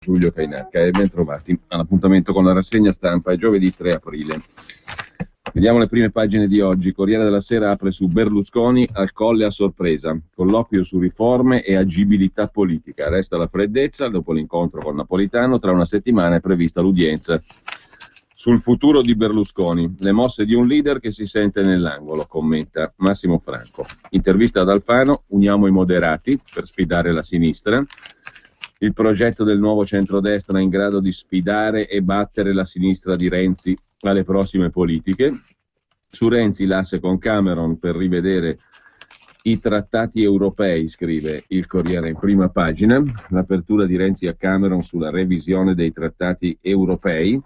Giulio Cainarca e ben trovati all'appuntamento con la rassegna stampa. È giovedì 3 aprile. Vediamo le prime pagine di oggi. Corriere della Sera apre su Berlusconi al Colle a sorpresa, colloquio su riforme e agibilità politica. Resta la freddezza dopo l'incontro con Napolitano. Tra una settimana è prevista l'udienza sul futuro di Berlusconi, le mosse di un leader che si sente nell'angolo, commenta Massimo Franco. Intervista ad Alfano, uniamo i moderati per sfidare la sinistra. Il progetto del nuovo centrodestra in grado di sfidare e battere la sinistra di Renzi alle prossime politiche. Su Renzi l'asse con Cameron per rivedere i trattati europei, scrive il Corriere in prima pagina. L'apertura di Renzi a Cameron sulla revisione dei trattati europei.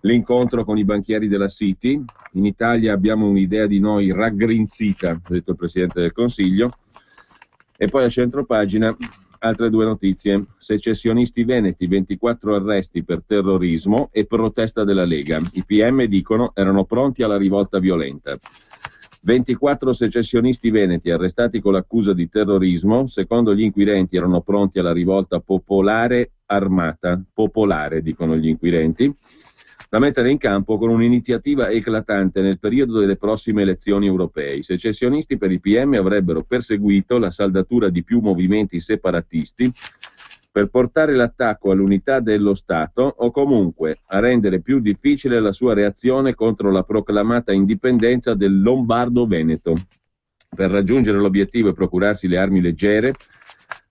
L'incontro con i banchieri della City. In Italia abbiamo un'idea di noi raggrinzita, ha detto il Presidente del Consiglio. E poi a centropagina altre due notizie. Secessionisti veneti, 24 arresti per terrorismo e protesta della Lega. I PM dicono erano pronti alla rivolta violenta. 24 secessionisti veneti arrestati con l'accusa di terrorismo. Secondo gli inquirenti erano pronti alla rivolta popolare armata. Popolare, dicono gli inquirenti. Da mettere in campo con un'iniziativa eclatante nel periodo delle prossime elezioni europee. I secessionisti per i PM avrebbero perseguito la saldatura di più movimenti separatisti per portare l'attacco all'unità dello Stato o comunque a rendere più difficile la sua reazione contro la proclamata indipendenza del Lombardo-Veneto. Per raggiungere l'obiettivo e procurarsi le armi leggere,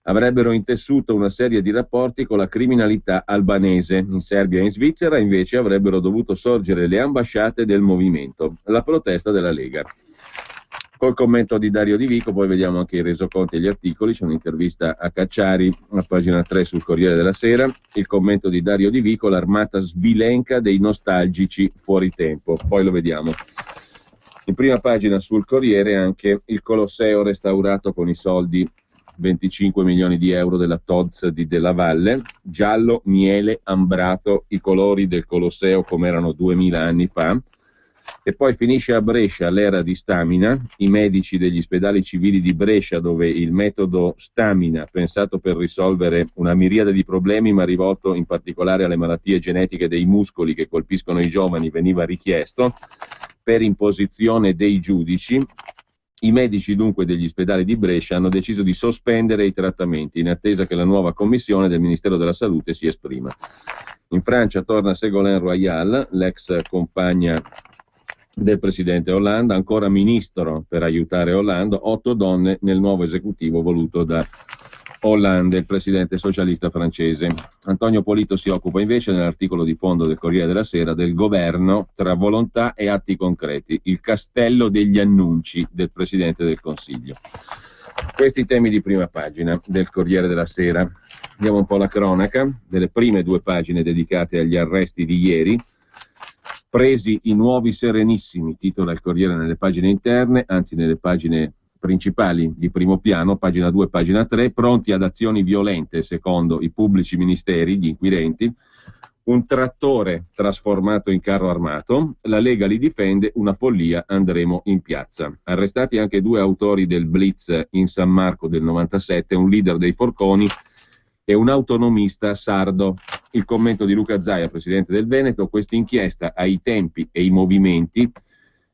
avrebbero intessuto una serie di rapporti con la criminalità albanese. In Serbia e in Svizzera invece avrebbero dovuto sorgere le ambasciate del movimento. La protesta della Lega. Col commento di Dario Di Vico, poi vediamo anche i resoconti e gli articoli. C'è un'intervista a Cacciari a pagina 3 sul Corriere della Sera. Il commento di Dario Di Vico, l'armata sbilenca dei nostalgici fuori tempo. Poi lo vediamo. In prima pagina sul Corriere anche il Colosseo restaurato con i soldi 25 milioni di euro della Tod's di Della Valle, giallo, miele, ambrato, i colori del Colosseo come erano 2000 anni fa. E poi finisce a Brescia l'era di Stamina, i medici degli ospedali civili di Brescia, dove il metodo Stamina, pensato per risolvere una miriade di problemi ma rivolto in particolare alle malattie genetiche dei muscoli che colpiscono i giovani, veniva richiesto per imposizione dei giudici. I medici dunque degli ospedali di Brescia hanno deciso di sospendere i trattamenti in attesa che la nuova commissione del Ministero della Salute si esprima. In Francia torna Ségolène Royal, l'ex compagna del presidente Hollande, ancora ministro per aiutare Hollande, 8 donne nel nuovo esecutivo voluto da Hollande, il presidente socialista francese. Antonio Polito si occupa invece nell'articolo di fondo del Corriere della Sera del governo tra volontà e atti concreti, il castello degli annunci del presidente del Consiglio. Questi temi di prima pagina del Corriere della Sera. Vediamo un po' la cronaca delle prime due pagine dedicate agli arresti di ieri. Presi i nuovi serenissimi, titola il Corriere nelle pagine interne, anzi nelle pagine principali di primo piano, pagina 2, pagina 3, pronti ad azioni violente secondo i pubblici ministeri, gli inquirenti, un trattore trasformato in carro armato, la Lega li difende, una follia, andremo in piazza. Arrestati anche 2 autori del Blitz in San Marco del 97, un leader dei forconi e un autonomista sardo. Il commento di Luca Zaia, presidente del Veneto, questa inchiesta ha i tempi e i movimenti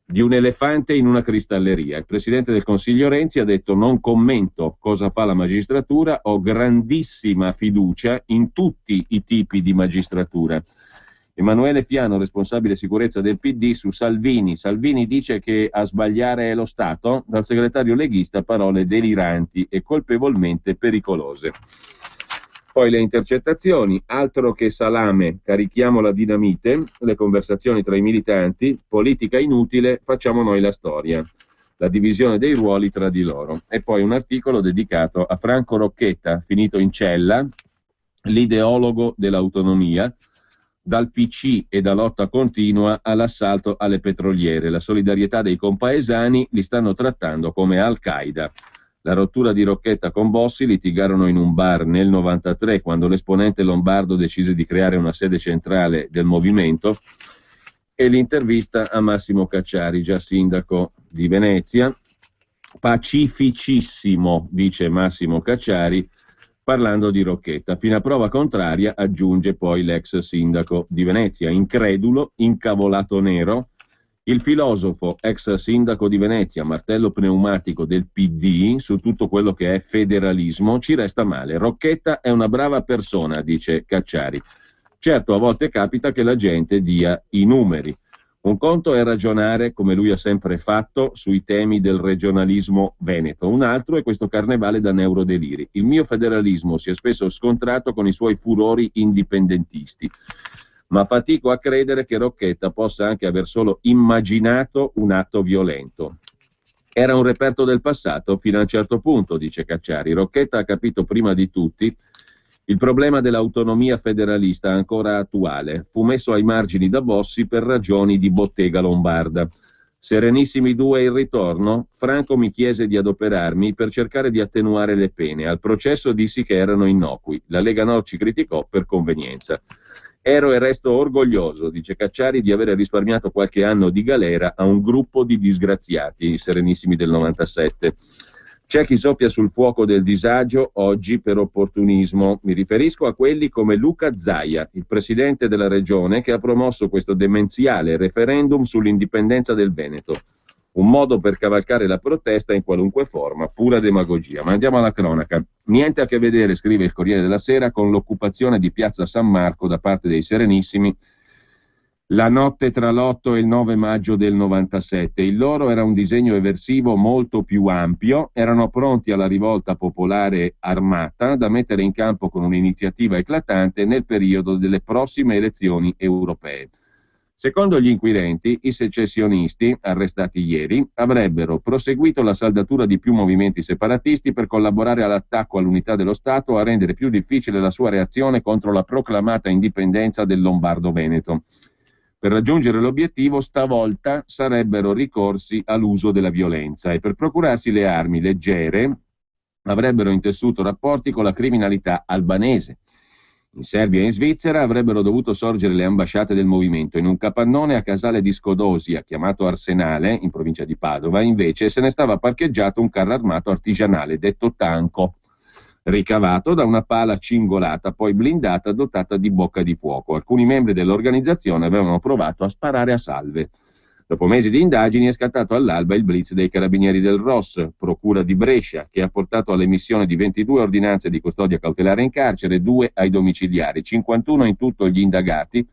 di un elefante in una cristalleria. Il presidente del Consiglio Renzi ha detto: non commento cosa fa la magistratura, ho grandissima fiducia in tutti i tipi di magistratura. Emanuele Fiano, responsabile sicurezza del PD, su Salvini. Salvini dice che a sbagliare è lo Stato, dal segretario leghista parole deliranti e colpevolmente pericolose. Poi le intercettazioni, altro che salame, carichiamo la dinamite, le conversazioni tra i militanti, politica inutile, facciamo noi la storia, la divisione dei ruoli tra di loro. E poi un articolo dedicato a Franco Rocchetta, finito in cella, l'ideologo dell'autonomia, dal PC e da lotta continua all'assalto alle petroliere. La solidarietà dei compaesani li stanno trattando come Al-Qaeda. La rottura di Rocchetta con Bossi, litigarono in un bar nel 93 quando l'esponente lombardo decise di creare una sede centrale del movimento, e l'intervista a Massimo Cacciari, già sindaco di Venezia. Pacificissimo, dice Massimo Cacciari, parlando di Rocchetta. Fino a prova contraria, aggiunge poi l'ex sindaco di Venezia, incredulo, incavolato nero. Il filosofo, ex sindaco di Venezia, martello pneumatico del PD, su tutto quello che è federalismo, ci resta male. Rocchetta è una brava persona, dice Cacciari. Certo, a volte capita che la gente dia i numeri. Un conto è ragionare, come lui ha sempre fatto, sui temi del regionalismo veneto. Un altro è questo carnevale da neurodeliri. Il mio federalismo si è spesso scontrato con i suoi furori indipendentisti, ma fatico a credere che Rocchetta possa anche aver solo immaginato un atto violento. Era un reperto del passato fino a un certo punto, dice Cacciari. Rocchetta ha capito prima di tutti il problema dell'autonomia federalista ancora attuale. Fu messo ai margini da Bossi per ragioni di bottega lombarda. Serenissimi due il ritorno, Franco mi chiese di adoperarmi per cercare di attenuare le pene. Al processo dissi che erano innocui. La Lega Nord ci criticò per convenienza. Ero e resto orgoglioso, dice Cacciari, di avere risparmiato qualche anno di galera a un gruppo di disgraziati, i Serenissimi del 97. C'è chi soffia sul fuoco del disagio oggi per opportunismo. Mi riferisco a quelli come Luca Zaia, il presidente della regione, che ha promosso questo demenziale referendum sull'indipendenza del Veneto. Un modo per cavalcare la protesta in qualunque forma, pura demagogia. Ma andiamo alla cronaca. Niente a che vedere, scrive il Corriere della Sera, con l'occupazione di Piazza San Marco da parte dei Serenissimi la notte tra l'8 e il 9 maggio del 97. Il loro era un disegno eversivo molto più ampio, erano pronti alla rivolta popolare armata da mettere in campo con un'iniziativa eclatante nel periodo delle prossime elezioni europee. Secondo gli inquirenti, i secessionisti, arrestati ieri, avrebbero proseguito la saldatura di più movimenti separatisti per collaborare all'attacco all'unità dello Stato, a rendere più difficile la sua reazione contro la proclamata indipendenza del Lombardo-Veneto. Per raggiungere l'obiettivo, stavolta sarebbero ricorsi all'uso della violenza e per procurarsi le armi leggere avrebbero intessuto rapporti con la criminalità albanese. In Serbia e in Svizzera avrebbero dovuto sorgere le ambasciate del movimento. In un capannone a Casale di Scodosia, chiamato Arsenale, in provincia di Padova, invece se ne stava parcheggiato un carro armato artigianale, detto tanco, ricavato da una pala cingolata, poi blindata, dotata di bocca di fuoco. Alcuni membri dell'organizzazione avevano provato a sparare a salve. Dopo mesi di indagini è scattato all'alba il blitz dei carabinieri del ROS, procura di Brescia, che ha portato all'emissione di 22 ordinanze di custodia cautelare in carcere, 2 ai domiciliari, 51 in tutto gli indagati,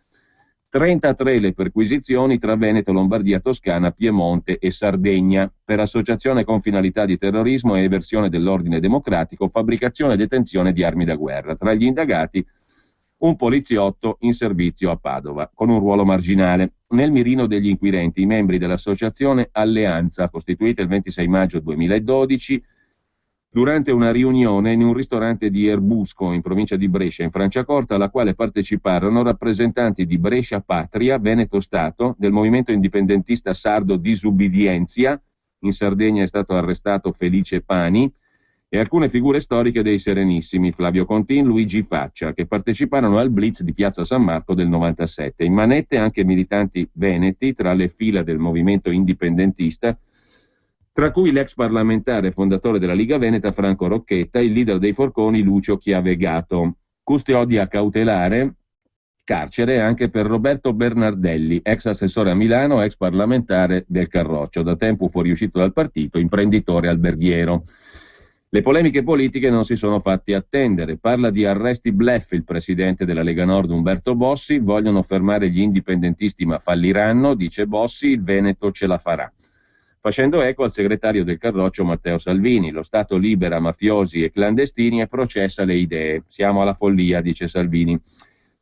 33 le perquisizioni tra Veneto, Lombardia, Toscana, Piemonte e Sardegna per associazione con finalità di terrorismo e eversione dell'ordine democratico, fabbricazione e detenzione di armi da guerra. Tra gli indagati un poliziotto in servizio a Padova, con un ruolo marginale. Nel mirino degli inquirenti i membri dell'associazione Alleanza, costituita il 26 maggio 2012, durante una riunione in un ristorante di Erbusco, in provincia di Brescia, in Franciacorta, alla quale parteciparono rappresentanti di Brescia Patria, Veneto Stato, del movimento indipendentista sardo Disubbidienzia, in Sardegna è stato arrestato Felice Pani, e alcune figure storiche dei Serenissimi, Flavio Contin, Luigi Faccia, che parteciparono al blitz di Piazza San Marco del 97. In manette anche militanti veneti tra le fila del movimento indipendentista, tra cui l'ex parlamentare fondatore della Liga Veneta Franco Rocchetta e il leader dei Forconi Lucio Chiavegato. Custodia cautelare, carcere anche per Roberto Bernardelli, ex assessore a Milano, ex parlamentare del Carroccio, da tempo fuoriuscito dal partito, imprenditore alberghiero. Le polemiche politiche non si sono fatte attendere. Parla di arresti bluff il presidente della Lega Nord Umberto Bossi, vogliono fermare gli indipendentisti ma falliranno, dice Bossi, il Veneto ce la farà. Facendo eco al segretario del Carroccio Matteo Salvini, lo Stato libera mafiosi e clandestini e processa le idee. Siamo alla follia, dice Salvini.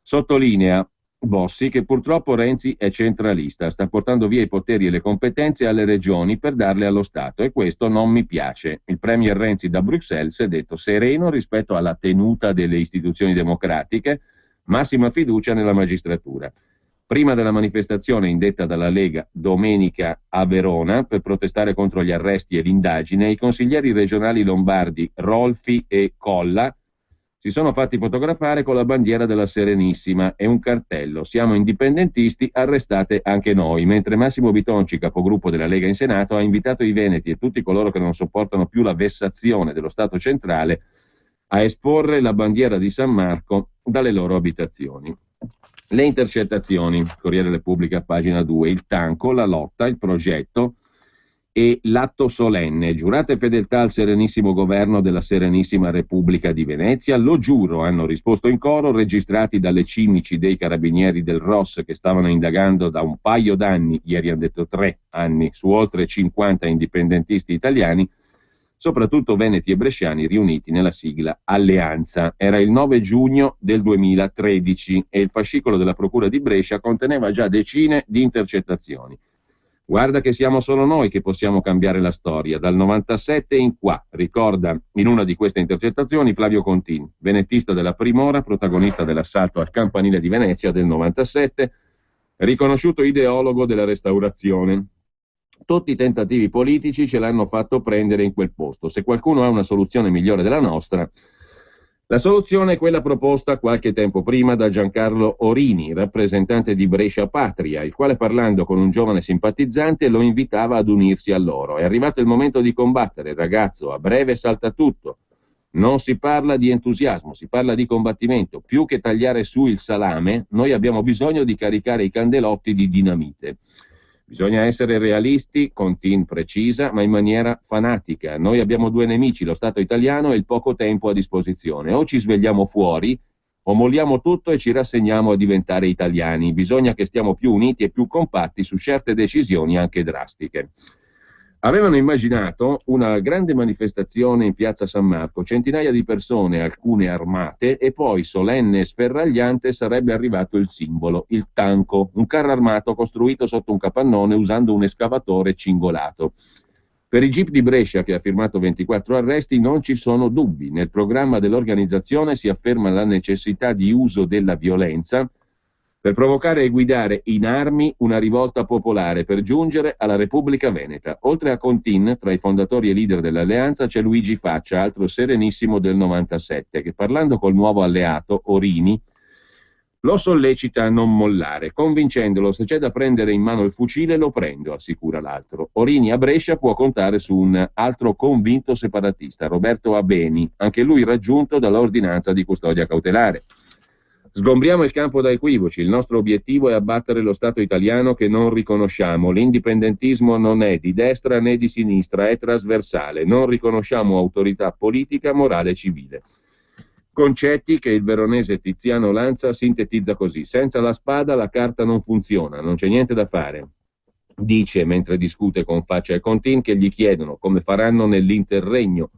Sottolinea Bossi che purtroppo Renzi è centralista, sta portando via i poteri e le competenze alle regioni per darle allo Stato e questo non mi piace. Il premier Renzi da Bruxelles si è detto sereno rispetto alla tenuta delle istituzioni democratiche, massima fiducia nella magistratura. Prima della manifestazione indetta dalla Lega domenica a Verona per protestare contro gli arresti e l'indagine, i consiglieri regionali lombardi Rolfi e Colla si sono fatti fotografare con la bandiera della Serenissima e un cartello «Siamo indipendentisti, arrestate anche noi», mentre Massimo Bitonci, capogruppo della Lega in Senato, ha invitato i veneti e tutti coloro che non sopportano più la vessazione dello Stato centrale a esporre la bandiera di San Marco dalle loro abitazioni. Le intercettazioni, Corriere della Repubblica, pagina 2, il tanco, la lotta, il progetto e l'atto solenne. Giurate fedeltà al Serenissimo Governo della Serenissima Repubblica di Venezia? Lo giuro, hanno risposto in coro, registrati dalle cimici dei carabinieri del ROS che stavano indagando da un paio d'anni, ieri hanno detto 3 anni, su oltre 50 indipendentisti italiani, soprattutto veneti e bresciani riuniti nella sigla Alleanza. Era il 9 giugno del 2013 e il fascicolo della Procura di Brescia conteneva già decine di intercettazioni. Guarda che siamo solo noi che possiamo cambiare la storia. Dal 97 in qua, ricorda in una di queste intercettazioni Flavio Contin, venetista della Primora, protagonista dell'assalto al campanile di Venezia del 97, riconosciuto ideologo della Restaurazione. Tutti i tentativi politici ce l'hanno fatto prendere in quel posto. Se qualcuno ha una soluzione migliore della nostra, la soluzione è quella proposta qualche tempo prima da Giancarlo Orini, rappresentante di Brescia Patria, il quale parlando con un giovane simpatizzante lo invitava ad unirsi a loro. È arrivato il momento di combattere, ragazzo, a breve salta tutto. Non si parla di entusiasmo, si parla di combattimento. Più che tagliare su il salame, noi abbiamo bisogno di caricare i candelotti di dinamite. Bisogna essere realisti, Contin precisa, ma in maniera fanatica. Noi abbiamo 2 nemici, lo Stato italiano e il poco tempo a disposizione. O ci svegliamo fuori, o molliamo tutto e ci rassegniamo a diventare italiani. Bisogna che stiamo più uniti e più compatti su certe decisioni anche drastiche. Avevano immaginato una grande manifestazione in piazza San Marco, centinaia di persone, alcune armate, e poi solenne e sferragliante sarebbe arrivato il simbolo, il tanco, un carro armato costruito sotto un capannone usando un escavatore cingolato. Per il GIP di Brescia, che ha firmato 24 arresti, non ci sono dubbi. Nel programma dell'organizzazione si afferma la necessità di uso della violenza per provocare e guidare in armi una rivolta popolare per giungere alla Repubblica Veneta. Oltre a Contin, tra i fondatori e leader dell'alleanza c'è Luigi Faccia, altro serenissimo del 97, che parlando col nuovo alleato, Orini, lo sollecita a non mollare, convincendolo se c'è da prendere in mano il fucile lo prendo, assicura l'altro. Orini a Brescia può contare su un altro convinto separatista, Roberto Abeni, anche lui raggiunto dall'ordinanza di custodia cautelare. Sgombriamo il campo da equivoci, il nostro obiettivo è abbattere lo Stato italiano che non riconosciamo, l'indipendentismo non è di destra né di sinistra, è trasversale, non riconosciamo autorità politica, morale e civile. Concetti che il veronese Tiziano Lanza sintetizza così: senza la spada la carta non funziona, non c'è niente da fare. Dice, mentre discute con Faccia e Contin, che gli chiedono come faranno nell'interregno,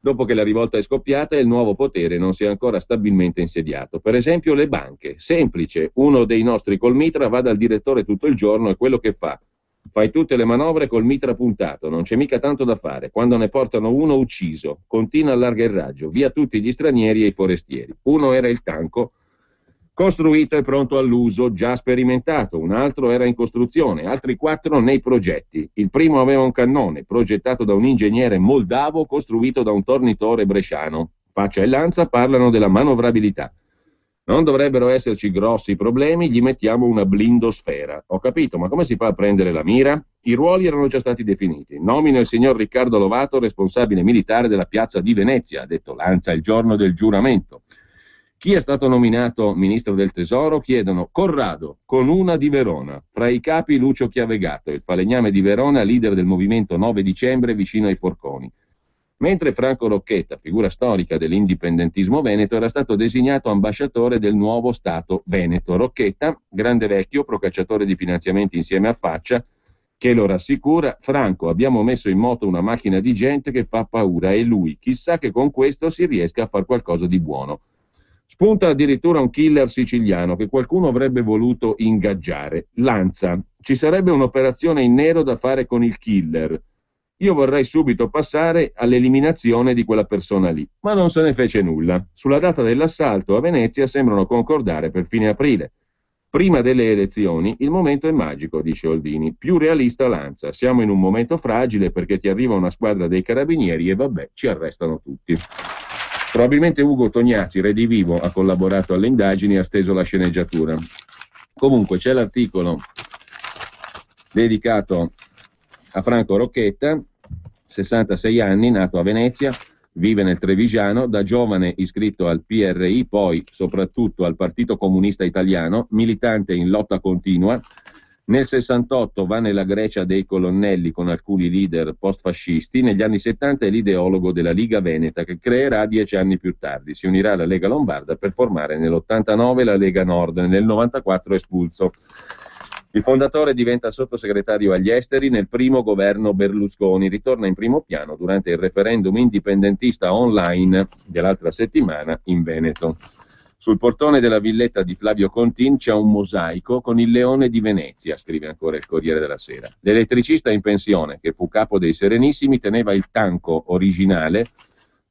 dopo che la rivolta è scoppiata e il nuovo potere non si è ancora stabilmente insediato. Per esempio le banche. Semplice, uno dei nostri col mitra va dal direttore tutto il giorno e quello che fa? Fai tutte le manovre col mitra puntato, non c'è mica tanto da fare. Quando ne portano uno ucciso, continua allarga il raggio, via tutti gli stranieri e i forestieri. Uno era il tanco, costruito e pronto all'uso, già sperimentato, un altro era in costruzione, altri 4 nei progetti. Il primo aveva un cannone, progettato da un ingegnere moldavo, costruito da un tornitore bresciano. Faccia e Lanza parlano della manovrabilità. Non dovrebbero esserci grossi problemi, gli mettiamo una blindosfera. Ho capito, ma come si fa a prendere la mira? I ruoli erano già stati definiti. Nomino il signor Riccardo Lovato, responsabile militare della piazza di Venezia, ha detto Lanza il giorno del giuramento. Chi è stato nominato ministro del tesoro? Chiedono Corrado, con una di Verona. Fra i capi Lucio Chiavegato, il falegname di Verona, leader del movimento 9 dicembre vicino ai Forconi. Mentre Franco Rocchetta, figura storica dell'indipendentismo veneto, era stato designato ambasciatore del nuovo Stato veneto. Rocchetta, grande vecchio, procacciatore di finanziamenti insieme a Faccia, che lo rassicura: Franco, abbiamo messo in moto una macchina di gente che fa paura e lui, chissà che con questo si riesca a fare qualcosa di buono. Spunta addirittura un killer siciliano che qualcuno avrebbe voluto ingaggiare, Lanza. Ci sarebbe un'operazione in nero da fare con il killer. Io vorrei subito passare all'eliminazione di quella persona lì, ma non se ne fece nulla. Sulla data dell'assalto a Venezia sembrano concordare per fine aprile. Prima delle elezioni il momento è magico, dice Oldini. Più realista Lanza. Siamo in un momento fragile perché ti arriva una squadra dei carabinieri e vabbè, ci arrestano tutti. Probabilmente Ugo Tognazzi, redivivo, ha collaborato alle indagini e ha steso la sceneggiatura. Comunque c'è l'articolo dedicato a Franco Rocchetta, 66 anni, nato a Venezia, Vive nel Trevigiano, da giovane iscritto al PRI, poi soprattutto al Partito Comunista Italiano, militante in lotta continua. Nel 68 va nella Grecia dei colonnelli con alcuni leader post-fascisti. Negli anni 70 è l'ideologo della Liga Veneta, che creerà 10 anni più tardi. Si unirà alla Lega Lombarda per formare nell'89 la Lega Nord, nel 94 espulso. Il fondatore diventa sottosegretario agli esteri nel primo governo Berlusconi, ritorna in primo piano durante il referendum indipendentista online dell'altra settimana in Veneto. Sul portone della villetta di Flavio Contin c'è un mosaico con il leone di Venezia, scrive ancora il Corriere della Sera. L'elettricista in pensione, che fu capo dei Serenissimi, teneva il tanco originale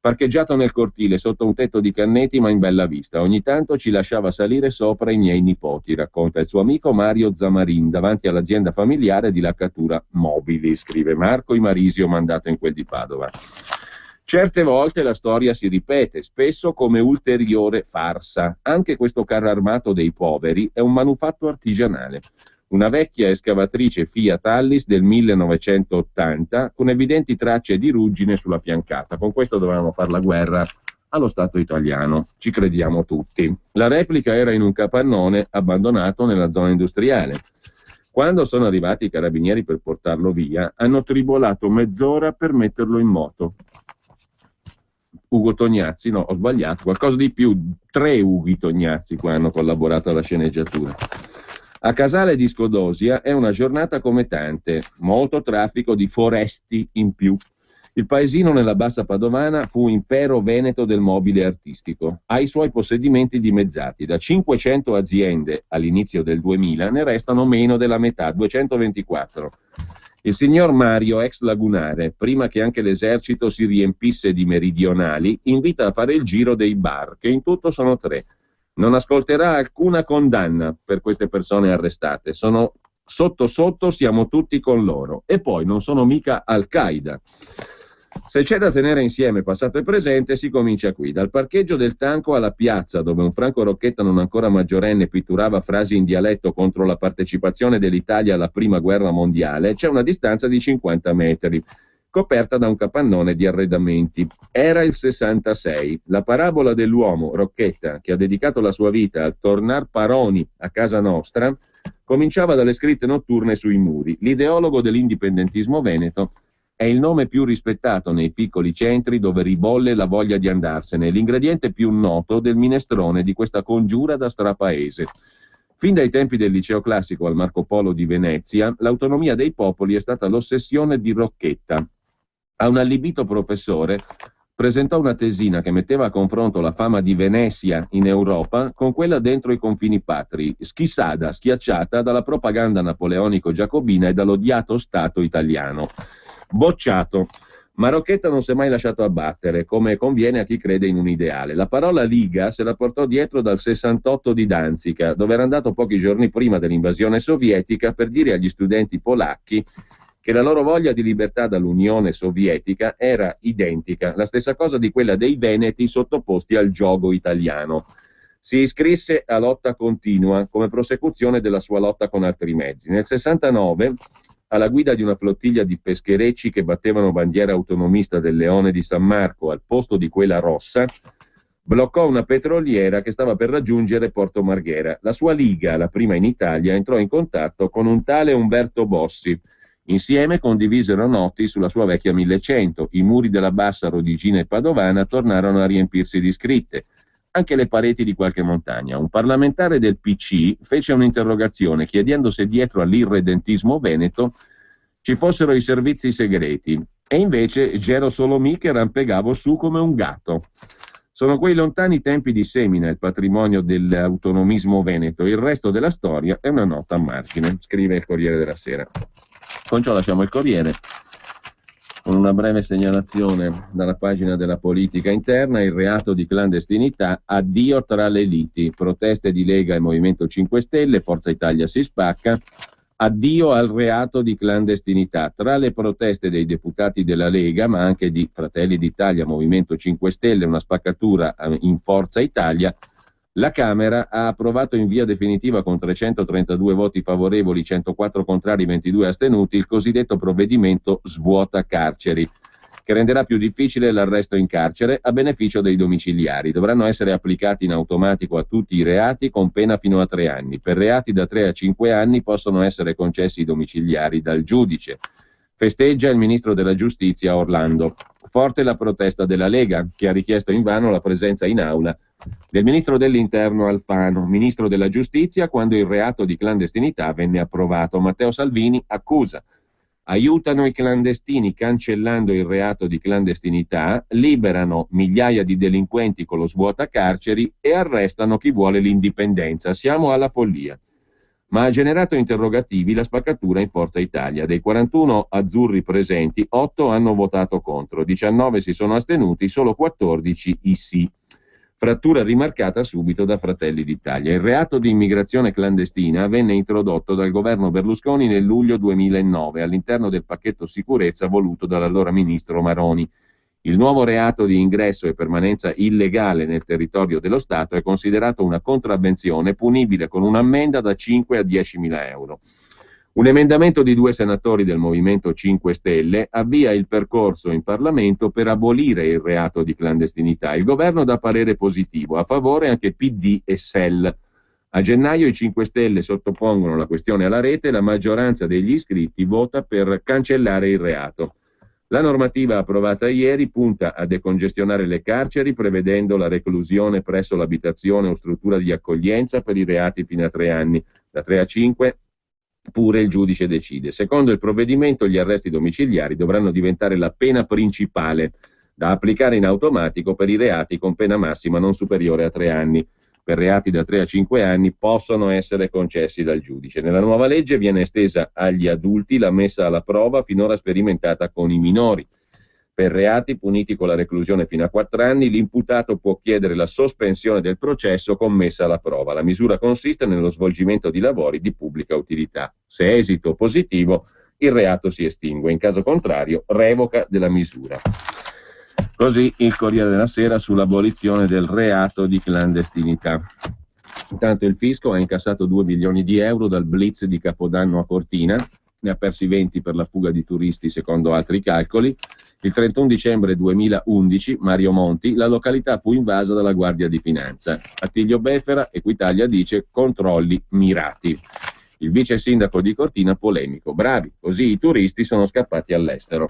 parcheggiato nel cortile sotto un tetto di canneti ma in bella vista. Ogni tanto ci lasciava salire sopra i miei nipoti, racconta il suo amico Mario Zamarin, davanti all'azienda familiare di laccatura mobili, scrive Marco Imarisio, mandato in quel di Padova. Certe volte la storia si ripete, spesso come ulteriore farsa. Anche questo carro armato dei poveri è un manufatto artigianale. Una vecchia escavatrice Fiat Alice del 1980 con evidenti tracce di ruggine sulla fiancata. Con questo dovevamo fare la guerra allo Stato italiano, ci crediamo tutti. La replica era in un capannone abbandonato nella zona industriale. Quando sono arrivati i carabinieri per portarlo via, hanno tribolato mezz'ora per metterlo in moto. Ugo Tognazzi, no, ho sbagliato, qualcosa di più, 3 Ughi Tognazzi qua hanno collaborato alla sceneggiatura. A Casale di Scodosia è una giornata come tante, molto traffico di foresti in più. Il paesino nella bassa padovana fu impero veneto del mobile artistico. Ha i suoi possedimenti dimezzati. Da 500 aziende all'inizio del 2000 ne restano meno della metà, 224. Il signor Mario, ex lagunare, prima che anche l'esercito si riempisse di meridionali, invita a fare il giro dei bar, che in tutto sono 3. Non ascolterà alcuna condanna per queste persone arrestate. Sono sotto sotto, siamo tutti con loro. E poi non sono mica Al-Qaeda. Se c'è da tenere insieme passato e presente, si comincia qui. Dal parcheggio del tanco alla piazza, dove un Franco Rocchetta non ancora maggiorenne pitturava frasi in dialetto contro la partecipazione dell'Italia alla Prima Guerra Mondiale, c'è una distanza di 50 metri. Coperta da un capannone di arredamenti. Era il 66. La parabola dell'uomo, Rocchetta, che ha dedicato la sua vita al tornar Paroni a casa nostra, cominciava dalle scritte notturne sui muri. L'ideologo dell'indipendentismo veneto è il nome più rispettato nei piccoli centri dove ribolle la voglia di andarsene, l'ingrediente più noto del minestrone di questa congiura da strapaese. Fin dai tempi del liceo classico al Marco Polo di Venezia, l'autonomia dei popoli è stata l'ossessione di Rocchetta. A un allibito professore presentò una tesina che metteva a confronto la fama di Venezia in Europa con quella dentro i confini patri, schissata, schiacciata dalla propaganda napoleonico-giacobina e dall'odiato Stato italiano. Bocciato. Ma Rocchetta non si è mai lasciato abbattere, come conviene a chi crede in un ideale. La parola Liga se la portò dietro dal 68 di Danzica, dove era andato pochi giorni prima dell'invasione sovietica per dire agli studenti polacchi che la loro voglia di libertà dall'Unione Sovietica era identica, la stessa cosa di quella dei veneti sottoposti al giogo italiano. Si iscrisse a Lotta Continua come prosecuzione della sua lotta con altri mezzi. Nel 69, alla guida di una flottiglia di pescherecci che battevano bandiera autonomista del Leone di San Marco al posto di quella rossa, bloccò una petroliera che stava per raggiungere Porto Marghera. La sua Liga, la prima in Italia, entrò in contatto con un tale Umberto Bossi. Insieme condivisero noti sulla sua vecchia 1100. I muri della bassa Rodigina e Padovana tornarono a riempirsi di scritte. Anche le pareti di qualche montagna. Un parlamentare del PC fece un'interrogazione chiedendo se dietro all'irredentismo veneto ci fossero i servizi segreti. E invece c'ero solo me che rampegavo su come un gatto. Sono quei lontani tempi di Semina, il patrimonio dell'autonomismo veneto. Il resto della storia è una nota a margine, scrive il Corriere della Sera. Con ciò lasciamo il Corriere con una breve segnalazione dalla pagina della politica interna: il reato di clandestinità, addio tra le liti, proteste di Lega e Movimento 5 Stelle, Forza Italia si spacca, addio al reato di clandestinità. Tra le proteste dei deputati della Lega, ma anche di Fratelli d'Italia, Movimento 5 Stelle, una spaccatura in Forza Italia, la Camera ha approvato in via definitiva con 332 voti favorevoli, 104 contrari, 22 astenuti il cosiddetto provvedimento svuota carceri. che renderà più difficile l'arresto in carcere a beneficio dei domiciliari. Dovranno essere applicati in automatico a tutti i reati con pena fino a 3 anni. Per reati da 3 a 5 anni possono essere concessi i domiciliari dal giudice. Festeggia il ministro della Giustizia Orlando. Forte la protesta della Lega, che ha richiesto invano la presenza in aula del ministro dell'Interno Alfano, ministro della Giustizia, quando il reato di clandestinità venne approvato. Matteo Salvini accusa: aiutano i clandestini cancellando il reato di clandestinità, liberano migliaia di delinquenti con lo svuotacarceri e arrestano chi vuole l'indipendenza. Siamo alla follia. Ma ha generato interrogativi la spaccatura in Forza Italia. Dei 41 azzurri presenti, 8 hanno votato contro, 19 si sono astenuti, solo 14 i sì. Frattura rimarcata subito da Fratelli d'Italia. Il reato di immigrazione clandestina venne introdotto dal governo Berlusconi nel luglio 2009 all'interno del pacchetto sicurezza voluto dall'allora ministro Maroni. Il nuovo reato di ingresso e permanenza illegale nel territorio dello Stato è considerato una contravvenzione punibile con un'ammenda da 5 a 10.000 euro. Un emendamento di 2 senatori del Movimento 5 Stelle avvia il percorso in Parlamento per abolire il reato di clandestinità. Il governo dà parere positivo, a favore anche PD e SEL. A gennaio i 5 Stelle sottopongono la questione alla rete e la maggioranza degli iscritti vota per cancellare il reato. La normativa approvata ieri punta a decongestionare le carceri prevedendo la reclusione presso l'abitazione o struttura di accoglienza per i reati fino a 3 anni, da 3 a 5 pure il giudice decide. Secondo il provvedimento gli arresti domiciliari dovranno diventare la pena principale da applicare in automatico per i reati con pena massima non superiore a 3 anni. Per reati da 3 a 5 anni possono essere concessi dal giudice. Nella nuova legge viene estesa agli adulti la messa alla prova finora sperimentata con i minori. Per reati puniti con la reclusione fino a 4 anni, l'imputato può chiedere la sospensione del processo con messa alla prova. La misura consiste nello svolgimento di lavori di pubblica utilità. Se esito positivo, il reato si estingue. In caso contrario, revoca della misura. Così il Corriere della Sera sull'abolizione del reato di clandestinità. Intanto il fisco ha incassato 2 milioni di euro dal blitz di Capodanno a Cortina, ne ha persi 20 per la fuga di turisti secondo altri calcoli. Il 31 dicembre 2011, Mario Monti, la località fu invasa dalla Guardia di Finanza. Attilio Befera, Equitalia dice controlli mirati. Il vice sindaco di Cortina polemico: bravi, così i turisti sono scappati all'estero.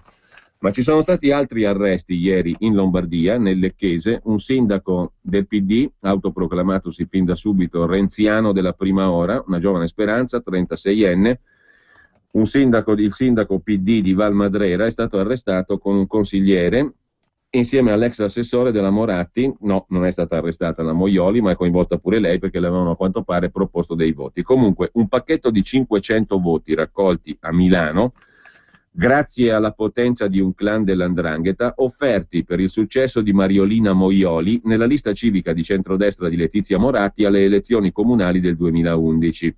Ma ci sono stati altri arresti ieri in Lombardia, nel Lecchese, un sindaco del PD, autoproclamatosi fin da subito renziano della prima ora, una giovane Speranza, 36enne, il sindaco PD di Valmadrera è stato arrestato con un consigliere insieme all'ex assessore della Moratti. No, non è stata arrestata la Moioli, ma è coinvolta pure lei perché le avevano a quanto pare proposto dei voti. Comunque un pacchetto di 500 voti raccolti a Milano grazie alla potenza di un clan dell''ndrangheta, offerti per il successo di Mariolina Moioli nella lista civica di centrodestra di Letizia Moratti alle elezioni comunali del 2011.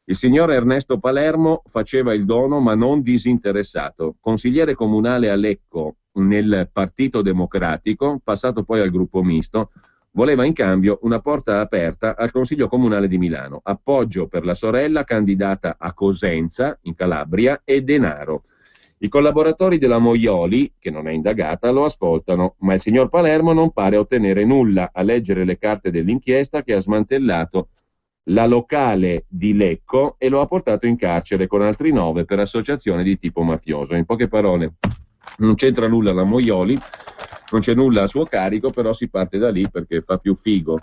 Il signor Ernesto Palermo faceva il dono ma non disinteressato, consigliere comunale a Lecco nel Partito Democratico, passato poi al gruppo misto, voleva in cambio una porta aperta al Consiglio Comunale di Milano, appoggio per la sorella candidata a Cosenza, in Calabria, e denaro. I collaboratori della Moioli, che non è indagata, lo ascoltano, ma il signor Palermo non pare ottenere nulla a leggere le carte dell'inchiesta che ha smantellato la locale di Lecco e lo ha portato in carcere con altri 9 per associazione di tipo mafioso. In poche parole, non c'entra nulla la Moioli, non c'è nulla a suo carico, però si parte da lì perché fa più figo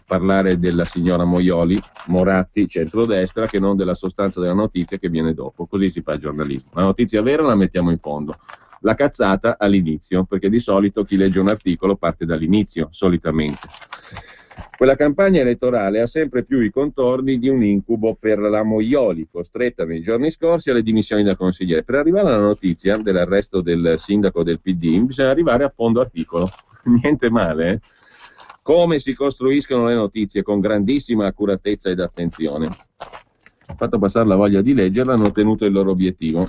parlare della signora Moioli, Moratti, centrodestra, che non della sostanza della notizia che viene dopo. Così si fa il giornalismo. La notizia vera la mettiamo in fondo, la cazzata all'inizio, perché di solito chi legge un articolo parte dall'inizio, solitamente. Quella campagna elettorale ha sempre più i contorni di un incubo per la Moioli, costretta nei giorni scorsi alle dimissioni da consigliere. Per arrivare alla notizia dell'arresto del sindaco del PD bisogna arrivare a fondo articolo. Niente male, eh? Come si costruiscono le notizie con grandissima accuratezza ed attenzione. Ho fatto passare la voglia di leggerla, hanno ottenuto il loro obiettivo.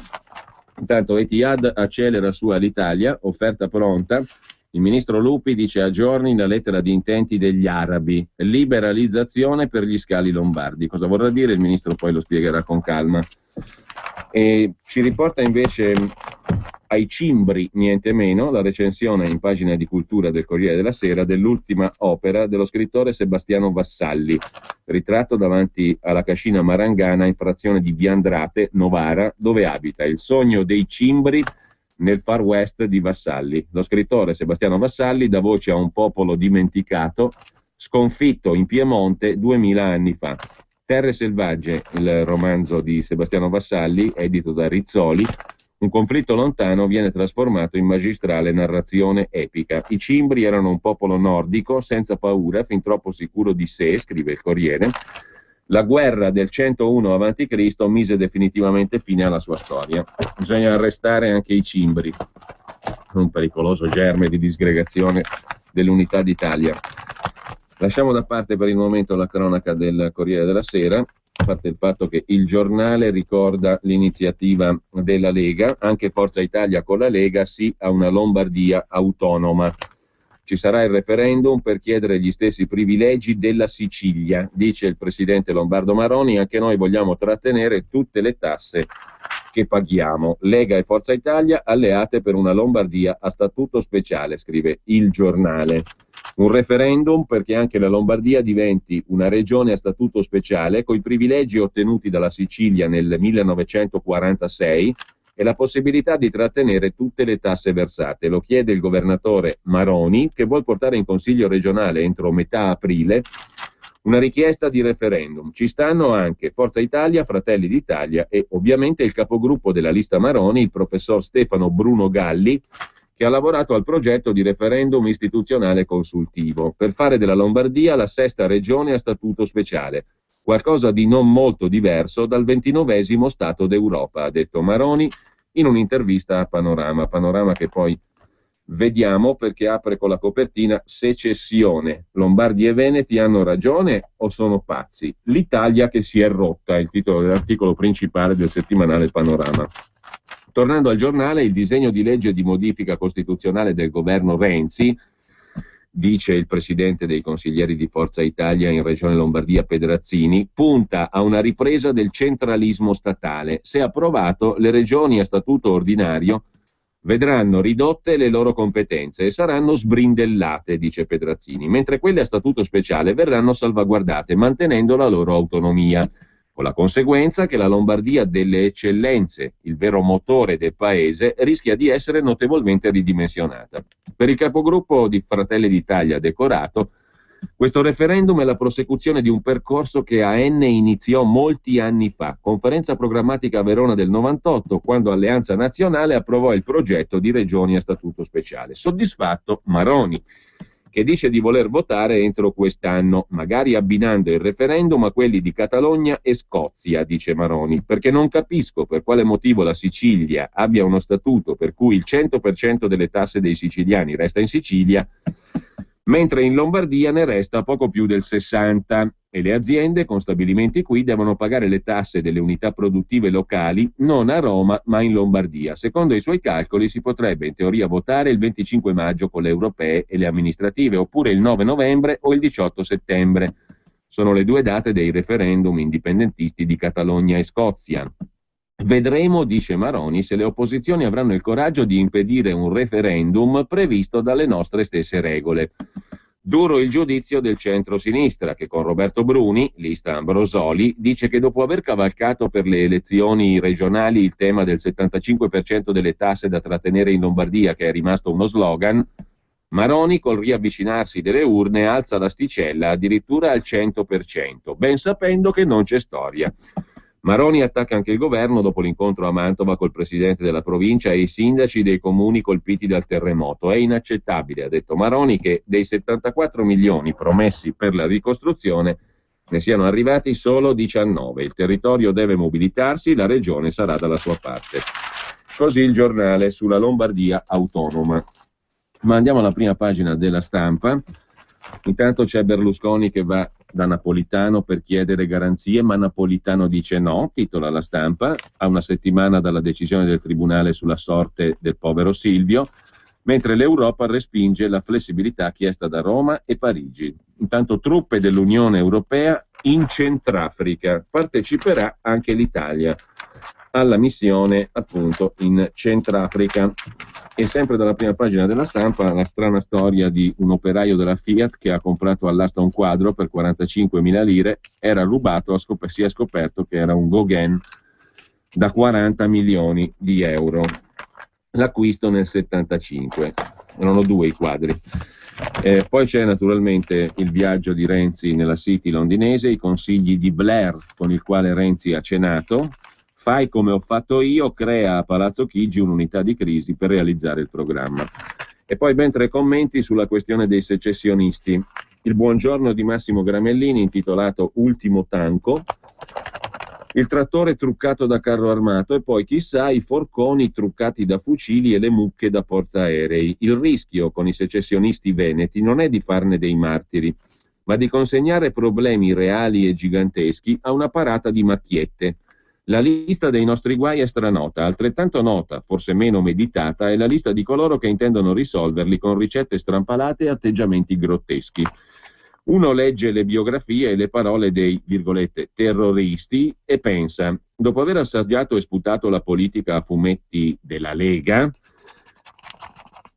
Intanto Etihad accelera su all'Italia, offerta pronta. Il ministro Lupi dice aggiorni la lettera di intenti degli arabi, liberalizzazione per gli scali lombardi. Cosa vorrà dire? Il ministro poi lo spiegherà con calma. E ci riporta invece ai cimbri, niente meno, la recensione in pagina di cultura del Corriere della Sera dell'ultima opera dello scrittore Sebastiano Vassalli, ritratto davanti alla cascina marangana in frazione di Biandrate, Novara, dove abita il sogno dei cimbri nel Far West di Vassalli. Lo scrittore Sebastiano Vassalli dà voce a un popolo dimenticato, sconfitto in Piemonte 2000 anni fa. Terre selvagge, il romanzo di Sebastiano Vassalli, edito da Rizzoli. Un conflitto lontano viene trasformato in magistrale narrazione epica. I cimbri erano un popolo nordico, senza paura, fin troppo sicuro di sé, scrive il Corriere. La guerra del 101 a.C. mise definitivamente fine alla sua storia. Bisogna arrestare anche i cimbri, un pericoloso germe di disgregazione dell'unità d'Italia. Lasciamo da parte per il momento la cronaca del Corriere della Sera, a parte il fatto che il giornale ricorda l'iniziativa della Lega, anche Forza Italia con la Lega, sì a una Lombardia autonoma. Ci sarà il referendum per chiedere gli stessi privilegi della Sicilia, dice il presidente Lombardo Maroni, anche noi vogliamo trattenere tutte le tasse che paghiamo. Lega e Forza Italia alleate per una Lombardia a statuto speciale, scrive il giornale. Un referendum perché anche la Lombardia diventi una regione a statuto speciale coi privilegi ottenuti dalla Sicilia nel 1946 e la possibilità di trattenere tutte le tasse versate. Lo chiede il governatore Maroni, che vuol portare in Consiglio regionale entro metà aprile una richiesta di referendum. Ci stanno anche Forza Italia, Fratelli d'Italia e ovviamente il capogruppo della lista Maroni, il professor Stefano Bruno Galli, che ha lavorato al progetto di referendum istituzionale consultivo per fare della Lombardia la sesta regione a statuto speciale, qualcosa di non molto diverso dal 29° Stato d'Europa, ha detto Maroni in un'intervista a Panorama che poi vediamo perché apre con la copertina secessione. Lombardi e Veneti hanno ragione o sono pazzi? L'Italia che si è rotta, è il titolo dell'articolo principale del settimanale Panorama. Tornando al giornale, il disegno di legge di modifica costituzionale del governo Renzi, dice il presidente dei consiglieri di Forza Italia in Regione Lombardia Pedrazzini, punta a una ripresa del centralismo statale. Se approvato, le regioni a statuto ordinario vedranno ridotte le loro competenze e saranno sbrindellate, dice Pedrazzini, mentre quelle a statuto speciale verranno salvaguardate, mantenendo la loro autonomia, con la conseguenza che la Lombardia delle eccellenze, il vero motore del paese, rischia di essere notevolmente ridimensionata. Per il capogruppo di Fratelli d'Italia Decorato, questo referendum è la prosecuzione di un percorso che AN iniziò molti anni fa, conferenza programmatica a Verona del 98, quando Alleanza Nazionale approvò il progetto di regioni a statuto speciale. Soddisfatto Maroni, che dice di voler votare entro quest'anno, magari abbinando il referendum a quelli di Catalogna e Scozia, dice Maroni, perché non capisco per quale motivo la Sicilia abbia uno statuto per cui il 100% delle tasse dei siciliani resta in Sicilia, mentre in Lombardia ne resta poco più del 60% e le aziende con stabilimenti qui devono pagare le tasse delle unità produttive locali non a Roma ma in Lombardia. Secondo i suoi calcoli si potrebbe in teoria votare il 25 maggio con le europee e le amministrative, oppure il 9 novembre o il 18 settembre. Sono le due date dei referendum indipendentisti di Catalogna e Scozia. Vedremo, dice Maroni, se le opposizioni avranno il coraggio di impedire un referendum previsto dalle nostre stesse regole. Duro il giudizio del centro-sinistra, che con Roberto Bruni, lista Ambrosoli, dice che dopo aver cavalcato per le elezioni regionali il tema del 75% delle tasse da trattenere in Lombardia, che è rimasto uno slogan, Maroni, col riavvicinarsi delle urne, alza l'asticella addirittura al 100%, ben sapendo che non c'è storia. Maroni attacca anche il governo dopo l'incontro a Mantova col presidente della provincia e i sindaci dei comuni colpiti dal terremoto. È inaccettabile, ha detto Maroni, che dei 74 milioni promessi per la ricostruzione ne siano arrivati solo 19. Il territorio deve mobilitarsi, la regione sarà dalla sua parte. Così il giornale sulla Lombardia autonoma. Ma andiamo alla prima pagina della Stampa. Intanto c'è Berlusconi che va da Napolitano per chiedere garanzie, ma Napolitano dice no, titola la Stampa, a una settimana dalla decisione del Tribunale sulla sorte del povero Silvio, mentre l'Europa respinge la flessibilità chiesta da Roma e Parigi. Intanto truppe dell'Unione Europea in Centrafrica, parteciperà anche l'Italia. alla missione appunto in Centrafrica. E sempre dalla prima pagina della Stampa la strana storia di un operaio della Fiat che ha comprato all'asta un quadro per 45.000 lire, era rubato, si è scoperto che era un Gauguin da 40 milioni di euro. L'acquisto nel 75, erano 2 i quadri. Poi c'è naturalmente il viaggio di Renzi nella City londinese, i consigli di Blair con il quale Renzi ha cenato. Fai come ho fatto io, crea a Palazzo Chigi un'unità di crisi per realizzare il programma. E poi ben 3 commenti sulla questione dei secessionisti. Il buongiorno di Massimo Gramellini intitolato Ultimo tanco, il trattore truccato da carro armato e poi chissà i forconi truccati da fucili e le mucche da portaerei. Il rischio con i secessionisti veneti non è di farne dei martiri, ma di consegnare problemi reali e giganteschi a una parata di macchiette. La lista dei nostri guai è stranota, altrettanto nota, forse meno meditata, è la lista di coloro che intendono risolverli con ricette strampalate e atteggiamenti grotteschi. Uno legge le biografie e le parole dei, virgolette, terroristi e pensa, dopo aver assaggiato e sputato la politica a fumetti della Lega,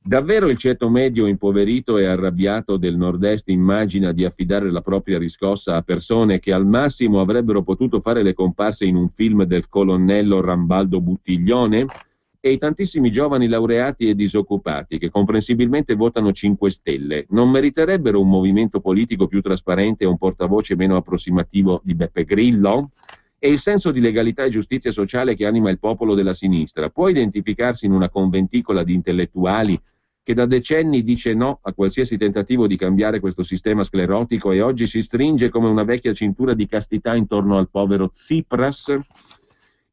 davvero il ceto medio impoverito e arrabbiato del nord-est immagina di affidare la propria riscossa a persone che al massimo avrebbero potuto fare le comparse in un film del colonnello Rambaldo Buttiglione? E i tantissimi giovani laureati e disoccupati che comprensibilmente votano 5 Stelle non meriterebbero un movimento politico più trasparente e un portavoce meno approssimativo di Beppe Grillo? E il senso di legalità e giustizia sociale che anima il popolo della sinistra può identificarsi in una conventicola di intellettuali che da decenni dice no a qualsiasi tentativo di cambiare questo sistema sclerotico e oggi si stringe come una vecchia cintura di castità intorno al povero Tsipras?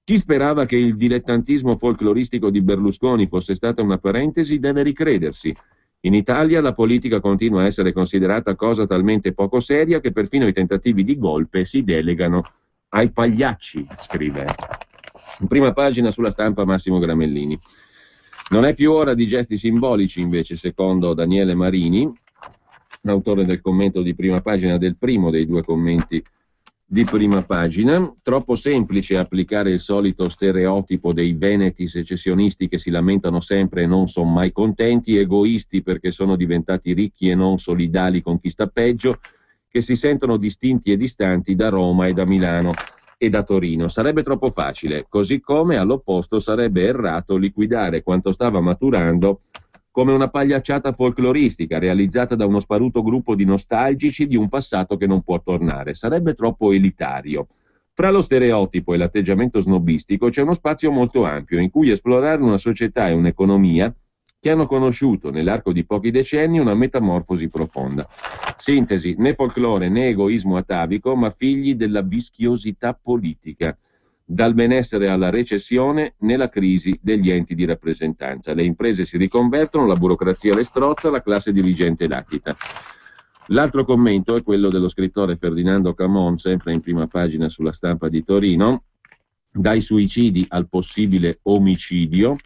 Chi sperava che il dilettantismo folcloristico di Berlusconi fosse stata una parentesi deve ricredersi. In Italia la politica continua a essere considerata cosa talmente poco seria che perfino i tentativi di golpe si delegano ai pagliacci, scrive. In prima pagina sulla Stampa Massimo Gramellini. Non è più ora di gesti simbolici, invece, secondo Daniele Marini, l'autore del commento di prima pagina, del primo dei 2 commenti di prima pagina. Troppo semplice applicare il solito stereotipo dei veneti secessionisti che si lamentano sempre e non sono mai contenti, egoisti perché sono diventati ricchi e non solidali con chi sta peggio, che si sentono distinti e distanti da Roma e da Milano e da Torino. Sarebbe troppo facile, così come all'opposto sarebbe errato liquidare quanto stava maturando come una pagliacciata folcloristica realizzata da uno sparuto gruppo di nostalgici di un passato che non può tornare. Sarebbe troppo elitario. Fra lo stereotipo e l'atteggiamento snobistico c'è uno spazio molto ampio in cui esplorare una società e un'economia che hanno conosciuto nell'arco di pochi decenni una metamorfosi profonda. Sintesi, né folklore né egoismo atavico, ma figli della vischiosità politica. Dal benessere alla recessione nella crisi degli enti di rappresentanza. Le imprese si riconvertono, la burocrazia le strozza, la classe dirigente latita. L'altro commento è quello dello scrittore Ferdinando Camon, sempre in prima pagina sulla Stampa di Torino. Dai suicidi al possibile omicidio,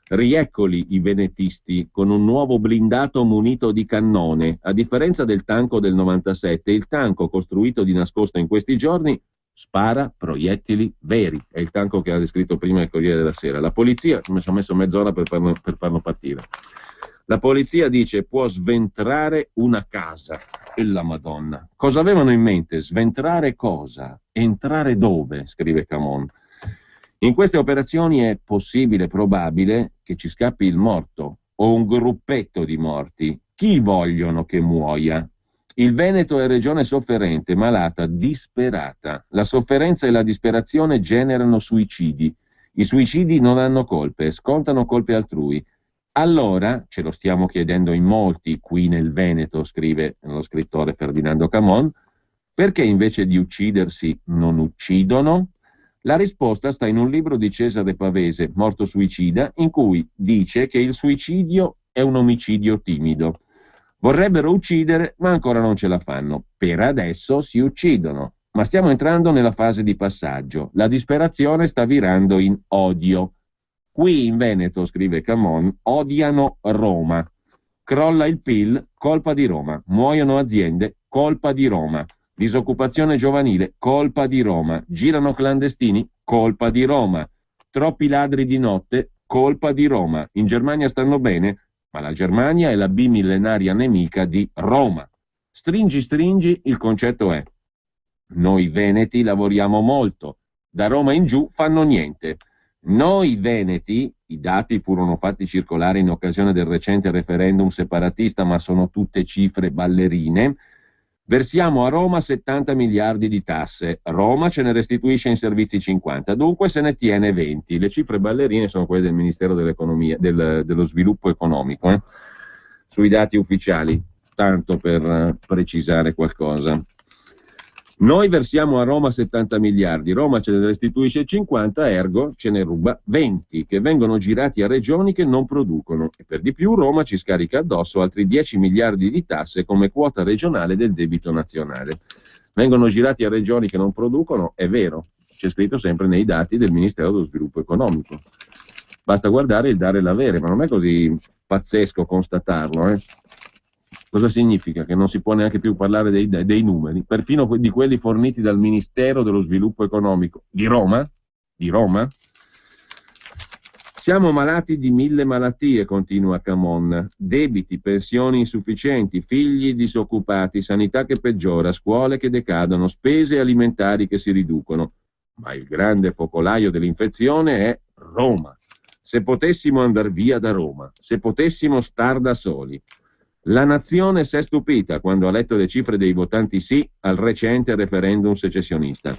rieccoli i venetisti con un nuovo blindato munito di cannone. A differenza del tanco del 97, il tanco costruito di nascosto in questi giorni spara proiettili veri. È il tanco che ha descritto prima il Corriere della Sera. La polizia, mi sono messo mezz'ora per farlo partire. La polizia dice può sventrare una casa. E la Madonna. Cosa avevano in mente? Sventrare cosa? Entrare dove? Scrive Camon. In queste operazioni è possibile, probabile, che ci scappi il morto o un gruppetto di morti. Chi vogliono che muoia? Il Veneto è regione sofferente, malata, disperata. La sofferenza e la disperazione generano suicidi. I suicidi non hanno colpe, scontano colpe altrui. Allora, ce lo stiamo chiedendo in molti qui nel Veneto, scrive lo scrittore Ferdinando Camon, perché invece di uccidersi non uccidono? La risposta sta in un libro di Cesare Pavese, Morto suicida, in cui dice che il suicidio è un omicidio timido. Vorrebbero uccidere, ma ancora non ce la fanno. Per adesso si uccidono, ma stiamo entrando nella fase di passaggio. La disperazione sta virando in odio. Qui in Veneto, scrive Camon, odiano Roma. Crolla il PIL, colpa di Roma. Muoiono aziende, colpa di Roma. Disoccupazione giovanile, colpa di Roma. Girano clandestini, colpa di Roma. troppi ladri di notte, colpa di Roma. In Germania stanno bene, ma la Germania è la bimillenaria nemica di Roma. Stringi, stringi, il concetto è: noi veneti lavoriamo molto, da Roma in giù fanno niente. Noi veneti, i dati furono fatti circolare in occasione del recente referendum separatista, ma sono tutte cifre ballerine, versiamo a Roma 70 miliardi di tasse, Roma ce ne restituisce in servizi 50, dunque se ne tiene 20. Le cifre ballerine sono quelle del Ministero dell'Economia, dello Sviluppo Economico, sui dati ufficiali, tanto per precisare qualcosa. Noi versiamo a Roma 70 miliardi, Roma ce ne restituisce 50, ergo ce ne ruba 20, che vengono girati a regioni che non producono, e per di più Roma ci scarica addosso altri 10 miliardi di tasse come quota regionale del debito nazionale. Vengono girati a regioni che non producono, è vero, c'è scritto sempre nei dati del Ministero dello Sviluppo Economico. Basta guardare il dare e l'avere, ma non è così pazzesco constatarlo, Cosa significa? Che non si può neanche più parlare dei numeri, perfino di quelli forniti dal Ministero dello Sviluppo Economico di Roma? Di Roma? Siamo malati di 1000 malattie, continua Camon, debiti, pensioni insufficienti, figli disoccupati, sanità che peggiora, scuole che decadono, spese alimentari che si riducono. Ma il grande focolaio dell'infezione è Roma. Se potessimo andar via da Roma, se potessimo star da soli. La nazione si è stupita quando ha letto le cifre dei votanti sì al recente referendum secessionista.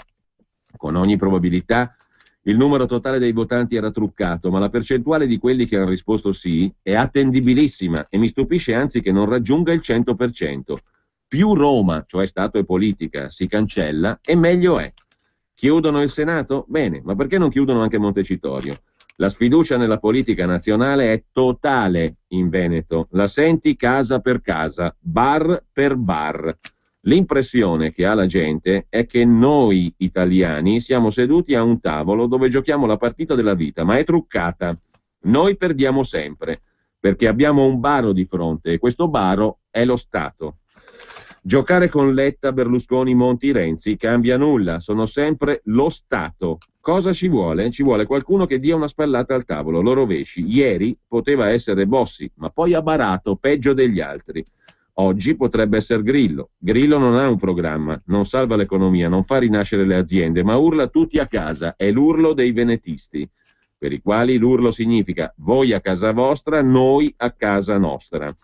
Con ogni probabilità il numero totale dei votanti era truccato, ma la percentuale di quelli che hanno risposto sì è attendibilissima e mi stupisce anzi che non raggiunga il 100%. Più Roma, cioè Stato e politica, si cancella e meglio è. Chiudono il Senato? Bene, ma perché non chiudono anche Montecitorio? La sfiducia nella politica nazionale è totale in Veneto, la senti casa per casa, bar per bar. L'impressione che ha la gente è che noi italiani siamo seduti a un tavolo dove giochiamo la partita della vita, ma è truccata. Noi perdiamo sempre, perché abbiamo un baro di fronte e questo baro è lo Stato. Giocare con Letta, Berlusconi, Monti, Renzi cambia nulla, sono sempre lo Stato. Cosa ci vuole? Ci vuole qualcuno che dia una spallata al tavolo, lo rovesci. Ieri poteva essere Bossi, ma poi ha barato peggio degli altri. Oggi potrebbe essere Grillo. Grillo non ha un programma, non salva l'economia, non fa rinascere le aziende, ma urla tutti a casa, è l'urlo dei venetisti, per i quali l'urlo significa voi a casa vostra, noi a casa nostra.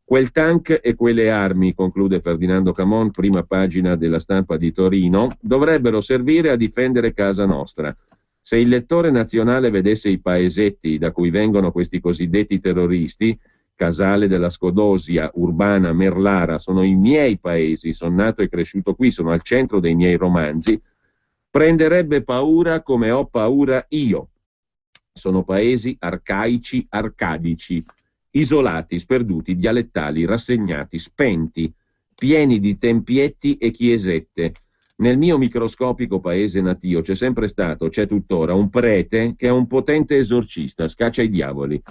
Quel tank e quelle armi, conclude Ferdinando Camon, prima pagina della Stampa di Torino, dovrebbero servire a difendere casa nostra. Se il lettore nazionale vedesse i paesetti da cui vengono questi cosiddetti terroristi, Casale della Scodosia, Urbana, Merlara, sono i miei paesi, sono nato e cresciuto qui, sono al centro dei miei romanzi, prenderebbe paura come ho paura io. Sono paesi arcaici, arcadici, isolati, sperduti, dialettali, rassegnati, spenti, pieni di tempietti e chiesette. Nel mio microscopico paese natio c'è sempre stato, c'è tuttora, un prete che è un potente esorcista, scaccia i diavoli.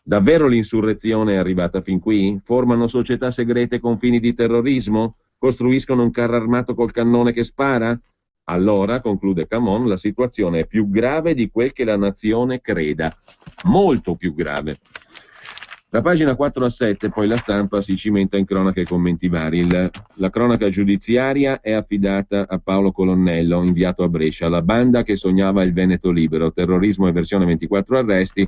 Davvero l'insurrezione è arrivata fin qui? Formano società segrete con fini di terrorismo? Costruiscono un carro armato col cannone che spara? Allora, conclude Camon, la situazione è più grave di quel che la nazione creda. Molto più grave. Da pagina 4 a 7 poi la Stampa si cimenta in cronache e commenti vari. La cronaca giudiziaria è affidata a Paolo Colonnello, inviato a Brescia, la banda che sognava il Veneto libero, terrorismo e versione 24 arresti.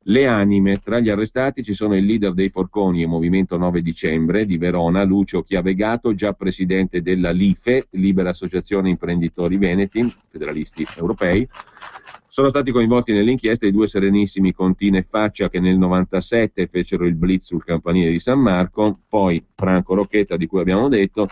Le anime, tra gli arrestati ci sono il leader dei Forconi e Movimento 9 Dicembre di Verona, Lucio Chiavegato, già presidente della LIFE, Libera Associazione Imprenditori Veneti, federalisti europei. Sono stati coinvolti nell'inchiesta i due serenissimi Contina e Faccia che nel 97 fecero il blitz sul campanile di San Marco, poi Franco Rocchetta di cui abbiamo detto.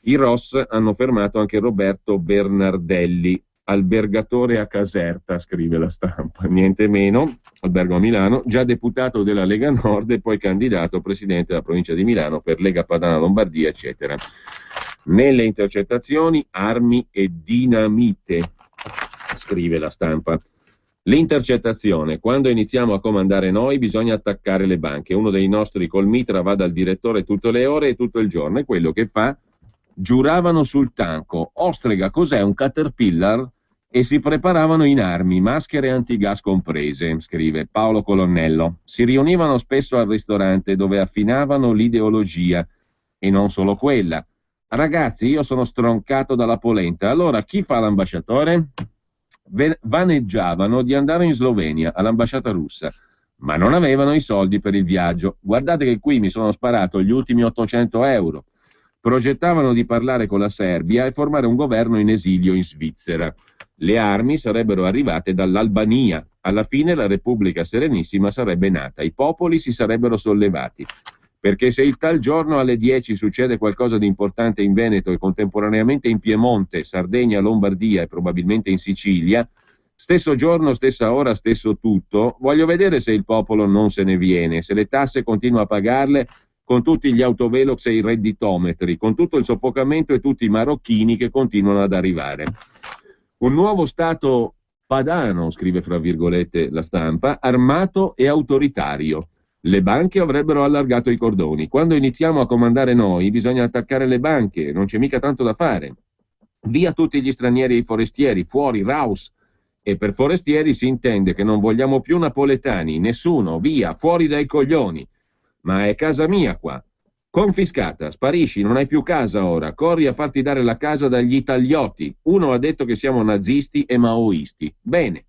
I Ross hanno fermato anche Roberto Bernardelli, albergatore a Caserta, scrive la Stampa, niente meno, albergo a Milano, già deputato della Lega Nord e poi candidato presidente della provincia di Milano per Lega Padana Lombardia, eccetera. Nelle intercettazioni armi e dinamite, scrive la Stampa. L'intercettazione, quando iniziamo a comandare noi bisogna attaccare le banche, uno dei nostri col mitra va dal direttore tutte le ore e tutto il giorno, e quello che fa? Giuravano sul tanco. Ostrega, cos'è, un Caterpillar? e si preparavano in armi, maschere antigas comprese, scrive Paolo Colonnello. Si riunivano spesso al ristorante dove affinavano l'ideologia e non solo quella. Ragazzi, io sono stroncato dalla polenta, allora chi fa l'ambasciatore? Vaneggiavano di andare in Slovenia, all'ambasciata russa, ma non avevano i soldi per il viaggio. Guardate che qui mi sono sparato gli ultimi 800 euro. Progettavano di parlare con la Serbia e formare un governo in esilio in Svizzera. Le armi sarebbero arrivate dall'Albania. Alla fine la Repubblica Serenissima sarebbe nata, i popoli si sarebbero sollevati. Perché se il tal giorno alle 10 succede qualcosa di importante in Veneto e contemporaneamente in Piemonte, Sardegna, Lombardia e probabilmente in Sicilia, stesso giorno, stessa ora, stesso tutto, voglio vedere se il popolo non se ne viene, se le tasse continua a pagarle con tutti gli autovelox e i redditometri, con tutto il soffocamento e tutti i marocchini che continuano ad arrivare. Un nuovo Stato padano, scrive fra virgolette la Stampa, armato e autoritario. Le banche avrebbero allargato i cordoni. Quando iniziamo a comandare noi bisogna attaccare le banche, non c'è mica tanto da fare. Via tutti gli stranieri e i forestieri, fuori, raus. E per forestieri si intende che non vogliamo più napoletani, nessuno, via, fuori dai coglioni. Ma è casa mia qua. Confiscata, sparisci, non hai più casa ora, corri a farti dare la casa dagli italiotti. Uno ha detto che siamo nazisti e maoisti. Bene.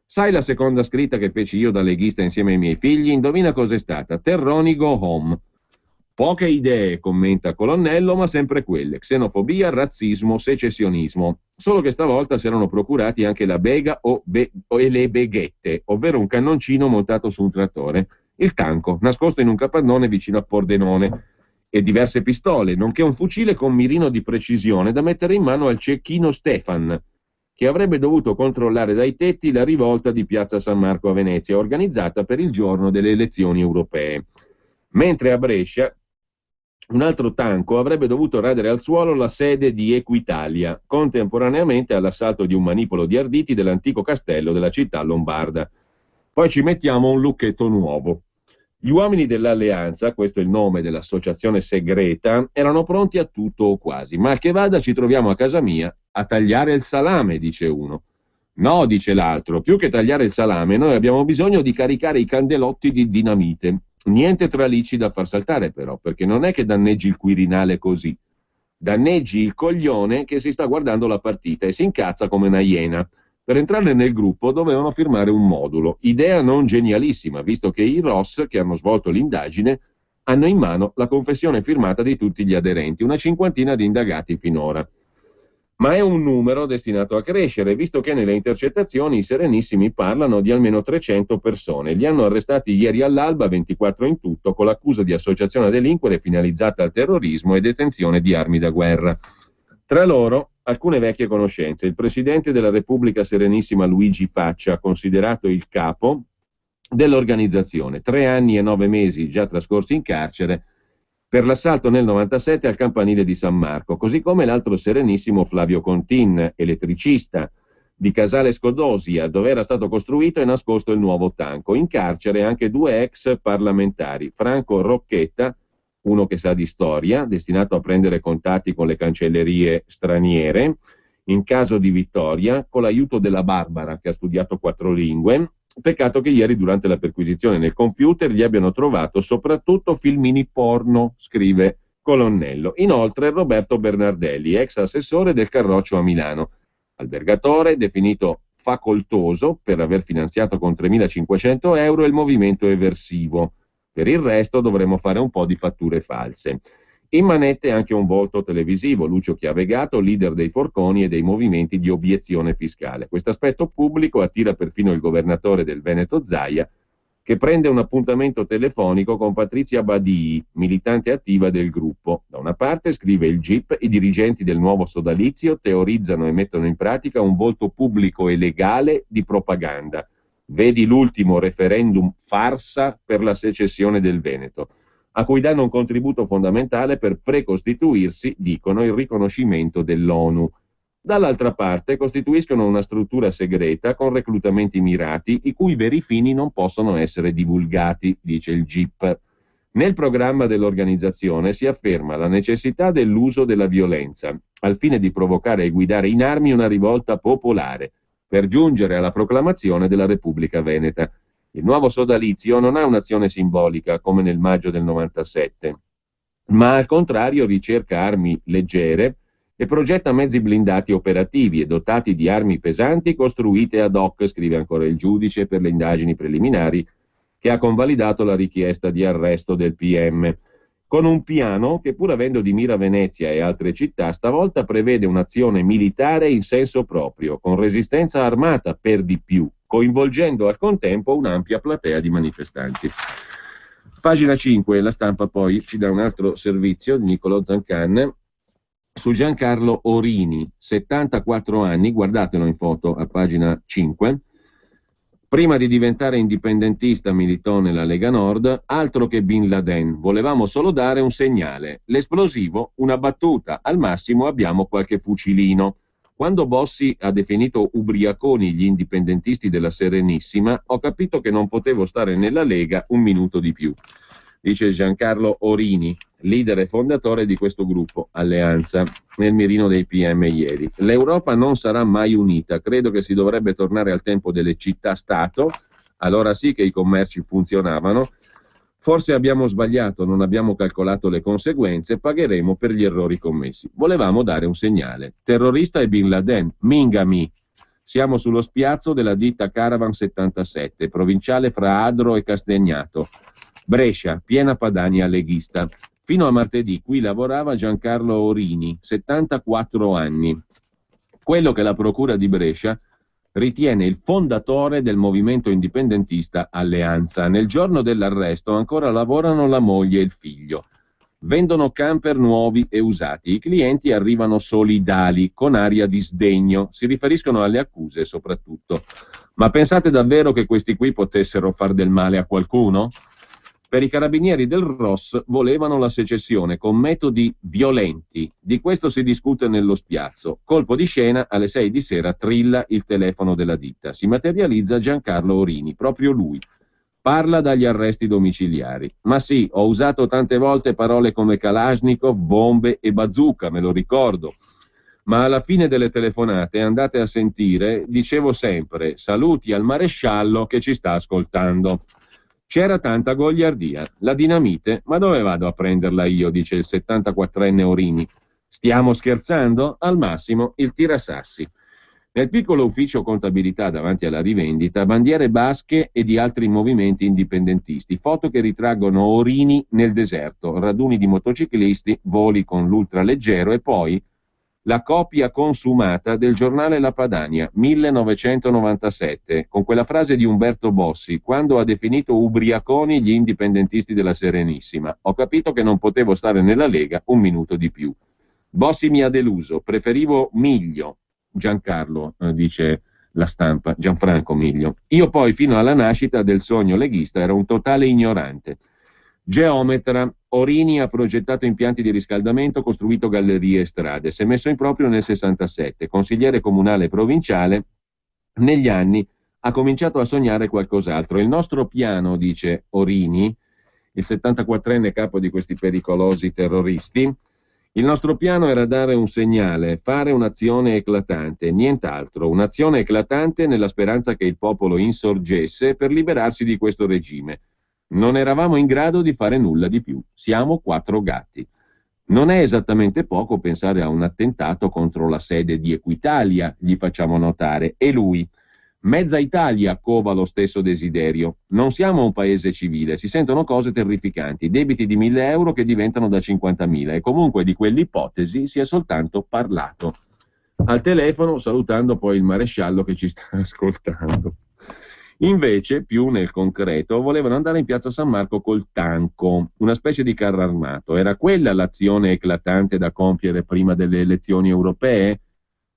Sai la seconda scritta che feci io da leghista insieme ai miei figli? Indovina cos'è stata? Terroni go home. Poche idee, commenta Colonnello, ma sempre quelle. Xenofobia, razzismo, secessionismo. Solo che stavolta si erano procurati anche la bega e le beghette, ovvero un cannoncino montato su un trattore, il tanco, nascosto in un capannone vicino a Pordenone, e diverse pistole, nonché un fucile con mirino di precisione da mettere in mano al cecchino Stefan, che avrebbe dovuto controllare dai tetti la rivolta di Piazza San Marco a Venezia, organizzata per il giorno delle elezioni europee. Mentre a Brescia un altro tanco avrebbe dovuto radere al suolo la sede di Equitalia, contemporaneamente all'assalto di un manipolo di arditi dell'antico castello della città lombarda. Poi ci mettiamo un lucchetto nuovo. Gli uomini dell'Alleanza, questo è il nome dell'associazione segreta, erano pronti a tutto o quasi. Mal che vada ci troviamo a casa mia a tagliare il salame, dice uno. No, dice l'altro, più che tagliare il salame noi abbiamo bisogno di caricare i candelotti di dinamite. Niente tralicci da far saltare però, perché non è che danneggi il Quirinale così. Danneggi il coglione che si sta guardando la partita e si incazza come una iena. Per entrare nel gruppo dovevano firmare un modulo, idea non genialissima, visto che i ROS, che hanno svolto l'indagine, hanno in mano la confessione firmata di tutti gli aderenti, una cinquantina di indagati finora. Ma è un numero destinato a crescere, visto che nelle intercettazioni i Serenissimi parlano di almeno 300 persone. Li hanno arrestati ieri all'alba, 24 in tutto, con l'accusa di associazione a delinquere finalizzata al terrorismo e detenzione di armi da guerra. Tra loro alcune vecchie conoscenze. Il presidente della Repubblica Serenissima Luigi Faccia, considerato il capo dell'organizzazione, 3 anni e 9 mesi già trascorsi in carcere per l'assalto nel 97 al campanile di San Marco, così come l'altro serenissimo Flavio Contin, elettricista di Casale Scodosia, dove era stato costruito e nascosto il nuovo tanco. In carcere anche 2 ex parlamentari, Franco Rocchetta, uno che sa di storia, destinato a prendere contatti con le cancellerie straniere, in caso di vittoria, con l'aiuto della Barbara, che ha studiato 4 lingue. Peccato che ieri durante la perquisizione nel computer gli abbiano trovato soprattutto filmini porno, scrive Colonnello. Inoltre Roberto Bernardelli, ex assessore del Carroccio a Milano, albergatore definito facoltoso per aver finanziato con 3.500 euro il movimento eversivo. Per il resto dovremo fare un po' di fatture false. In manette anche un volto televisivo, Lucio Chiavegato, leader dei forconi e dei movimenti di obiezione fiscale. Questo aspetto pubblico attira perfino il governatore del Veneto Zaia, che prende un appuntamento telefonico con Patrizia Badii, militante attiva del gruppo. Da una parte, scrive il GIP, i dirigenti del nuovo sodalizio teorizzano e mettono in pratica un volto pubblico e legale di propaganda. Vedi l'ultimo referendum farsa per la secessione del Veneto, a cui danno un contributo fondamentale per precostituirsi, dicono, il riconoscimento dell'ONU. Dall'altra parte costituiscono una struttura segreta con reclutamenti mirati, i cui veri fini non possono essere divulgati, dice il GIP. Nel programma dell'organizzazione si afferma la necessità dell'uso della violenza, al fine di provocare e guidare in armi una rivolta popolare, per giungere alla proclamazione della Repubblica Veneta. Il nuovo sodalizio non ha un'azione simbolica come nel maggio del 97, ma al contrario ricerca armi leggere e progetta mezzi blindati operativi e dotati di armi pesanti costruite ad hoc, scrive ancora il giudice per le indagini preliminari che ha convalidato la richiesta di arresto del PM, con un piano che, pur avendo di mira Venezia e altre città, stavolta prevede un'azione militare in senso proprio, con resistenza armata per di più, coinvolgendo al contempo un'ampia platea di manifestanti. Pagina 5, La Stampa poi ci dà un altro servizio di Niccolò Zancan su Giancarlo Orini, 74 anni, guardatelo in foto a pagina 5. Prima di diventare indipendentista militò nella Lega Nord, altro che Bin Laden, volevamo solo dare un segnale. L'esplosivo, una battuta, al massimo abbiamo qualche fucilino. Quando Bossi ha definito ubriaconi gli indipendentisti della Serenissima, ho capito che non potevo stare nella Lega un minuto di più. Dice Giancarlo Orini, leader e fondatore di questo gruppo, Alleanza, nel mirino dei PM ieri. L'Europa non sarà mai unita, credo che si dovrebbe tornare al tempo delle città-stato, allora sì che i commerci funzionavano. Forse abbiamo sbagliato, non abbiamo calcolato le conseguenze, pagheremo per gli errori commessi. Volevamo dare un segnale. Terrorista è Bin Laden, Mingami. Siamo sullo spiazzo della ditta Caravan 77, provinciale fra Adro e Castagnato. Brescia, piena Padania leghista. Fino a martedì qui lavorava Giancarlo Orini, 74 anni. Quello che la procura di Brescia ritiene il fondatore del movimento indipendentista Alleanza. Nel giorno dell'arresto ancora lavorano la moglie e il figlio. Vendono camper nuovi e usati. I clienti arrivano solidali, con aria di sdegno. Si riferiscono alle accuse soprattutto. Ma pensate davvero che questi qui potessero far del male a qualcuno? Per i carabinieri del ROS volevano la secessione con metodi violenti. Di questo si discute nello spiazzo. Colpo di scena, alle 6 di sera trilla il telefono della ditta. Si materializza Giancarlo Orini, proprio lui. Parla dagli arresti domiciliari. Ma sì, ho usato tante volte parole come Kalashnikov, bombe e bazooka, me lo ricordo. Ma alla fine delle telefonate, andate a sentire, dicevo sempre, saluti al maresciallo che ci sta ascoltando. C'era tanta goliardia. La dinamite? Ma dove vado a prenderla io? Dice il 74enne Orini. Stiamo scherzando? Al massimo il tirasassi. Nel piccolo ufficio contabilità davanti alla rivendita, bandiere basche e di altri movimenti indipendentisti, foto che ritraggono Orini nel deserto, raduni di motociclisti, voli con l'ultraleggero e poi la copia consumata del giornale La Padania, 1997, con quella frase di Umberto Bossi, quando ha definito ubriaconi gli indipendentisti della Serenissima. Ho capito che non potevo stare nella Lega un minuto di più. Bossi mi ha deluso, preferivo Miglio. Giancarlo, dice La Stampa, Gianfranco Miglio. Io poi, fino alla nascita del sogno leghista, ero un totale ignorante. Geometra, Orini ha progettato impianti di riscaldamento, costruito gallerie e strade, si è messo in proprio nel 67, consigliere comunale e provinciale, negli anni ha cominciato a sognare qualcos'altro. Il nostro piano, dice Orini, il 74enne capo di questi pericolosi terroristi, il nostro piano era dare un segnale, fare un'azione eclatante, nient'altro, un'azione eclatante nella speranza che il popolo insorgesse per liberarsi di questo regime. Non eravamo in grado di fare nulla di più. Siamo 4 gatti. Non è esattamente poco pensare a un attentato contro la sede di Equitalia, gli facciamo notare, e lui. Mezza Italia cova lo stesso desiderio. Non siamo un paese civile, si sentono cose terrificanti, debiti di 1.000 euro che diventano da 50.000 e comunque di quell'ipotesi si è soltanto parlato. Al telefono, salutando poi il maresciallo che ci sta ascoltando. Invece, più nel concreto, volevano andare in piazza San Marco col tanco, una specie di carro armato. Era quella l'azione eclatante da compiere prima delle elezioni europee?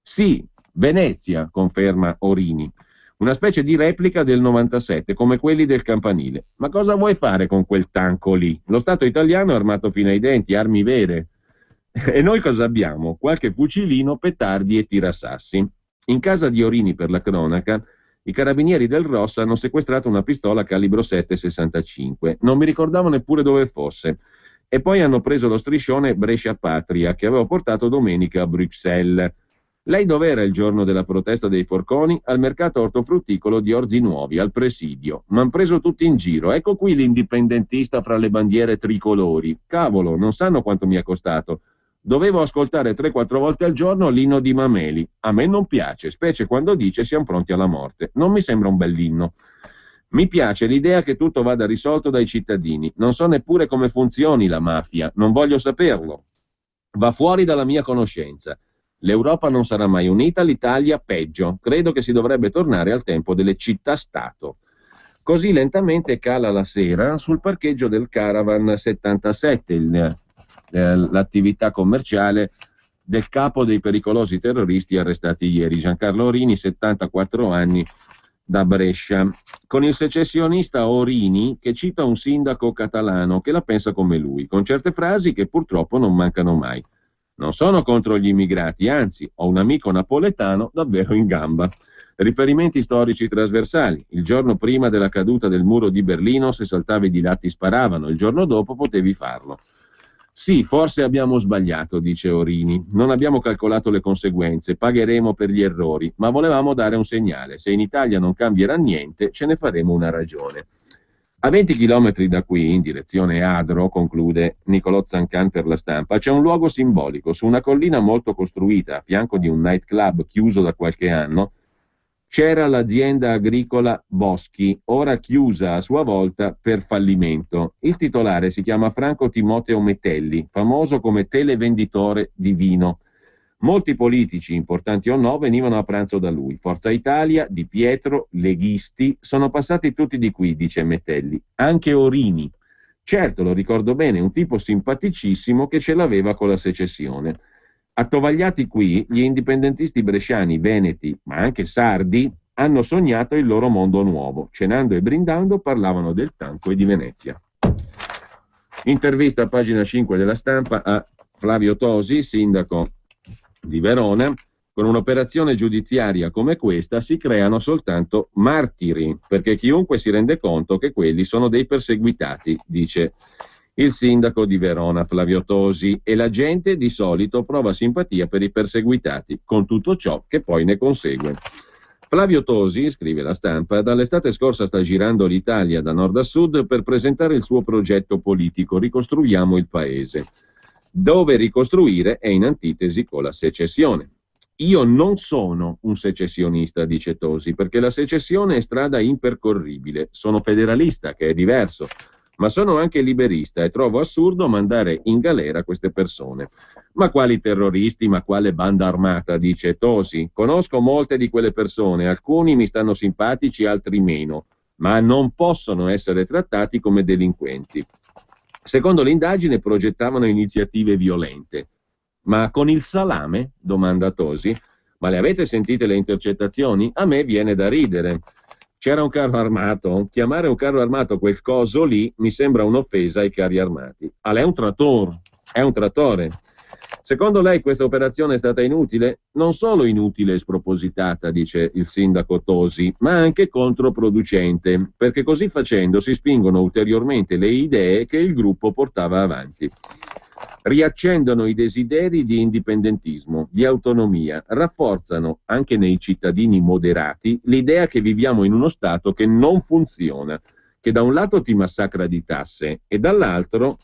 Sì, Venezia, conferma Orini. Una specie di replica del 97, come quelli del campanile. Ma cosa vuoi fare con quel tanco lì? Lo Stato italiano è armato fino ai denti, armi vere. E noi cosa abbiamo? Qualche fucilino, petardi e tirasassi. In casa di Orini, per la cronaca, i carabinieri del ROS hanno sequestrato una pistola calibro 7,65. Non mi ricordavo neppure dove fosse. E poi hanno preso lo striscione Brescia Patria, che avevo portato domenica a Bruxelles. Lei dov'era il giorno della protesta dei forconi? Al mercato ortofrutticolo di Orzi Nuovi, al presidio. M'han preso tutti in giro. Ecco qui l'indipendentista fra le bandiere tricolori. Cavolo, non sanno quanto mi è costato. Dovevo ascoltare 3-4 volte al giorno l'inno di Mameli. A me non piace, specie quando dice siamo pronti alla morte. Non mi sembra un bell'inno. Mi piace l'idea che tutto vada risolto dai cittadini. Non so neppure come funzioni la mafia. Non voglio saperlo. Va fuori dalla mia conoscenza. L'Europa non sarà mai unita, l'Italia peggio. Credo che si dovrebbe tornare al tempo delle città-stato. Così lentamente cala la sera sul parcheggio del Caravan 77, l'attività commerciale del capo dei pericolosi terroristi arrestati ieri, Giancarlo Orini, 74 anni, da Brescia, con il secessionista Orini che cita un sindaco catalano che la pensa come lui, con certe frasi che purtroppo non mancano mai. Non sono contro gli immigrati, anzi, ho un amico napoletano davvero in gamba. Riferimenti storici trasversali. Il giorno prima della caduta del muro di Berlino, se saltavi di là ti sparavano, il giorno dopo potevi farlo. Sì, forse abbiamo sbagliato, dice Orini. Non abbiamo calcolato le conseguenze, pagheremo per gli errori, ma volevamo dare un segnale. Se in Italia non cambierà niente, ce ne faremo una ragione. A 20 chilometri da qui, in direzione Adro, conclude Nicolò Zancan per La Stampa, c'è un luogo simbolico. Su una collina molto costruita, a fianco di un nightclub chiuso da qualche anno, c'era l'azienda agricola Boschi, ora chiusa a sua volta per fallimento. Il titolare si chiama Franco Timoteo Metelli, famoso come televenditore di vino. Molti politici, importanti o no, venivano a pranzo da lui. Forza Italia, Di Pietro, leghisti, sono passati tutti di qui, dice Metelli. Anche Orini. Certo, lo ricordo bene, un tipo simpaticissimo che ce l'aveva con la secessione. Attovagliati qui, gli indipendentisti bresciani, veneti, ma anche sardi, hanno sognato il loro mondo nuovo. Cenando e brindando parlavano del Tanco e di Venezia. Intervista a pagina 5 della Stampa a Flavio Tosi, sindaco di Verona. Con un'operazione giudiziaria come questa si creano soltanto martiri, perché chiunque si rende conto che quelli sono dei perseguitati, dice il sindaco di Verona Flavio Tosi, e la gente di solito prova simpatia per i perseguitati, con tutto ciò che poi ne consegue. Flavio Tosi, scrive La Stampa, dall'estate scorsa sta girando l'Italia da nord a sud per presentare il suo progetto politico Ricostruiamo il Paese, dove ricostruire è in antitesi con la secessione. Io non sono un secessionista, dice Tosi, perché la secessione è strada impercorribile. Sono federalista, che è diverso, ma sono anche liberista e trovo assurdo mandare in galera queste persone. Ma quali terroristi, ma quale banda armata, dice Tosi. Conosco molte di quelle persone, alcuni mi stanno simpatici, altri meno, ma non possono essere trattati come delinquenti. Secondo l'indagine progettavano iniziative violente. Ma con il salame? Domanda Tosi. Ma le avete sentite le intercettazioni? A me viene da ridere. C'era un carro armato? Chiamare un carro armato quel coso lì mi sembra un'offesa ai carri armati. Ah, lei è un trattore. È un trattore. Secondo lei questa operazione è stata inutile? Non solo inutile e spropositata, dice il sindaco Tosi, ma anche controproducente, perché così facendo si spingono ulteriormente le idee che il gruppo portava avanti. Riaccendono i desideri di indipendentismo, di autonomia, rafforzano anche nei cittadini moderati l'idea che viviamo in uno Stato che non funziona, che da un lato ti massacra di tasse e dall'altro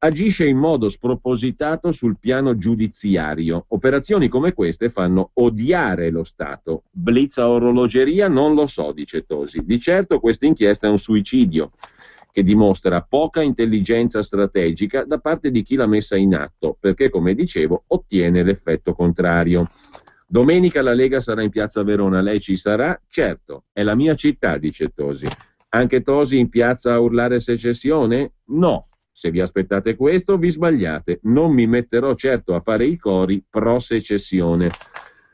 agisce in modo spropositato sul piano giudiziario. Operazioni come queste fanno odiare lo Stato. Blitz a orologeria? Non lo so, dice Tosi. Di certo questa inchiesta è un suicidio che dimostra poca intelligenza strategica da parte di chi l'ha messa in atto, perché, come dicevo, ottiene l'effetto contrario. Domenica la Lega sarà in piazza Verona, lei ci sarà? Certo, è la mia città, dice Tosi. Anche Tosi in piazza a urlare secessione? No. Se vi aspettate questo, vi sbagliate. Non mi metterò certo a fare i cori pro secessione.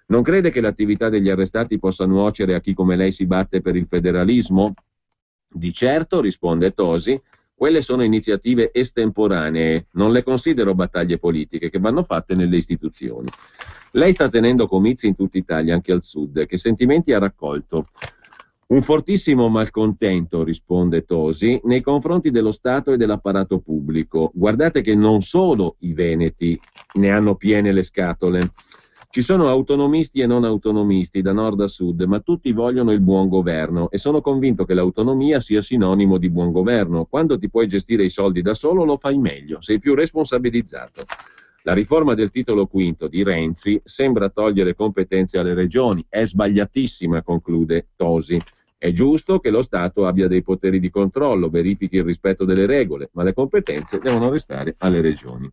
Non crede che l'attività degli arrestati possa nuocere a chi come lei si batte per il federalismo? Di certo, risponde Tosi, quelle sono iniziative estemporanee, non le considero battaglie politiche che vanno fatte nelle istituzioni. Lei sta tenendo comizi in tutta Italia, anche al sud. Che sentimenti ha raccolto? Un fortissimo malcontento, risponde Tosi, nei confronti dello Stato e dell'apparato pubblico. Guardate che non solo i veneti ne hanno piene le scatole. Ci sono autonomisti e non autonomisti da nord a sud, ma tutti vogliono il buon governo e sono convinto che l'autonomia sia sinonimo di buon governo. Quando ti puoi gestire i soldi da solo lo fai meglio, sei più responsabilizzato. La riforma del titolo quinto di Renzi sembra togliere competenze alle regioni, è sbagliatissima, conclude Tosi. È giusto che lo Stato abbia dei poteri di controllo, verifichi il rispetto delle regole, ma le competenze devono restare alle regioni.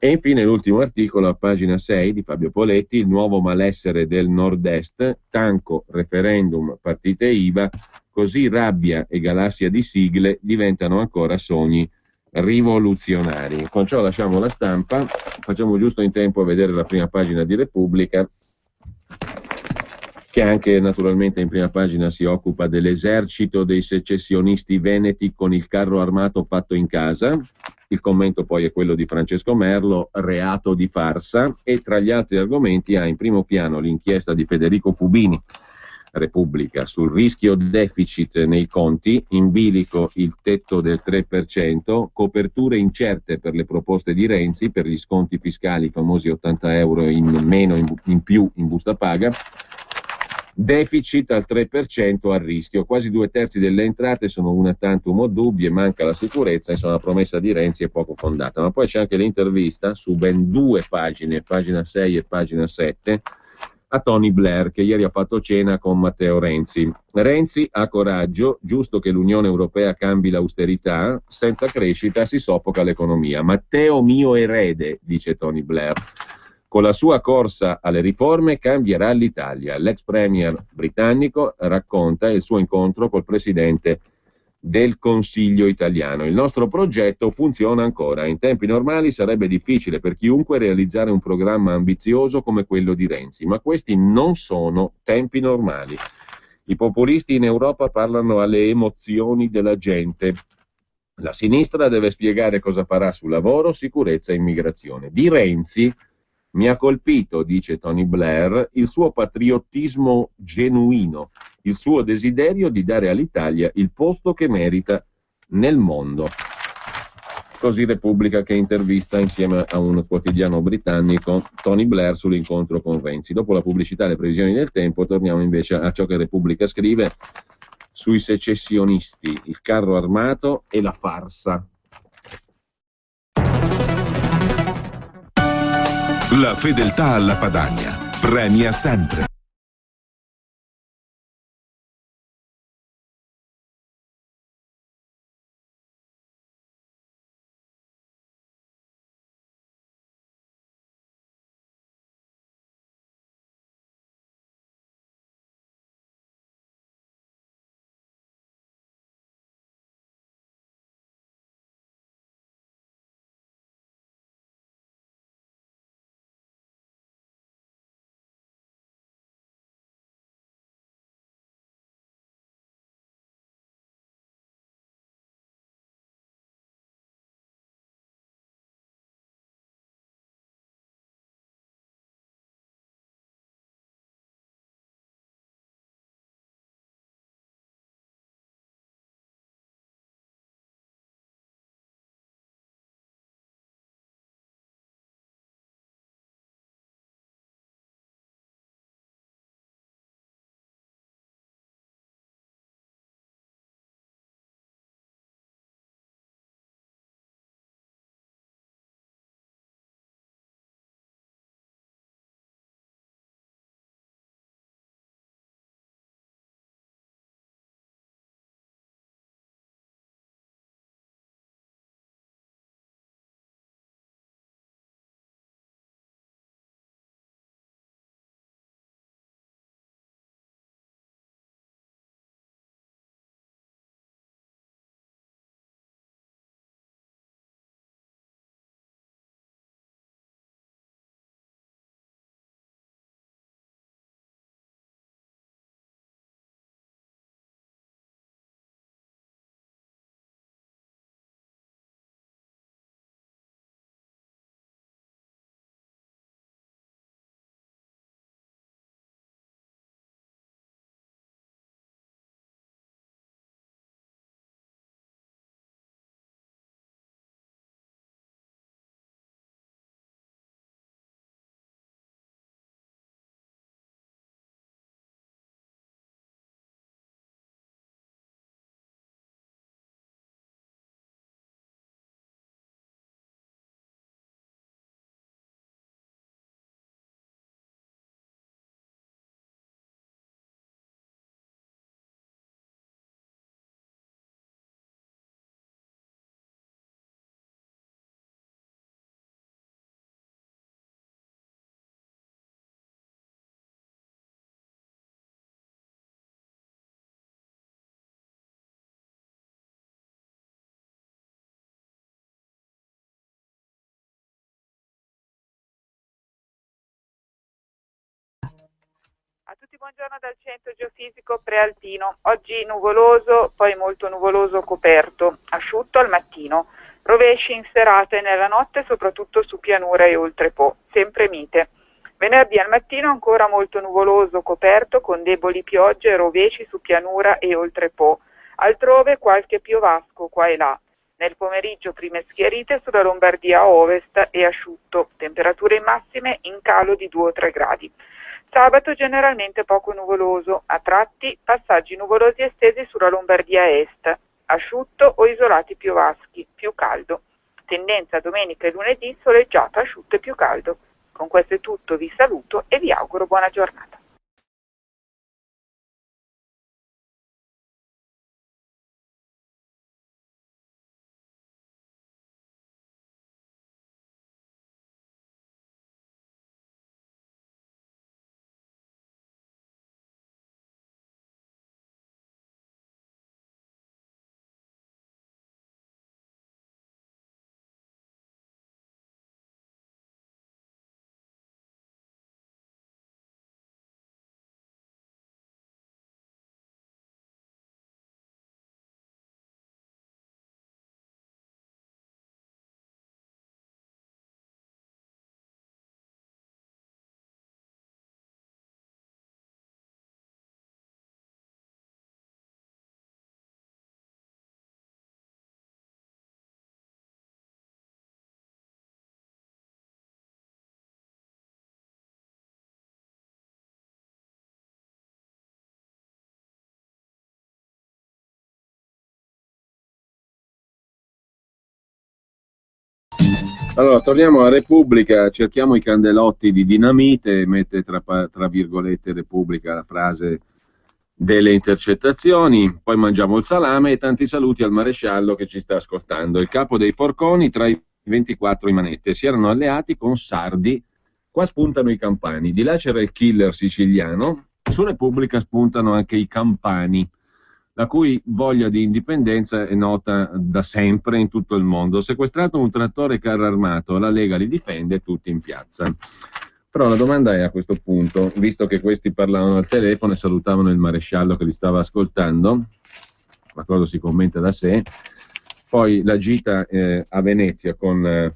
E infine l'ultimo articolo a pagina 6 di Fabio Poletti, il nuovo malessere del Nord-Est, tanco, referendum, partite IVA, così rabbia e galassia di sigle diventano ancora sogni rivoluzionari. Con ciò lasciamo la stampa, facciamo giusto in tempo a vedere la prima pagina di Repubblica, che anche naturalmente in prima pagina si occupa dell'esercito dei secessionisti veneti con il carro armato fatto in casa. Il commento poi è quello di Francesco Merlo, reato di farsa, e tra gli altri argomenti ha in primo piano l'inchiesta di Federico Fubini, Repubblica, sul rischio deficit nei conti, in bilico il tetto del 3%, coperture incerte per le proposte di Renzi per gli sconti fiscali, i famosi 80 euro in meno, in più in busta paga, deficit al 3% a rischio, quasi 2/3 delle entrate sono una tantum o dubbie, manca la sicurezza, insomma la promessa di Renzi è poco fondata. Ma poi c'è anche l'intervista su ben 2 pagine, pagina 6 e pagina 7, a Tony Blair, che ieri ha fatto cena con Matteo Renzi. Renzi ha coraggio, giusto che l'Unione Europea cambi l'austerità, senza crescita si soffoca l'economia. Matteo mio erede, dice Tony Blair. Con la sua corsa alle riforme cambierà l'Italia. L'ex premier britannico racconta il suo incontro col presidente del Consiglio italiano. Il nostro progetto funziona ancora. In tempi normali sarebbe difficile per chiunque realizzare un programma ambizioso come quello di Renzi, ma questi non sono tempi normali. I populisti in Europa parlano alle emozioni della gente. La sinistra deve spiegare cosa farà su lavoro, sicurezza e immigrazione. Di Renzi mi ha colpito, dice Tony Blair, il suo patriottismo genuino, il suo desiderio di dare all'Italia il posto che merita nel mondo. Così Repubblica, che intervista insieme a un quotidiano britannico Tony Blair sull'incontro con Renzi. Dopo la pubblicità e le previsioni del tempo torniamo invece a ciò che Repubblica scrive sui secessionisti, il carro armato e la farsa. La fedeltà alla Padania premia sempre. A tutti buongiorno dal centro geofisico prealpino. Oggi nuvoloso, poi molto nuvoloso coperto, asciutto al mattino. Rovesci in serata e nella notte soprattutto su pianura e oltre Po, sempre mite. Venerdì al mattino ancora molto nuvoloso coperto con deboli piogge e rovesci su pianura e oltre Po. Altrove qualche piovasco qua e là. Nel pomeriggio prime schiarite sulla Lombardia a ovest e asciutto. Temperature massime in calo di 2 o 3 gradi. Sabato generalmente poco nuvoloso, a tratti passaggi nuvolosi estesi sulla Lombardia est, asciutto o isolati piovaschi, più caldo. Tendenza domenica e lunedì soleggiato, asciutto e più caldo. Con questo è tutto, vi saluto e vi auguro buona giornata. Allora, torniamo a Repubblica, cerchiamo i candelotti di dinamite, mette tra virgolette Repubblica la frase delle intercettazioni, poi mangiamo il salame e tanti saluti al maresciallo che ci sta ascoltando. Il capo dei forconi tra i 24 in manette si erano alleati con Sardi, qua spuntano i campani, di là c'era il killer siciliano, su Repubblica spuntano anche i campani, la cui voglia di indipendenza è nota da sempre in tutto il mondo. Sequestrato un trattore carro armato, la Lega li difende tutti in piazza. Però la domanda è a questo punto, visto che questi parlavano al telefono e salutavano il maresciallo che li stava ascoltando, la cosa si commenta da sé, poi la gita a Venezia con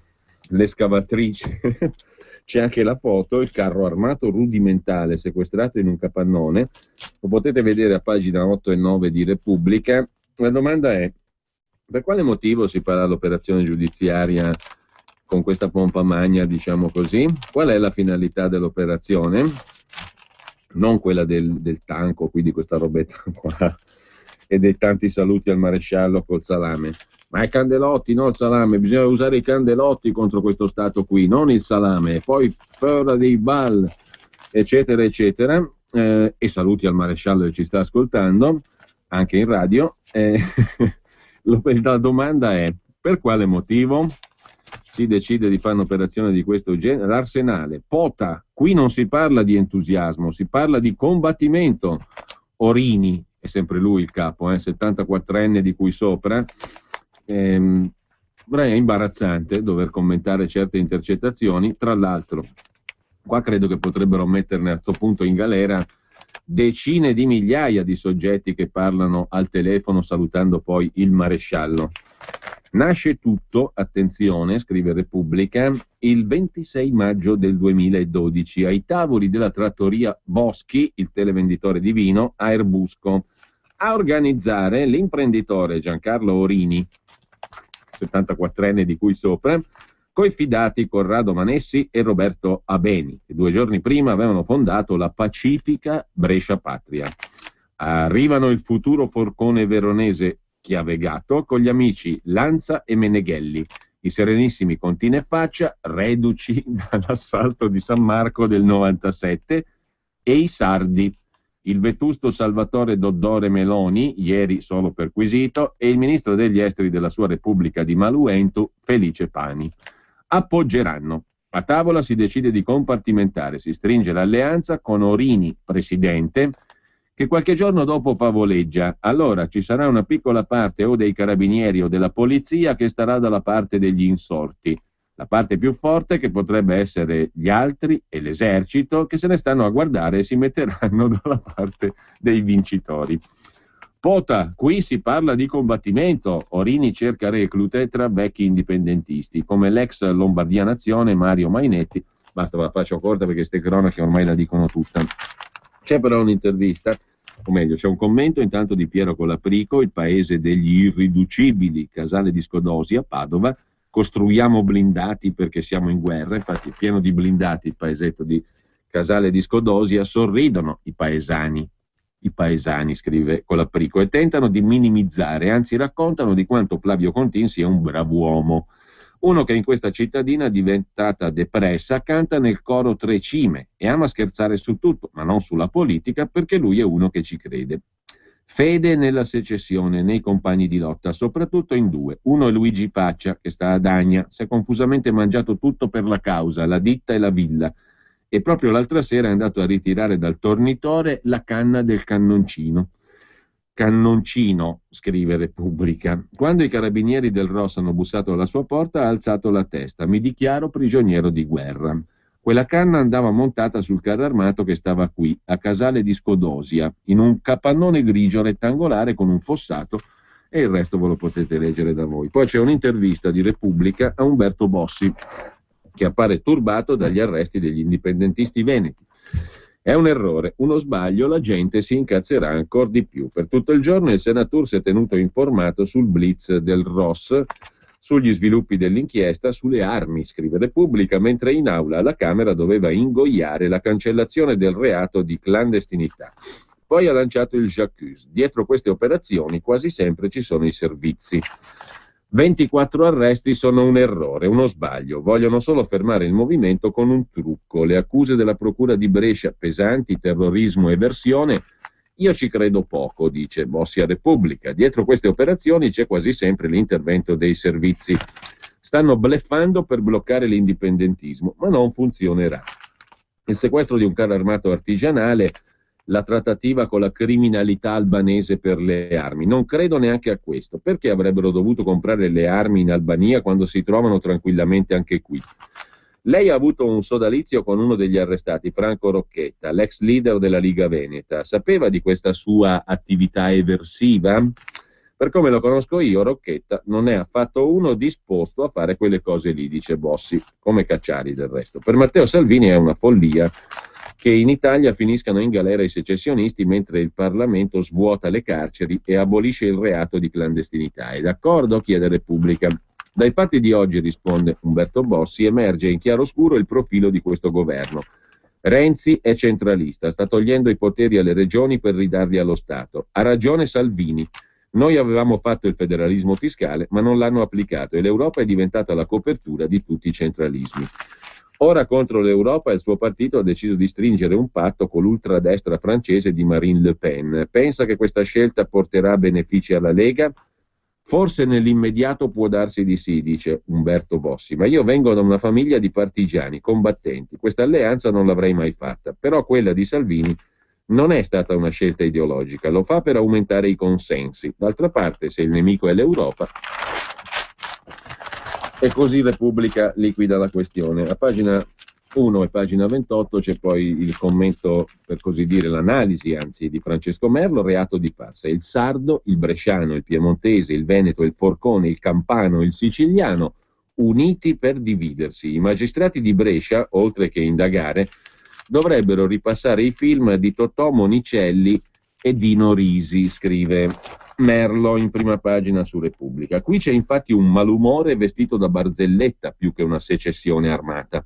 l'escavatrice, c'è anche la foto, il carro armato rudimentale sequestrato in un capannone, lo potete vedere a pagina 8 e 9 di Repubblica. La domanda è: per quale motivo si farà l'operazione giudiziaria con questa pompa magna, diciamo così? Qual è la finalità dell'operazione? Non quella del tanco, quindi questa robetta qua, e dei tanti saluti al maresciallo col salame. Ma i candelotti, no il salame, bisogna usare i candelotti contro questo Stato qui, non il salame. Poi Fora dei Ball, eccetera, eccetera. E saluti al maresciallo che ci sta ascoltando, anche in radio. La domanda è: per quale motivo si decide di fare un'operazione di questo genere? L'Arsenale, Pota, qui non si parla di entusiasmo, si parla di combattimento. Orini, è sempre lui il capo, 74enne di cui sopra. È imbarazzante dover commentare certe intercettazioni. Tra l'altro, qua credo che potrebbero metterne a questo punto in galera decine di migliaia di soggetti che parlano al telefono salutando poi il maresciallo. Nasce tutto, attenzione, scrive Repubblica, il 26 maggio del 2012 ai tavoli della trattoria Boschi, il televenditore di vino, a Erbusco. A organizzare l'imprenditore Giancarlo Orini, 74enne di cui sopra, coi fidati Corrado Manessi e Roberto Abeni, che 2 giorni prima avevano fondato la Pacifica Brescia Patria. Arrivano il futuro forcone veronese Chiavegato con gli amici Lanza e Meneghelli, i serenissimi Contini e Faccia, reduci dall'assalto di San Marco del 97, e i sardi, il vetusto Salvatore Doddore Meloni, ieri solo perquisito, e il ministro degli esteri della sua Repubblica di Maluentu, Felice Pani. Appoggeranno. A tavola si decide di compartimentare, si stringe l'alleanza con Orini, presidente, che qualche giorno dopo favoleggia. Allora ci sarà una piccola parte o dei carabinieri o della polizia che starà dalla parte degli insorti. La parte più forte che potrebbe essere gli altri e l'esercito che se ne stanno a guardare e si metteranno dalla parte dei vincitori. Pota, qui si parla di combattimento. Orini cerca reclute tra vecchi indipendentisti, come l'ex Lombardia Nazione Mario Mainetti. Basta, ve la faccio corta perché queste cronache ormai la dicono tutta. C'è però un'intervista, o meglio, c'è un commento intanto di Piero Colaprico, il paese degli irriducibili, Casale di Scodosi a Padova. Costruiamo blindati perché siamo in guerra, infatti è pieno di blindati il paesetto di Casale di Scodosia, sorridono i paesani, scrive Colaprico, e tentano di minimizzare, anzi raccontano di quanto Flavio Contin sia un brav'uomo, uno che in questa cittadina diventata depressa canta nel coro Tre Cime e ama scherzare su tutto, ma non sulla politica, perché lui è uno che ci crede. Fede nella secessione, nei compagni di lotta, soprattutto in due. Uno è Luigi Faccia, che sta ad Agna, si è confusamente mangiato tutto per la causa, la ditta e la villa, e proprio l'altra sera è andato a ritirare dal tornitore la canna del cannoncino. Cannoncino, scrive Repubblica. Quando i carabinieri del Ross hanno bussato alla sua porta ha alzato la testa. Mi dichiaro prigioniero di guerra. Quella canna andava montata sul carro armato che stava qui, a Casale di Scodosia, in un capannone grigio rettangolare con un fossato, e il resto ve lo potete leggere da voi. Poi c'è un'intervista di Repubblica a Umberto Bossi, che appare turbato dagli arresti degli indipendentisti veneti. È un errore, uno sbaglio, la gente si incazzerà ancora di più. Per tutto il giorno il Senatur si è tenuto informato sul blitz del Ross, sugli sviluppi dell'inchiesta, sulle armi, scrive Repubblica, mentre in aula alla Camera doveva ingoiare la cancellazione del reato di clandestinità. Poi ha lanciato il j'accuse. Dietro queste operazioni quasi sempre ci sono i servizi. 24 arresti sono un errore, uno sbaglio. Vogliono solo fermare il movimento con un trucco. Le accuse della Procura di Brescia, pesanti, terrorismo, eversione. Io ci credo poco, dice Bossi a Repubblica. Dietro queste operazioni c'è quasi sempre l'intervento dei servizi. Stanno bluffando per bloccare l'indipendentismo, ma non funzionerà. Il sequestro di un carro armato artigianale, la trattativa con la criminalità albanese per le armi. Non credo neanche a questo. Perché avrebbero dovuto comprare le armi in Albania quando si trovano tranquillamente anche qui? Lei ha avuto un sodalizio con uno degli arrestati, Franco Rocchetta, l'ex leader della Liga Veneta. Sapeva di questa sua attività eversiva? Per come lo conosco io, Rocchetta non è affatto uno disposto a fare quelle cose lì, dice Bossi, come Cacciari del resto. Per Matteo Salvini è una follia che in Italia finiscano in galera i secessionisti mentre il Parlamento svuota le carceri e abolisce il reato di clandestinità. È d'accordo? Chiede Repubblica. Dai fatti di oggi, risponde Umberto Bossi, emerge in chiaroscuro il profilo di questo governo. Renzi è centralista, sta togliendo i poteri alle regioni per ridarli allo Stato. Ha ragione Salvini. Noi avevamo fatto il federalismo fiscale, ma non l'hanno applicato e l'Europa è diventata la copertura di tutti i centralismi. Ora contro l'Europa il suo partito ha deciso di stringere un patto con l'ultradestra francese di Marine Le Pen. Pensa che questa scelta porterà benefici alla Lega? Forse nell'immediato può darsi di sì, dice Umberto Bossi, ma io vengo da una famiglia di partigiani, combattenti. Questa alleanza non l'avrei mai fatta, però quella di Salvini non è stata una scelta ideologica, lo fa per aumentare i consensi. D'altra parte, se il nemico è l'Europa... E così Repubblica liquida la questione. A pagina 1 e pagina 28 c'è poi il commento, per così dire, l'analisi anzi di Francesco Merlo, reato di farsa. Il sardo, il bresciano, il piemontese, il veneto, il forcone, il campano, il siciliano, uniti per dividersi. I magistrati di Brescia, oltre che indagare, dovrebbero ripassare i film di Totò Monicelli e Dino Risi, scrive Merlo in prima pagina su Repubblica. Qui c'è infatti un malumore vestito da barzelletta più che una secessione armata.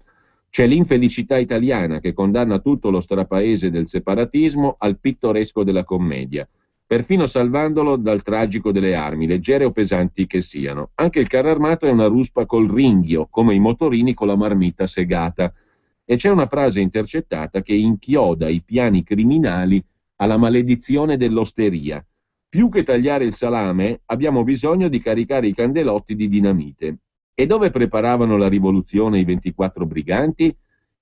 C'è l'infelicità italiana che condanna tutto lo strapaese del separatismo al pittoresco della commedia, perfino salvandolo dal tragico delle armi, leggere o pesanti che siano. Anche il carro armato è una ruspa col ringhio, come i motorini con la marmita segata. E c'è una frase intercettata che inchioda i piani criminali alla maledizione dell'osteria. Più che tagliare il salame, abbiamo bisogno di caricare i candelotti di dinamite. E dove preparavano la rivoluzione i 24 briganti?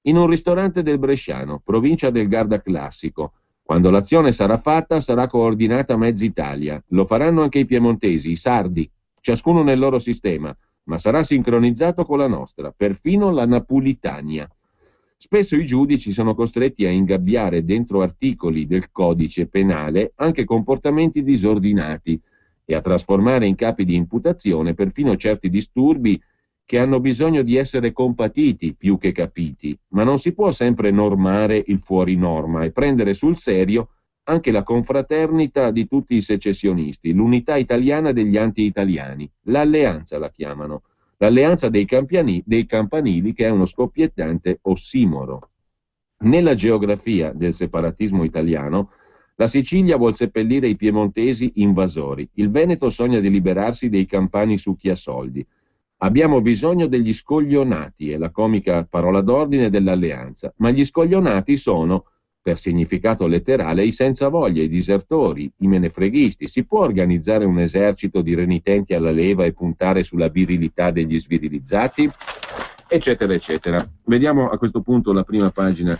In un ristorante del Bresciano, provincia del Garda Classico. Quando l'azione sarà fatta, sarà coordinata a mezza Italia. Lo faranno anche i piemontesi, i sardi, ciascuno nel loro sistema. ma sarà sincronizzato con la nostra, perfino la Napolitania. Spesso i giudici sono costretti a ingabbiare dentro articoli del codice penale anche comportamenti disordinati e a trasformare in capi di imputazione perfino certi disturbi che hanno bisogno di essere compatiti più che capiti, ma non si può sempre normare il fuori norma e prendere sul serio anche la confraternita di tutti i secessionisti, l'unità italiana degli anti-italiani, l'alleanza la chiamano, l'alleanza dei campanili, che è uno scoppiettante ossimoro. Nella geografia del separatismo italiano, la Sicilia vuol seppellire i piemontesi invasori, il Veneto sogna di liberarsi dei campani succhiasoldi. Abbiamo bisogno degli scoglionati, è la comica parola d'ordine dell'alleanza, ma gli scoglionati sono, per significato letterale, i senza voglia, i disertori, i menefreghisti. Si può organizzare un esercito di renitenti alla leva e puntare sulla virilità degli svirilizzati? Eccetera, eccetera. Vediamo a questo punto la prima pagina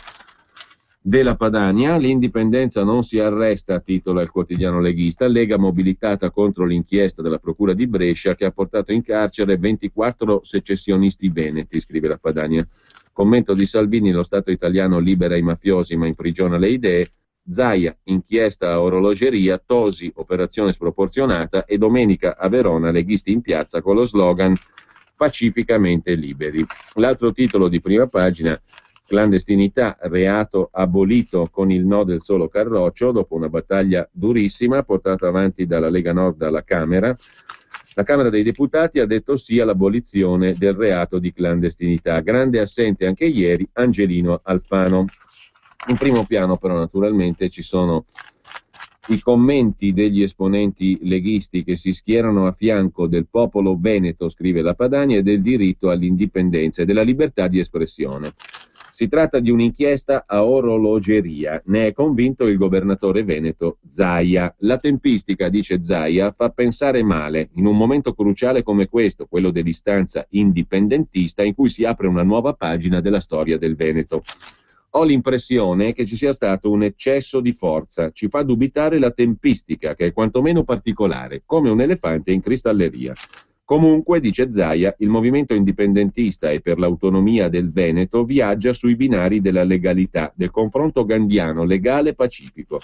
della Padania. L'indipendenza non si arresta, titola il quotidiano leghista. Lega mobilitata contro l'inchiesta della Procura di Brescia che ha portato in carcere 24 secessionisti veneti, scrive la Padania. Commento di Salvini: lo Stato italiano libera i mafiosi ma imprigiona le idee. Zaia, inchiesta a orologeria. Tosi, operazione sproporzionata. E domenica a Verona, leghisti in piazza con lo slogan pacificamente liberi. L'altro titolo di prima pagina: clandestinità, reato abolito con il no del solo Carroccio, dopo una battaglia durissima portata avanti dalla Lega Nord alla Camera. La Camera dei Deputati ha detto sì all'abolizione del reato di clandestinità. Grande assente anche ieri Angelino Alfano. In primo piano però naturalmente ci sono i commenti degli esponenti leghisti che si schierano a fianco del popolo veneto, scrive la Padania, e del diritto all'indipendenza e della libertà di espressione. Si tratta di un'inchiesta a orologeria, ne è convinto il governatore veneto Zaia. La tempistica, dice Zaia, fa pensare male in un momento cruciale come questo, quello dell'istanza indipendentista, in cui si apre una nuova pagina della storia del Veneto. Ho l'impressione che ci sia stato un eccesso di forza, ci fa dubitare la tempistica, che è quantomeno particolare, come un elefante in cristalleria. Comunque, dice Zaia, il movimento indipendentista e per l'autonomia del Veneto viaggia sui binari della legalità, del confronto gandhiano, legale, pacifico.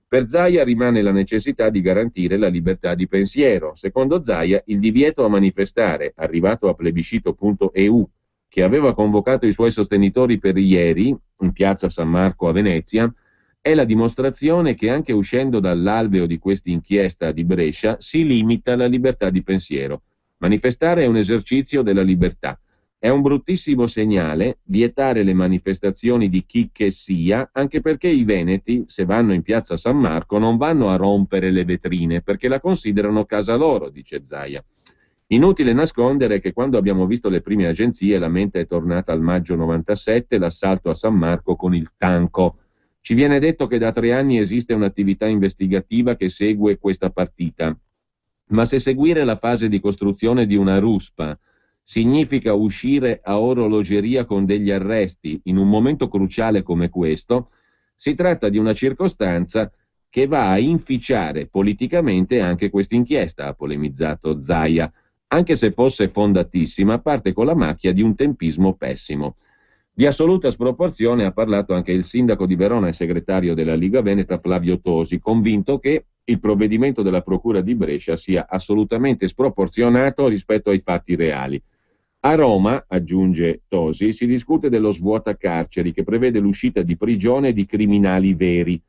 Per Zaia rimane la necessità di garantire la libertà di pensiero. Secondo Zaia, il divieto a manifestare, arrivato a plebiscito.eu, che aveva convocato i suoi sostenitori per ieri, in piazza San Marco a Venezia, è la dimostrazione che anche uscendo dall'alveo di questa inchiesta di Brescia si limita la libertà di pensiero. Manifestare è un esercizio della libertà. È un bruttissimo segnale vietare le manifestazioni di chi che sia, anche perché i veneti, se vanno in piazza San Marco, non vanno a rompere le vetrine, perché la considerano casa loro, dice Zaia. Inutile nascondere che quando abbiamo visto le prime agenzie, la mente è tornata al maggio 97, l'assalto a San Marco con il tanco. Ci viene detto che da 3 anni esiste un'attività investigativa che segue questa partita. Ma se seguire la fase di costruzione di una ruspa significa uscire a orologeria con degli arresti in un momento cruciale come questo, si tratta di una circostanza che va a inficiare politicamente anche questa inchiesta, ha polemizzato Zaia, anche se fosse fondatissima, parte con la macchia di un tempismo pessimo. Di assoluta sproporzione ha parlato anche il sindaco di Verona e segretario della Liga Veneta Flavio Tosi, convinto che il provvedimento della Procura di Brescia sia assolutamente sproporzionato rispetto ai fatti reali. A Roma, aggiunge Tosi, si discute dello svuotacarceri che prevede l'uscita di prigione di criminali veri,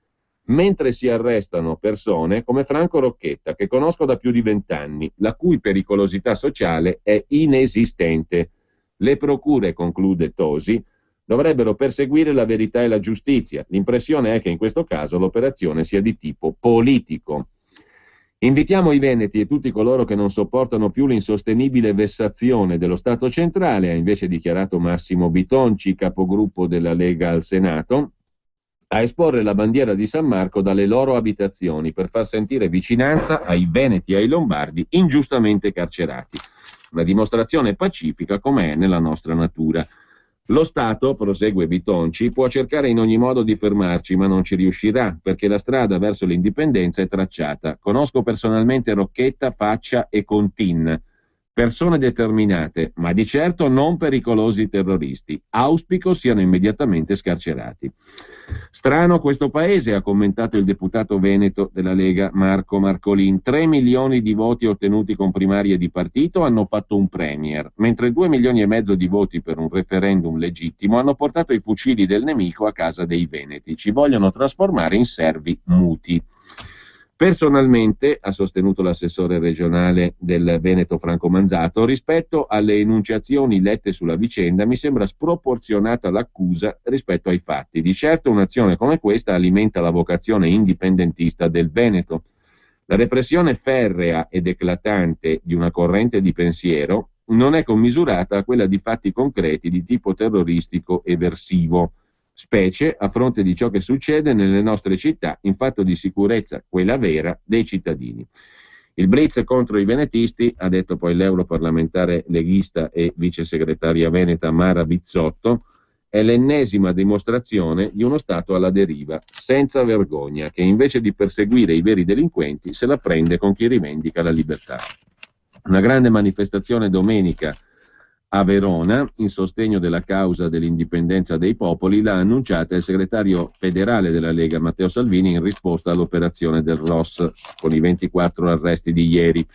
mentre si arrestano persone come Franco Rocchetta, che conosco da più di 20 anni, la cui pericolosità sociale è inesistente. Le procure, conclude Tosi, dovrebbero perseguire la verità e la giustizia. L'impressione è che in questo caso l'operazione sia di tipo politico. Invitiamo i veneti e tutti coloro che non sopportano più l'insostenibile vessazione dello Stato centrale, ha invece dichiarato Massimo Bitonci, capogruppo della Lega al Senato, a esporre la bandiera di San Marco dalle loro abitazioni per far sentire vicinanza ai veneti e ai lombardi ingiustamente carcerati. Una dimostrazione pacifica come è nella nostra natura. Lo Stato, prosegue Bitonci, può cercare in ogni modo di fermarci, ma non ci riuscirà, perché la strada verso l'indipendenza è tracciata. Conosco personalmente Rocchetta, Faccia e Contin. Persone determinate, ma di certo non pericolosi terroristi. Auspico siano immediatamente scarcerati. Strano questo paese, ha commentato il deputato veneto della Lega Marco Marcolin. 3 milioni di voti ottenuti con primarie di partito hanno fatto un premier, mentre 2 milioni e mezzo di voti per un referendum legittimo hanno portato i fucili del nemico a casa dei veneti. Ci vogliono trasformare in servi muti. Personalmente, ha sostenuto l'assessore regionale del Veneto Franco Manzato, rispetto alle enunciazioni lette sulla vicenda mi sembra sproporzionata l'accusa rispetto ai fatti. Di certo un'azione come questa alimenta la vocazione indipendentista del Veneto. La repressione ferrea ed eclatante di una corrente di pensiero non è commisurata a quella di fatti concreti di tipo terroristico eversivo, specie a fronte di ciò che succede nelle nostre città in fatto di sicurezza, quella vera, dei cittadini. Il blitz contro i venetisti, ha detto poi l'europarlamentare leghista e vice segretaria veneta Mara Bizzotto, è l'ennesima dimostrazione di uno Stato alla deriva, senza vergogna, che invece di perseguire i veri delinquenti se la prende con chi rivendica la libertà. Una grande manifestazione domenica a Verona, in sostegno della causa dell'indipendenza dei popoli, l'ha annunciata il segretario federale della Lega Matteo Salvini in risposta all'operazione del ROS con i 24 arresti di ieri.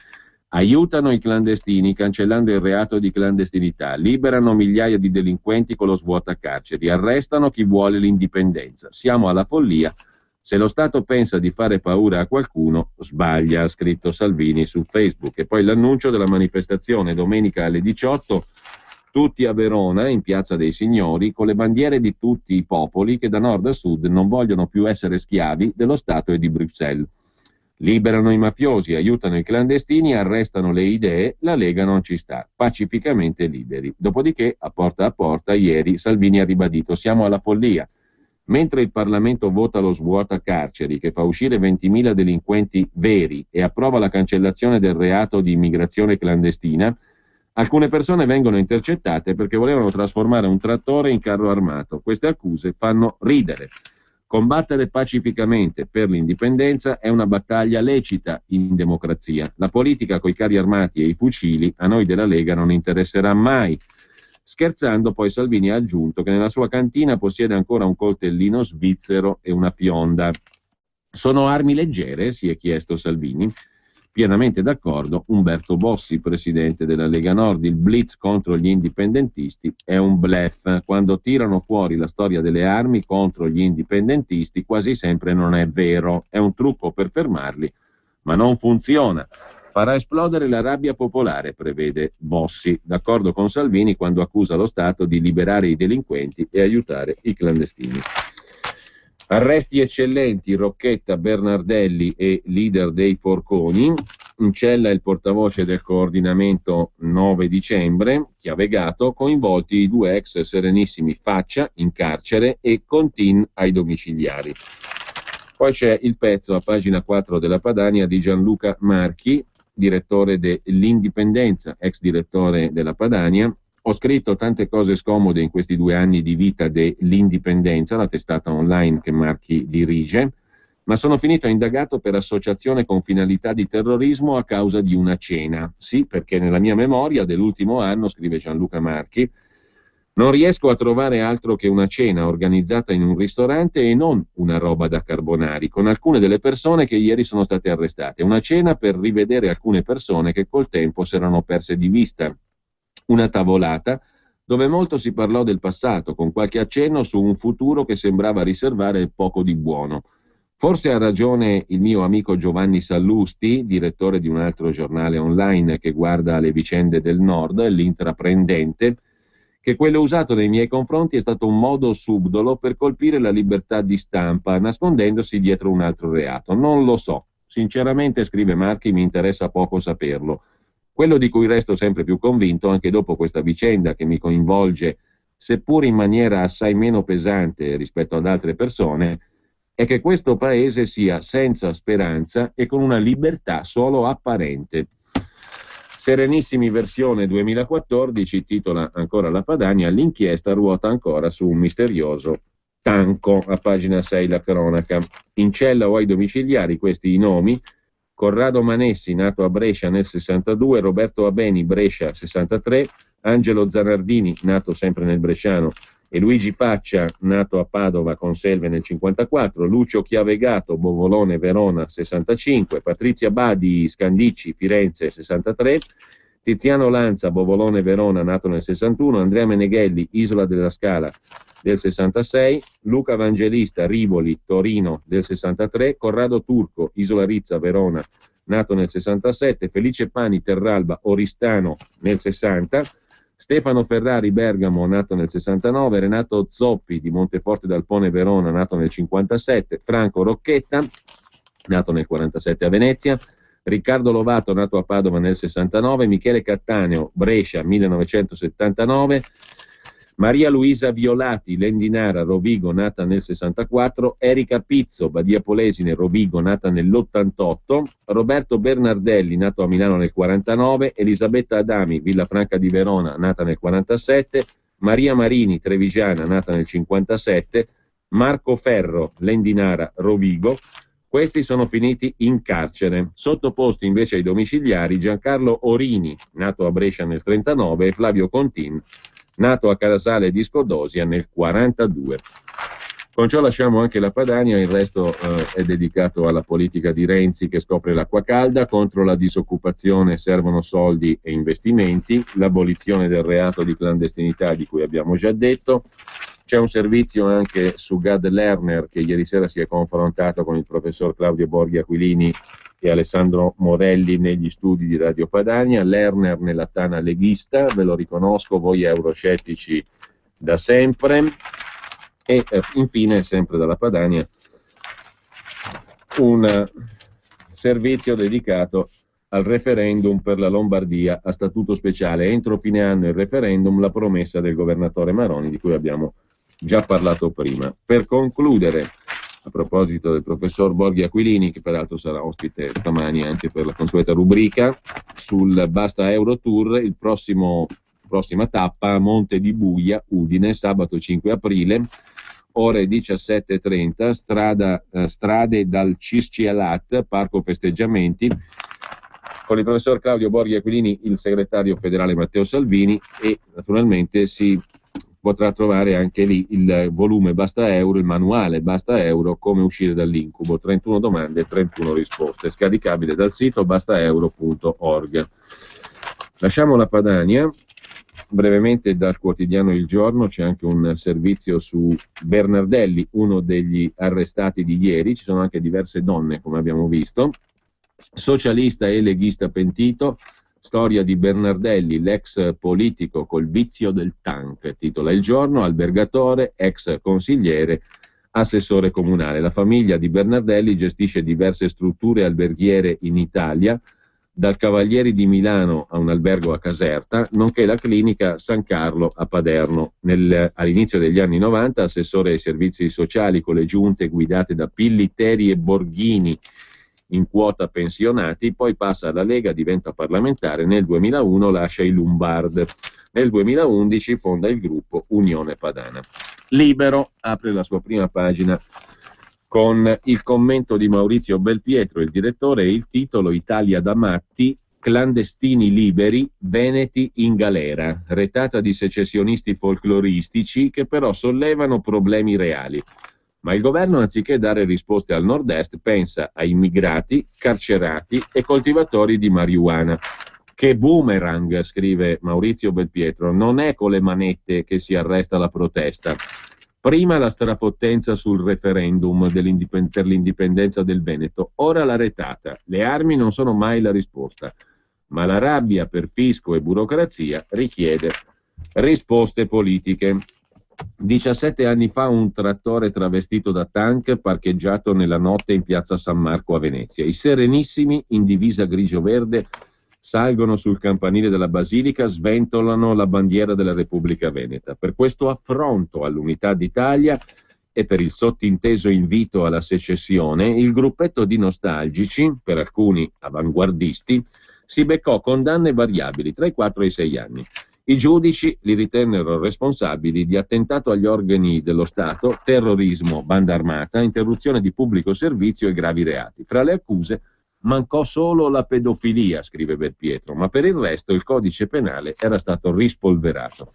Aiutano i clandestini cancellando il reato di clandestinità, liberano migliaia di delinquenti con lo svuotacarceri, arrestano chi vuole l'indipendenza. Siamo alla follia. Se lo Stato pensa di fare paura a qualcuno, sbaglia, ha scritto Salvini su Facebook. E poi l'annuncio della manifestazione domenica alle 18, tutti a Verona, in Piazza dei Signori, con le bandiere di tutti i popoli che da nord a sud non vogliono più essere schiavi dello Stato e di Bruxelles. Liberano i mafiosi, aiutano i clandestini, arrestano le idee, la Lega non ci sta, pacificamente liberi. Dopodiché, a porta, ieri Salvini ha ribadito: siamo alla follia. Mentre il Parlamento vota lo svuotacarceri che fa uscire 20.000 delinquenti veri e approva la cancellazione del reato di immigrazione clandestina, alcune persone vengono intercettate perché volevano trasformare un trattore in carro armato. Queste accuse fanno ridere. Combattere pacificamente per l'indipendenza è una battaglia lecita in democrazia. La politica coi carri armati e i fucili a noi della Lega non interesserà mai. Scherzando, poi Salvini ha aggiunto che nella sua cantina possiede ancora un coltellino svizzero e una fionda. Sono armi leggere? Si è chiesto Salvini. Pienamente d'accordo Umberto Bossi, presidente della Lega Nord. Il blitz contro gli indipendentisti è un bluff. Quando tirano fuori la storia delle armi contro gli indipendentisti, quasi sempre non è vero. È un trucco per fermarli, ma non funziona. Farà esplodere la rabbia popolare, prevede Bossi, d'accordo con Salvini quando accusa lo Stato di liberare i delinquenti e aiutare i clandestini. Arresti eccellenti, Rocchetta, Bernardelli e leader dei forconi. In cella il portavoce del coordinamento 9 dicembre, Chiavegato, coinvolti i 2 ex Serenissimi Faccia in carcere e Contin ai domiciliari. Poi c'è il pezzo a pagina 4 della Padania di Gianluca Marchi, direttore dell'Indipendenza, ex direttore della Padania. Ho scritto tante cose scomode in questi 2 anni di vita dell'Indipendenza, la testata online che Marchi dirige, ma sono finito indagato per associazione con finalità di terrorismo a causa di una cena. Sì, perché nella mia memoria dell'ultimo anno, scrive Gianluca Marchi, non riesco a trovare altro che una cena organizzata in un ristorante e non una roba da carbonari, con alcune delle persone che ieri sono state arrestate. Una cena per rivedere alcune persone che col tempo si erano perse di vista. Una tavolata dove molto si parlò del passato, con qualche accenno su un futuro che sembrava riservare poco di buono. Forse ha ragione il mio amico Giovanni Sallusti, direttore di un altro giornale online che guarda le vicende del Nord, l'Intraprendente, che quello usato nei miei confronti è stato un modo subdolo per colpire la libertà di stampa, nascondendosi dietro un altro reato. Non lo so. Sinceramente, scrive Marchi, mi interessa poco saperlo. Quello di cui resto sempre più convinto, anche dopo questa vicenda che mi coinvolge, seppur in maniera assai meno pesante rispetto ad altre persone, è che questo paese sia senza speranza e con una libertà solo apparente. Serenissimi versione 2014, titola ancora la Padania, l'inchiesta ruota ancora su un misterioso Tanco, a pagina 6 la cronaca. In cella o ai domiciliari, questi i nomi, Corrado Manessi, nato a Brescia nel 62, Roberto Abeni, Brescia 63, Angelo Zanardini, nato sempre nel Bresciano, e Luigi Faccia, nato a Padova Conselve nel 54, Lucio Chiavegato, Bovolone, Verona 65, Patrizia Badi, Scandicci, Firenze 63, Tiziano Lanza, Bovolone, Verona, nato nel 61, Andrea Meneghelli, Isola della Scala del 66, Luca Evangelista, Rivoli, Torino del 63, Corrado Turco, Isola Rizza, Verona, nato nel 67, Felice Pani, Terralba, Oristano nel 60, Stefano Ferrari, Bergamo, nato nel 69, Renato Zoppi di Monteforte d'Alpone, Verona, nato nel 57, Franco Rocchetta, nato nel 47 a Venezia, Riccardo Lovato, nato a Padova nel 69, Michele Cattaneo, Brescia 1979, Maria Luisa Violati, Lendinara, Rovigo, nata nel 64, Erika Pizzo, Badia Polesine, Rovigo, nata nell'88, Roberto Bernardelli, nato a Milano nel 49, Elisabetta Adami, Villafranca di Verona, nata nel 47, Maria Marini, Trevigiana, nata nel 57, Marco Ferro, Lendinara, Rovigo. Questi sono finiti in carcere. Sottoposti invece ai domiciliari Giancarlo Orini, nato a Brescia nel 39, e Flavio Contin, nato a Casale di Scodosia nel 42. Con ciò lasciamo anche la Padania, il resto è dedicato alla politica di Renzi che scopre l'acqua calda, contro la disoccupazione servono soldi e investimenti, l'abolizione del reato di clandestinità di cui abbiamo già detto. C'è un servizio anche su Gad Lerner che ieri sera si è confrontato con il professor Claudio Borghi Aquilini e Alessandro Morelli negli studi di Radio Padania. Lerner nella tana leghista, ve lo riconosco, voi euroscettici da sempre. E infine, sempre dalla Padania, un servizio dedicato al referendum per la Lombardia a statuto speciale. Entro fine anno il referendum, la promessa del governatore Maroni di cui abbiamo già parlato prima. Per concludere, a proposito del professor Borghi Aquilini, che peraltro sarà ospite stamani anche per la consueta rubrica, sul Basta Euro Tour, prossima tappa, Monte di Buia, Udine, sabato 5 aprile, ore 17:30, strade dal Ciscialat, Parco Festeggiamenti, con il professor Claudio Borghi Aquilini, il segretario federale Matteo Salvini, e naturalmente si potrà trovare anche lì il volume Basta Euro, il manuale Basta Euro, come uscire dall'incubo, 31 domande e 31 risposte, scaricabile dal sito bastaeuro.org. Lasciamo la Padania. Brevemente dal quotidiano Il Giorno c'è anche un servizio su Bernardelli, uno degli arrestati di ieri. Ci sono anche diverse donne, come abbiamo visto. Socialista e leghista pentito, storia di Bernardelli, l'ex politico col vizio del tank, titola Il Giorno, albergatore, ex consigliere, assessore comunale. La famiglia di Bernardelli gestisce diverse strutture alberghiere in Italia, dal Cavalieri di Milano a un albergo a Caserta, nonché la clinica San Carlo a Paderno. All'inizio degli anni 90, assessore ai servizi sociali con le giunte guidate da Pillitteri e Borghini, in quota pensionati, poi passa alla Lega, diventa parlamentare, nel 2001 lascia i Lombard, nel 2011 fonda il gruppo Unione Padana. Libero apre la sua prima pagina con il commento di Maurizio Belpietro, il direttore, e il titolo Italia da matti, clandestini liberi, veneti in galera, retata di secessionisti folcloristici che però sollevano problemi reali. Ma il governo, anziché dare risposte al nord-est, pensa a immigrati, carcerati e coltivatori di marijuana. Che boomerang, scrive Maurizio Belpietro, non è con le manette che si arresta la protesta. Prima la strafottenza sul referendum per l'indipendenza del Veneto, ora la retata. Le armi non sono mai la risposta, ma la rabbia per fisco e burocrazia richiede risposte politiche. 17 anni fa un trattore travestito da tank parcheggiato nella notte in piazza San Marco a Venezia. I Serenissimi in divisa grigio-verde salgono sul campanile della Basilica, sventolano la bandiera della Repubblica Veneta. Per questo affronto all'unità d'Italia e per il sottinteso invito alla secessione, il gruppetto di nostalgici, per alcuni avanguardisti, si beccò condanne variabili tra i 4 e i 6 anni. I giudici li ritennero responsabili di attentato agli organi dello Stato, terrorismo, banda armata, interruzione di pubblico servizio e gravi reati. Fra le accuse, Mancò solo la pedofilia, scrive Belpietro, ma per il resto il codice penale era stato rispolverato.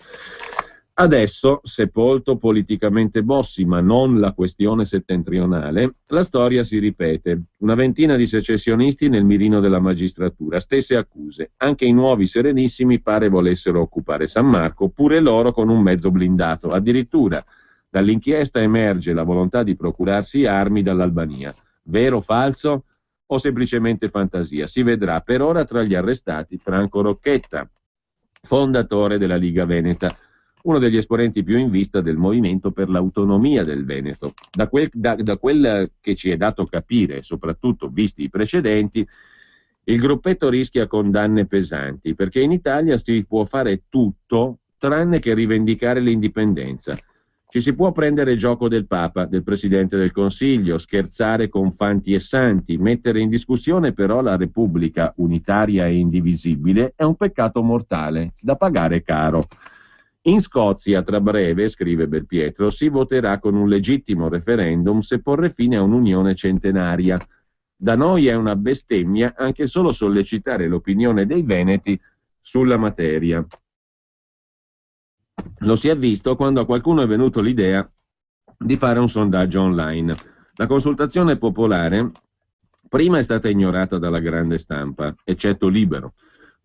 Adesso, sepolto politicamente Bossi, ma non la questione settentrionale, la storia si ripete. Una ventina di secessionisti nel mirino della magistratura, stesse accuse. Anche i nuovi Serenissimi pare volessero occupare San Marco, pure loro con un mezzo blindato. Addirittura dall'inchiesta emerge la volontà di procurarsi armi dall'Albania. Vero o falso? O semplicemente fantasia? Si vedrà. Per ora tra gli arrestati Franco Rocchetta, fondatore della Liga Veneta, uno degli esponenti più in vista del movimento per l'autonomia del Veneto. Da quel che ci è dato capire, soprattutto visti i precedenti, il gruppetto rischia condanne pesanti, perché in Italia si può fare tutto tranne che rivendicare l'indipendenza. Ci si può prendere gioco del Papa, del Presidente del Consiglio, scherzare con fanti e santi, mettere in discussione però la Repubblica unitaria e indivisibile è un peccato mortale, da pagare caro. In Scozia, tra breve, scrive Belpietro, si voterà con un legittimo referendum se porre fine a un'unione centenaria. Da noi è una bestemmia anche solo sollecitare l'opinione dei veneti sulla materia. Lo si è visto quando a qualcuno è venuto l'idea di fare un sondaggio online. La consultazione popolare prima è stata ignorata dalla grande stampa, eccetto Libero.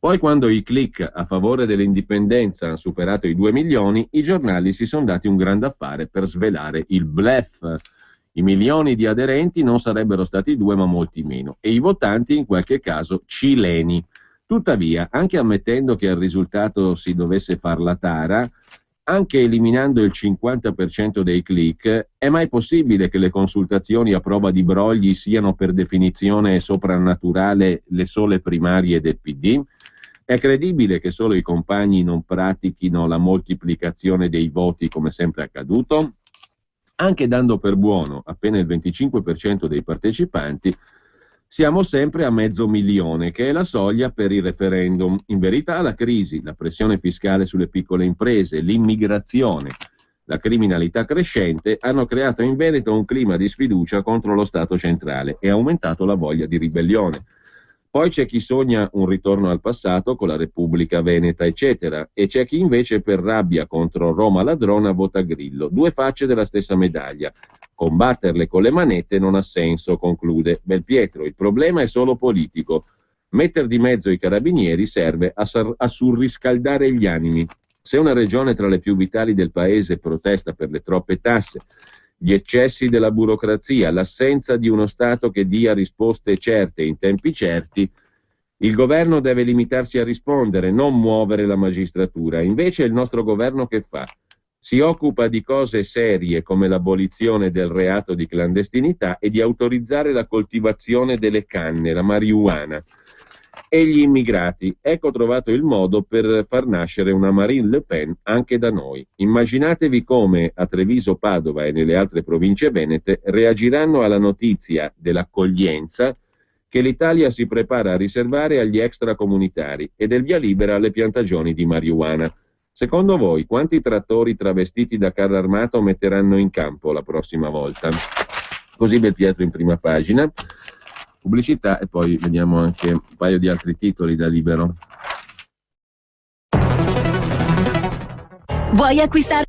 Poi, quando i click a favore dell'indipendenza hanno superato i 2 milioni, i giornali si sono dati un grande affare per svelare il bluff. I milioni di aderenti non sarebbero stati 2, ma molti meno, e i votanti in qualche caso cileni. Tuttavia, anche ammettendo che al risultato si dovesse far la tara, anche eliminando il 50% dei click, è mai possibile che le consultazioni a prova di brogli siano per definizione soprannaturale le sole primarie del PD? È credibile che solo i compagni non pratichino la moltiplicazione dei voti come sempre accaduto? Anche dando per buono appena il 25% dei partecipanti, siamo sempre a 500.000, che è la soglia per il referendum. In verità la crisi, la pressione fiscale sulle piccole imprese, l'immigrazione, la criminalità crescente hanno creato in Veneto un clima di sfiducia contro lo Stato centrale e aumentato la voglia di ribellione. Poi c'è chi sogna un ritorno al passato con la Repubblica Veneta, eccetera, e c'è chi invece per rabbia contro Roma ladrona vota Grillo. Due facce della stessa medaglia. Combatterle con le manette non ha senso, conclude Belpietro. Il problema è solo politico. Metter di mezzo i carabinieri serve a surriscaldare gli animi. Se una regione tra le più vitali del paese protesta per le troppe tasse, gli eccessi della burocrazia, l'assenza di uno Stato che dia risposte certe in tempi certi, il governo deve limitarsi a rispondere, non muovere la magistratura. Invece il nostro governo che fa? Si occupa di cose serie come l'abolizione del reato di clandestinità e di autorizzare la coltivazione delle canne, la marijuana. E gli immigrati. Ecco trovato il modo per far nascere una Marine Le Pen anche da noi. Immaginatevi come a Treviso, Padova e nelle altre province venete reagiranno alla notizia dell'accoglienza che l'Italia si prepara a riservare agli extracomunitari e del via libera alle piantagioni di marijuana. Secondo voi, quanti trattori travestiti da carro armato metteranno in campo la prossima volta? Così Belpietro in prima pagina. Pubblicità e poi vediamo anche un paio di altri titoli da Libero. Vuoi acquistare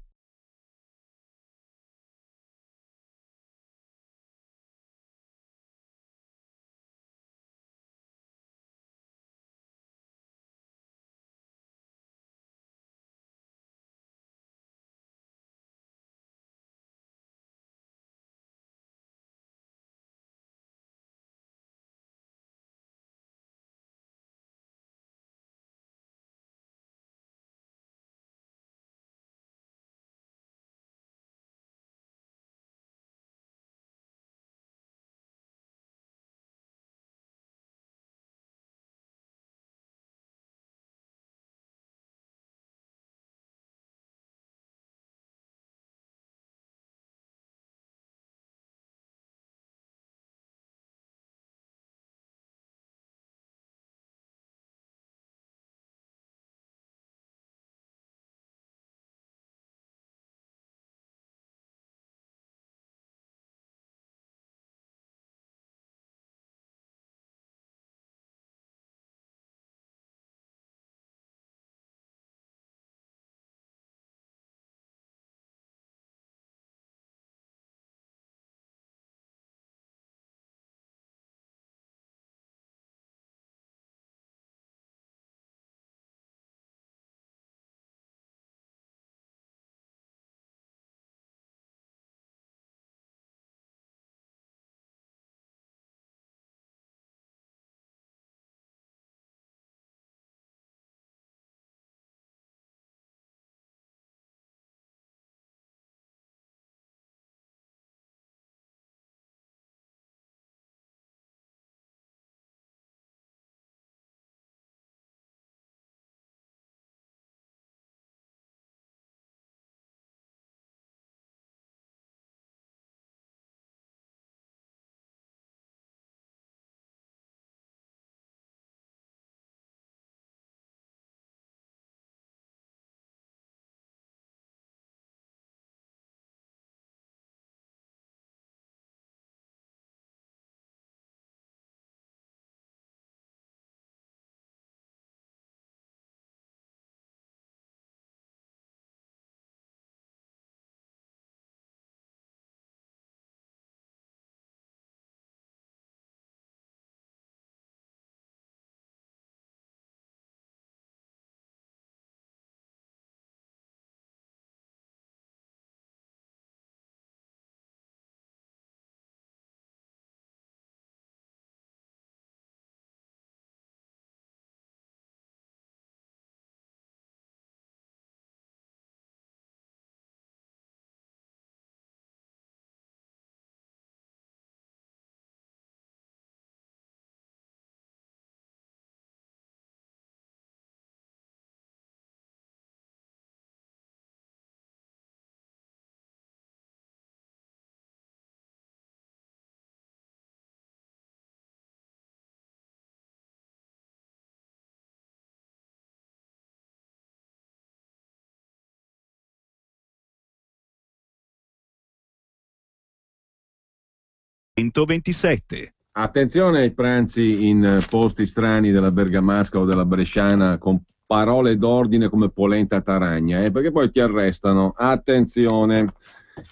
127. Attenzione ai pranzi in posti strani della bergamasca o della bresciana con parole d'ordine come polenta taragna, perché poi ti arrestano. Attenzione.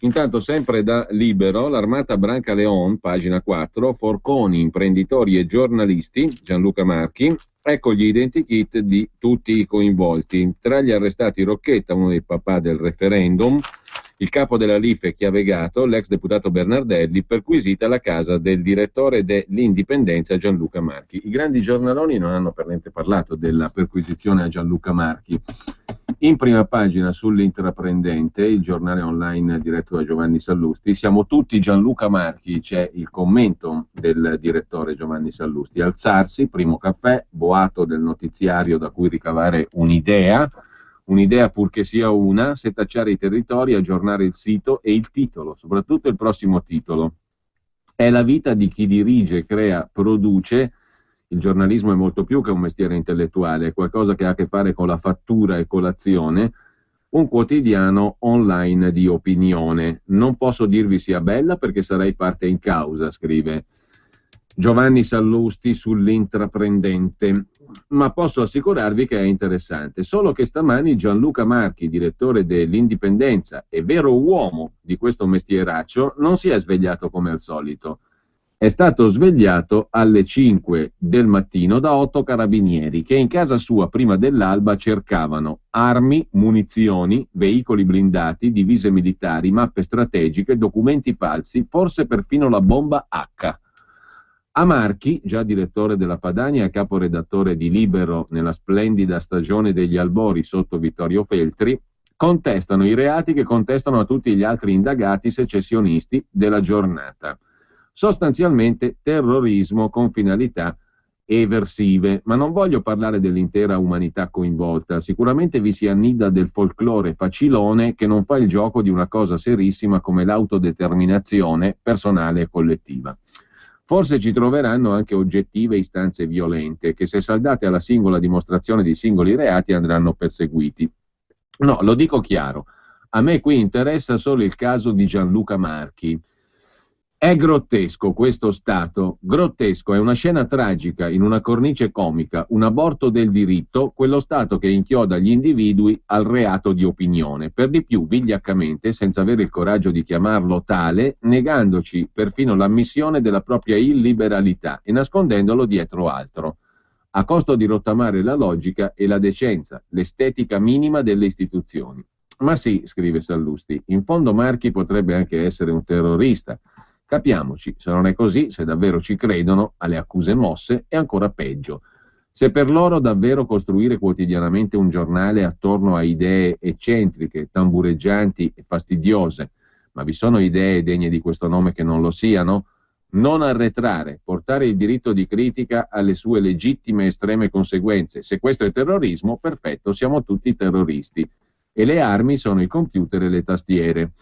Intanto, sempre da Libero, l'armata Branca Leon, pagina 4, forconi, imprenditori e giornalisti, Gianluca Marchi, ecco gli identikit di tutti i coinvolti. Tra gli arrestati Rocchetta, uno dei papà del referendum, il capo della Life Chiavegato, l'ex deputato Bernardelli, perquisita la casa del direttore dell'Indipendenza Gianluca Marchi. I grandi giornaloni non hanno per niente parlato della perquisizione a Gianluca Marchi. In prima pagina sull'Intraprendente, il giornale online diretto da Giovanni Sallusti, siamo tutti Gianluca Marchi, c'è il commento del direttore Giovanni Sallusti. Alzarsi, primo caffè, boato del notiziario da cui ricavare un'idea purché sia una, setacciare i territori, aggiornare il sito e il titolo, soprattutto il prossimo titolo. È la vita di chi dirige, crea, produce. Il giornalismo è molto più che un mestiere intellettuale, è qualcosa che ha a che fare con la fattura e con l'azione, un quotidiano online di opinione. Non posso dirvi sia bella perché sarei parte in causa, scrive Giovanni Sallusti sull'Intraprendente, ma posso assicurarvi che è interessante. Solo che stamani Gianluca Marchi, direttore dell'Indipendenza e vero uomo di questo mestieraccio, non si è svegliato come al solito. È stato svegliato alle 5 del mattino da 8 carabinieri che in casa sua prima dell'alba cercavano armi, munizioni, veicoli blindati, divise militari, mappe strategiche, documenti falsi, forse perfino la bomba H. A Marchi, già direttore della Padania e caporedattore di Libero nella splendida stagione degli albori sotto Vittorio Feltri, contestano i reati che contestano a tutti gli altri indagati secessionisti della giornata. Sostanzialmente terrorismo con finalità eversive, ma non voglio parlare dell'intera umanità coinvolta. Sicuramente vi si annida del folklore facilone che non fa il gioco di una cosa serissima come l'autodeterminazione personale e collettiva. Forse ci troveranno anche oggettive istanze violente che, se saldate alla singola dimostrazione di singoli reati, andranno perseguiti. No, lo dico chiaro, a me qui interessa solo il caso di Gianluca Marchi. È grottesco questo Stato, grottesco, è una scena tragica in una cornice comica, un aborto del diritto, quello Stato che inchioda gli individui al reato di opinione, per di più vigliaccamente, senza avere il coraggio di chiamarlo tale, negandoci perfino l'ammissione della propria illiberalità e nascondendolo dietro altro, a costo di rottamare la logica e la decenza, l'estetica minima delle istituzioni. Ma sì, scrive Sallusti, in fondo Marchi potrebbe anche essere un terrorista. Capiamoci, se non è così, se davvero ci credono alle accuse mosse, è ancora peggio. Se per loro davvero costruire quotidianamente un giornale attorno a idee eccentriche, tambureggianti e fastidiose, ma vi sono idee degne di questo nome che non lo siano? Non arretrare, portare il diritto di critica alle sue legittime estreme conseguenze. Se questo è terrorismo, perfetto, siamo tutti terroristi. E le armi sono i computer e le tastiere.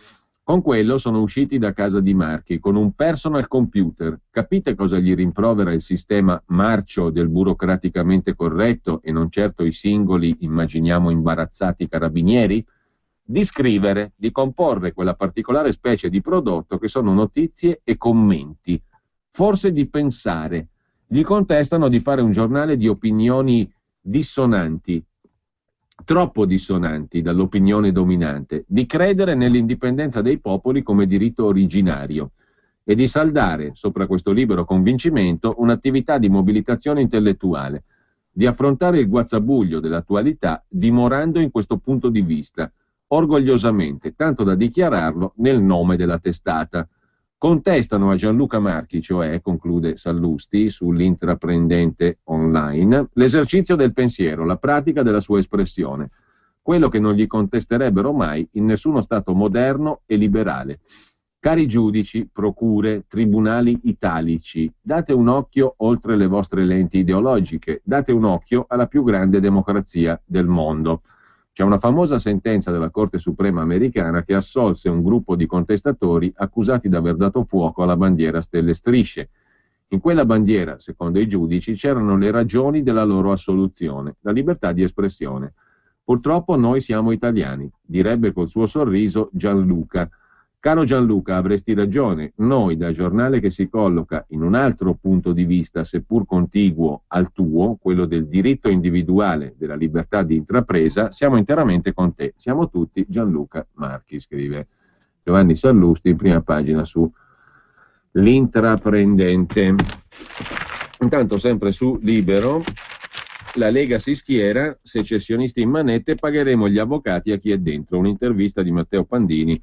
Con quello sono usciti da casa di Marchi, con un personal computer. Capite cosa gli rimprovera il sistema marcio del burocraticamente corretto e non certo i singoli, immaginiamo, imbarazzati carabinieri? Di scrivere, di comporre quella particolare specie di prodotto che sono notizie e commenti. Forse di pensare. Gli contestano di fare un giornale di opinioni dissonanti, troppo dissonanti dall'opinione dominante, di credere nell'indipendenza dei popoli come diritto originario e di saldare sopra questo libero convincimento un'attività di mobilitazione intellettuale, di affrontare il guazzabuglio dell'attualità dimorando in questo punto di vista, orgogliosamente, tanto da dichiararlo nel nome della testata. Contestano a Gianluca Marchi, cioè, conclude Sallusti sull'Intraprendente online, l'esercizio del pensiero, la pratica della sua espressione, quello che non gli contesterebbero mai in nessuno Stato moderno e liberale. Cari giudici, procure, tribunali italici, date un occhio oltre le vostre lenti ideologiche, date un occhio alla più grande democrazia del mondo. C'è una famosa sentenza della Corte Suprema americana che assolse un gruppo di contestatori accusati di aver dato fuoco alla bandiera stelle e strisce. In quella bandiera, secondo i giudici, c'erano le ragioni della loro assoluzione, la libertà di espressione. Purtroppo noi siamo italiani, direbbe col suo sorriso Gianluca, Caro Gianluca, avresti ragione, noi da giornale che si colloca in un altro punto di vista, seppur contiguo al tuo, quello del diritto individuale, della libertà di intrapresa, siamo interamente con te. Siamo tutti Gianluca Marchi, scrive Giovanni Sallusti in prima pagina su L'Intraprendente. Intanto sempre su Libero, la Lega si schiera, secessionisti in manette, pagheremo gli avvocati a chi è dentro. Un'intervista di Matteo Pandini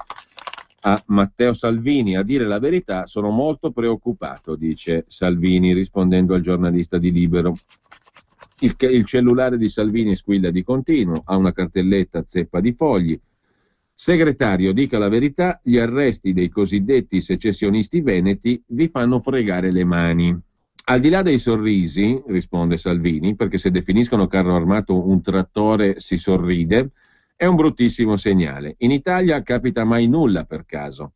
a Matteo Salvini. A dire la verità sono molto preoccupato, dice Salvini rispondendo al giornalista di Libero. Il cellulare di Salvini squilla di continuo, ha una cartelletta zeppa di fogli. Segretario, dica la verità, gli arresti dei cosiddetti secessionisti veneti vi fanno fregare le mani. Al di là dei sorrisi, risponde Salvini, perché se definiscono carro armato un trattore si sorride, è un bruttissimo segnale. In Italia capita mai nulla per caso.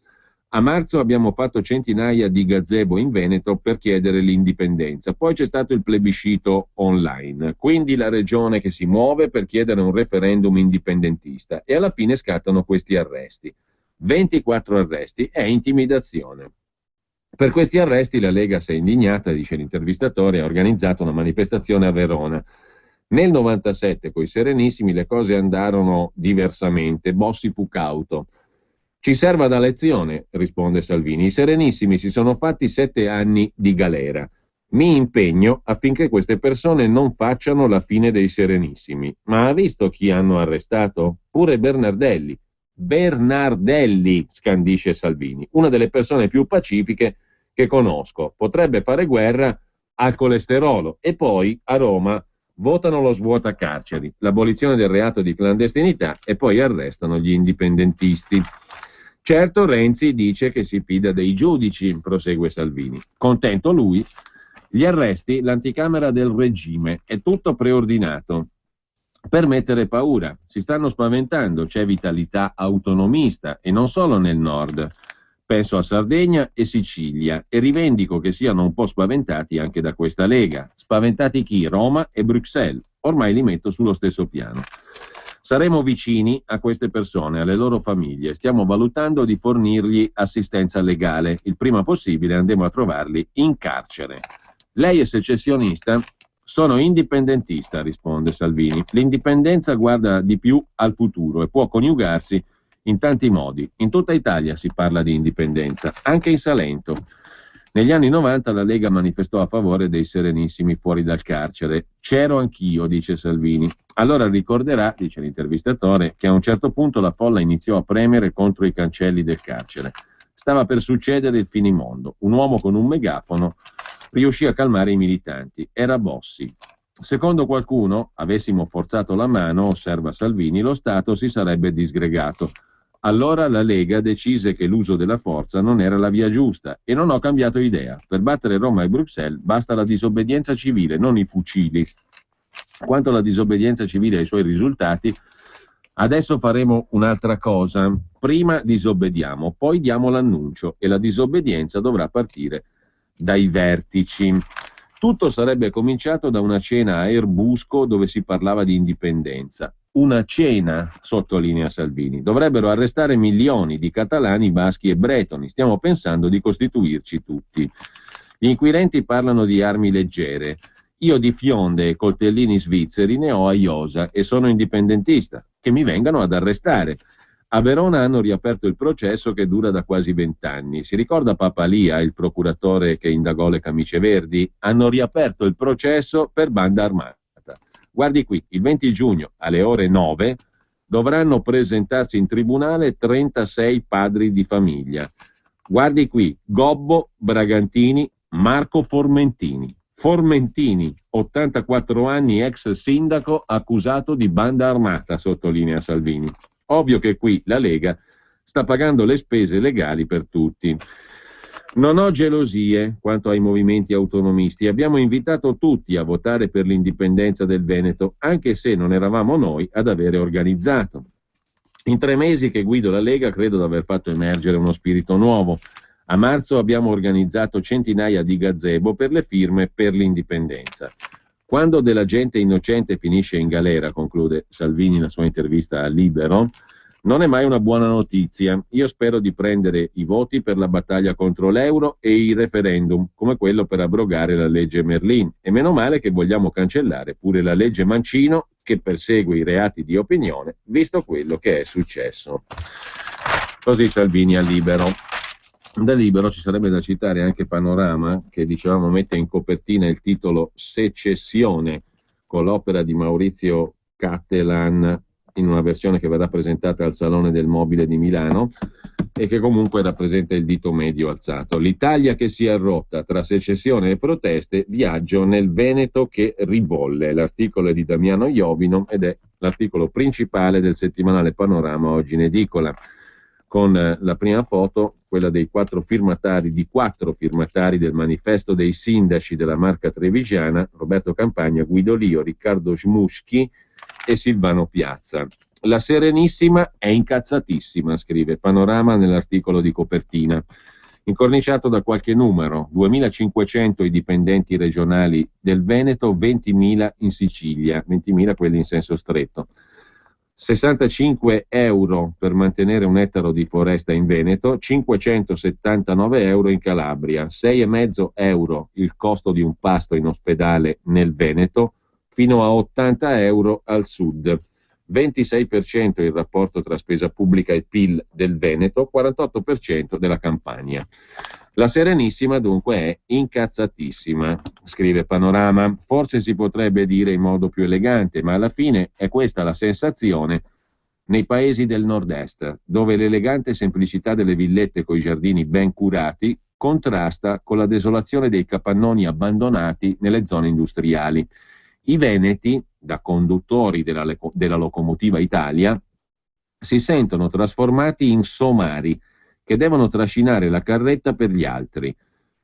A marzo abbiamo fatto centinaia di gazebo in Veneto per chiedere l'indipendenza. Poi c'è stato il plebiscito online, quindi la regione che si muove per chiedere un referendum indipendentista e alla fine scattano questi arresti. 24 arresti è intimidazione. Per questi arresti la Lega si è indignata, dice l'intervistatore, ha organizzato una manifestazione a Verona. Nel 97 coi Serenissimi le cose andarono diversamente, Bossi fu cauto. Ci serva da lezione, risponde Salvini. I Serenissimi si sono fatti 7 anni di galera. Mi impegno affinché queste persone non facciano la fine dei Serenissimi. Ma ha visto chi hanno arrestato? Pure Bernardelli. Bernardelli, scandisce Salvini, una delle persone più pacifiche che conosco. Potrebbe fare guerra al colesterolo. E poi a Roma votano lo svuota carceri, l'abolizione del reato di clandestinità e poi arrestano gli indipendentisti. Certo, Renzi dice che si fida dei giudici, prosegue Salvini. Contento lui, gli arresti, l'anticamera del regime, è tutto preordinato per mettere paura. Si stanno spaventando, c'è vitalità autonomista e non solo nel nord. Penso a Sardegna e Sicilia e rivendico che siano un po' spaventati anche da questa Lega. Spaventati chi? Roma e Bruxelles. Ormai li metto sullo stesso piano. Saremo vicini a queste persone, alle loro famiglie. Stiamo valutando di fornirgli assistenza legale. Il prima possibile andremo a trovarli in carcere. Lei è secessionista? Sono indipendentista, risponde Salvini. L'indipendenza guarda di più al futuro e può coniugarsi in tanti modi. In tutta Italia si parla di indipendenza, anche in Salento. Negli anni 90 la Lega manifestò a favore dei Serenissimi fuori dal carcere. C'ero anch'io, dice Salvini. Allora ricorderà, dice l'intervistatore, che a un certo punto la folla iniziò a premere contro i cancelli del carcere. Stava per succedere il finimondo. Un uomo con un megafono riuscì a calmare i militanti. Era Bossi. Secondo qualcuno, avessimo forzato la mano, osserva Salvini, lo Stato si sarebbe disgregato. Allora la Lega decise che l'uso della forza non era la via giusta e non ho cambiato idea. Per battere Roma e Bruxelles basta la disobbedienza civile, non i fucili. Quanto alla disobbedienza civile e ai suoi risultati, adesso faremo un'altra cosa. Prima disobbediamo, poi diamo l'annuncio e la disobbedienza dovrà partire dai vertici. Tutto sarebbe cominciato da una cena a Erbusco dove si parlava di indipendenza. Una cena, sottolinea Salvini. Dovrebbero arrestare milioni di catalani, baschi e bretoni. Stiamo pensando di costituirci tutti. Gli inquirenti parlano di armi leggere. Io di fionde e coltellini svizzeri ne ho a iosa e sono indipendentista. Che mi vengano ad arrestare. A Verona hanno riaperto il processo che dura da quasi 20 anni. Si ricorda Papalia, il procuratore che indagò le camicie verdi? Hanno riaperto il processo per banda armata. Guardi qui, il 20 giugno alle ore 9 dovranno presentarsi in tribunale 36 padri di famiglia. Guardi qui, Gobbo, Bragantini, Marco Formentini. Formentini, 84 anni, ex sindaco, accusato di banda armata, sottolinea Salvini. Ovvio che qui la Lega sta pagando le spese legali per tutti. Non ho gelosie quanto ai movimenti autonomisti. Abbiamo invitato tutti a votare per l'indipendenza del Veneto, anche se non eravamo noi ad avere organizzato. In 3 mesi che guido la Lega credo di aver fatto emergere uno spirito nuovo. A marzo abbiamo organizzato centinaia di gazebo per le firme per l'indipendenza. Quando della gente innocente finisce in galera, conclude Salvini la sua intervista a Libero, Non è mai una buona notizia. Io spero di prendere i voti per la battaglia contro l'euro e i referendum, come quello per abrogare la legge Merlin. E meno male che vogliamo cancellare pure la legge Mancino, che persegue i reati di opinione, visto quello che è successo. Così Salvini a Libero. Da Libero ci sarebbe da citare anche Panorama, che dicevamo mette in copertina il titolo Secessione, con l'opera di Maurizio Cattelan, in una versione che verrà presentata al Salone del Mobile di Milano e che comunque rappresenta il dito medio alzato. L'Italia che si è rotta tra secessione e proteste, viaggio nel Veneto che ribolle. L'articolo è di Damiano Iovino ed è l'articolo principale del settimanale Panorama oggi in edicola, con la prima foto, quella dei quattro firmatari del manifesto dei sindaci della Marca Trevigiana, Roberto Campagna, Guido Lio, Riccardo Smuschi e Silvano Piazza. La Serenissima è incazzatissima, scrive Panorama nell'articolo di copertina, incorniciato da qualche numero: 2.500 i dipendenti regionali del Veneto, 20.000 in Sicilia, 20.000 quelli in senso stretto. 65 euro per mantenere un ettaro di foresta in Veneto, 579 euro in Calabria, 6,5 euro il costo di un pasto in ospedale nel Veneto, fino a 80 euro al sud, 26% il rapporto tra spesa pubblica e PIL del Veneto, 48% della Campania. La Serenissima dunque è incazzatissima, scrive Panorama. Forse si potrebbe dire in modo più elegante, ma alla fine è questa la sensazione nei paesi del nord-est, dove l'elegante semplicità delle villette coi giardini ben curati contrasta con la desolazione dei capannoni abbandonati nelle zone industriali. I veneti, da conduttori della locomotiva Italia, si sentono trasformati in somari che devono trascinare la carretta per gli altri.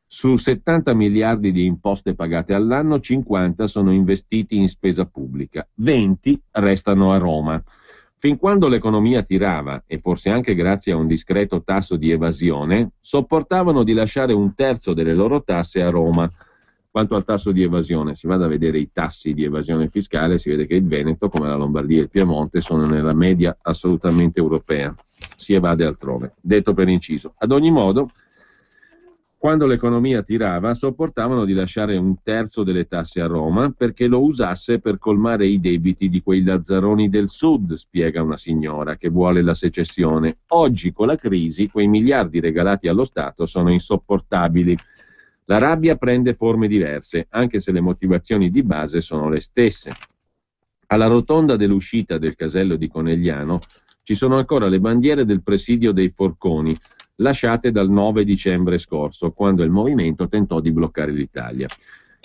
Su 70 miliardi di imposte pagate all'anno, 50 sono investiti in spesa pubblica, 20 restano a Roma. Fin quando l'economia tirava, e forse anche grazie a un discreto tasso di evasione, sopportavano di lasciare un terzo delle loro tasse a Roma. Quanto al tasso di evasione, si vada a vedere i tassi di evasione fiscale, si vede che il Veneto, come la Lombardia e il Piemonte, sono nella media assolutamente europea. Si evade altrove. Detto per inciso. Ad ogni modo, quando l'economia tirava, sopportavano di lasciare un terzo delle tasse a Roma perché lo usasse per colmare i debiti di quei lazzaroni del sud, spiega una signora che vuole la secessione. Oggi, con la crisi, quei miliardi regalati allo Stato sono insopportabili. La rabbia prende forme diverse, anche se le motivazioni di base sono le stesse. Alla rotonda dell'uscita del casello di Conegliano ci sono ancora le bandiere del presidio dei Forconi, lasciate dal 9 dicembre scorso, quando il movimento tentò di bloccare l'Italia.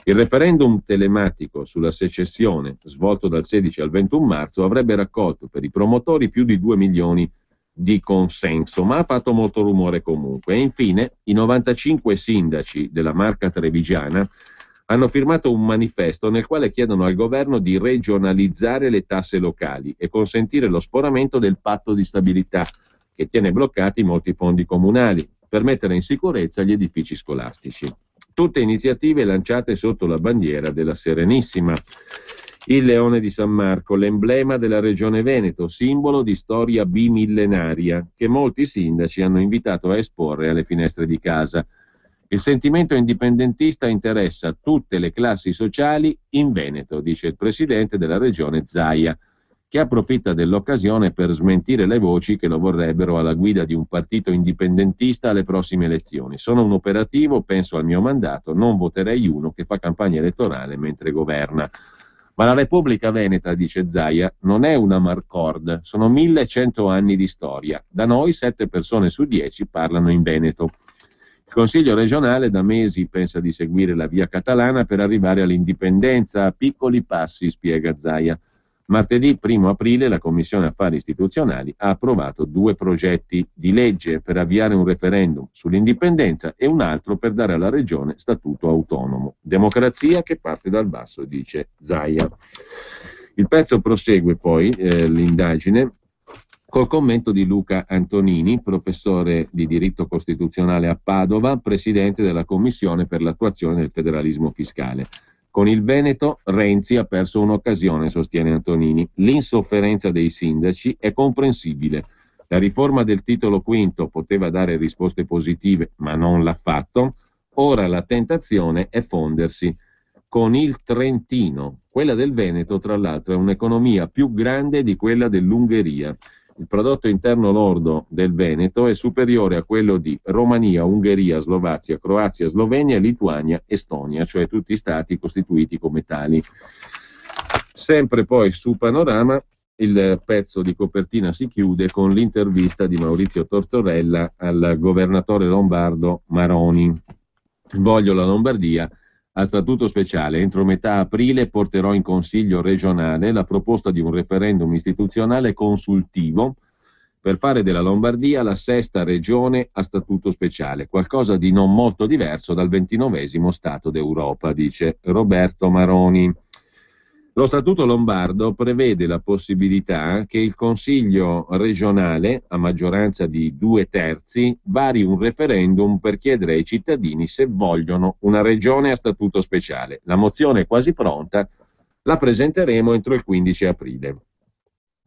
Il referendum telematico sulla secessione, svolto dal 16 al 21 marzo, avrebbe raccolto per i promotori più di 2 milioni di consenso, ma ha fatto molto rumore comunque. E infine i 95 sindaci della Marca Trevigiana hanno firmato un manifesto nel quale chiedono al governo di regionalizzare le tasse locali e consentire lo sforamento del patto di stabilità che tiene bloccati molti fondi comunali per mettere in sicurezza gli edifici scolastici. Tutte iniziative lanciate sotto la bandiera della Serenissima. Il leone di San Marco, l'emblema della regione Veneto, simbolo di storia bimillenaria, che molti sindaci hanno invitato a esporre alle finestre di casa. Il sentimento indipendentista interessa tutte le classi sociali in Veneto, dice il presidente della regione Zaia, che approfitta dell'occasione per smentire le voci che lo vorrebbero alla guida di un partito indipendentista alle prossime elezioni. Sono un operativo, penso al mio mandato, non voterei uno che fa campagna elettorale mentre governa. Ma la Repubblica Veneta, dice Zaia, non è una Marcord, sono 1100 anni di storia. Da noi 7 persone su 10 parlano in veneto. Il Consiglio regionale da mesi pensa di seguire la via catalana per arrivare all'indipendenza a piccoli passi, spiega Zaia. Martedì 1 aprile la Commissione Affari Istituzionali ha approvato 2 progetti di legge per avviare un referendum sull'indipendenza e un altro per dare alla regione statuto autonomo. Democrazia che parte dal basso, dice Zaia. Il pezzo prosegue poi, l'indagine, col commento di Luca Antonini, professore di diritto costituzionale a Padova, presidente della Commissione per l'attuazione del federalismo fiscale. Con il Veneto Renzi ha perso un'occasione, sostiene Antonini. L'insofferenza dei sindaci è comprensibile. La riforma del titolo quinto poteva dare risposte positive, ma non l'ha fatto. Ora la tentazione è fondersi con il Trentino. Quella del Veneto, tra l'altro, è un'economia più grande di quella dell'Ungheria. Il prodotto interno lordo del Veneto è superiore a quello di Romania, Ungheria, Slovazia, Croazia, Slovenia, Lituania, Estonia, cioè tutti stati costituiti come tali. Sempre poi su Panorama il pezzo di copertina si chiude con l'intervista di Maurizio Tortorella al governatore lombardo Maroni. Voglio la Lombardia a statuto speciale. Entro metà aprile porterò in Consiglio regionale la proposta di un referendum istituzionale consultivo per fare della Lombardia la sesta regione a statuto speciale, qualcosa di non molto diverso dal 29esimo Stato d'Europa, dice Roberto Maroni. Lo Statuto lombardo prevede la possibilità che il Consiglio regionale, a maggioranza di 2/3, vari un referendum per chiedere ai cittadini se vogliono una regione a statuto speciale. La mozione è quasi pronta, la presenteremo entro il 15 aprile.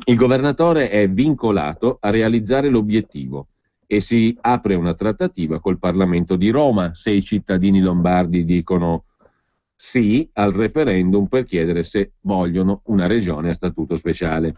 Il governatore è vincolato a realizzare l'obiettivo e si apre una trattativa col Parlamento di Roma se i cittadini lombardi dicono sì al referendum per chiedere se vogliono una regione a statuto speciale,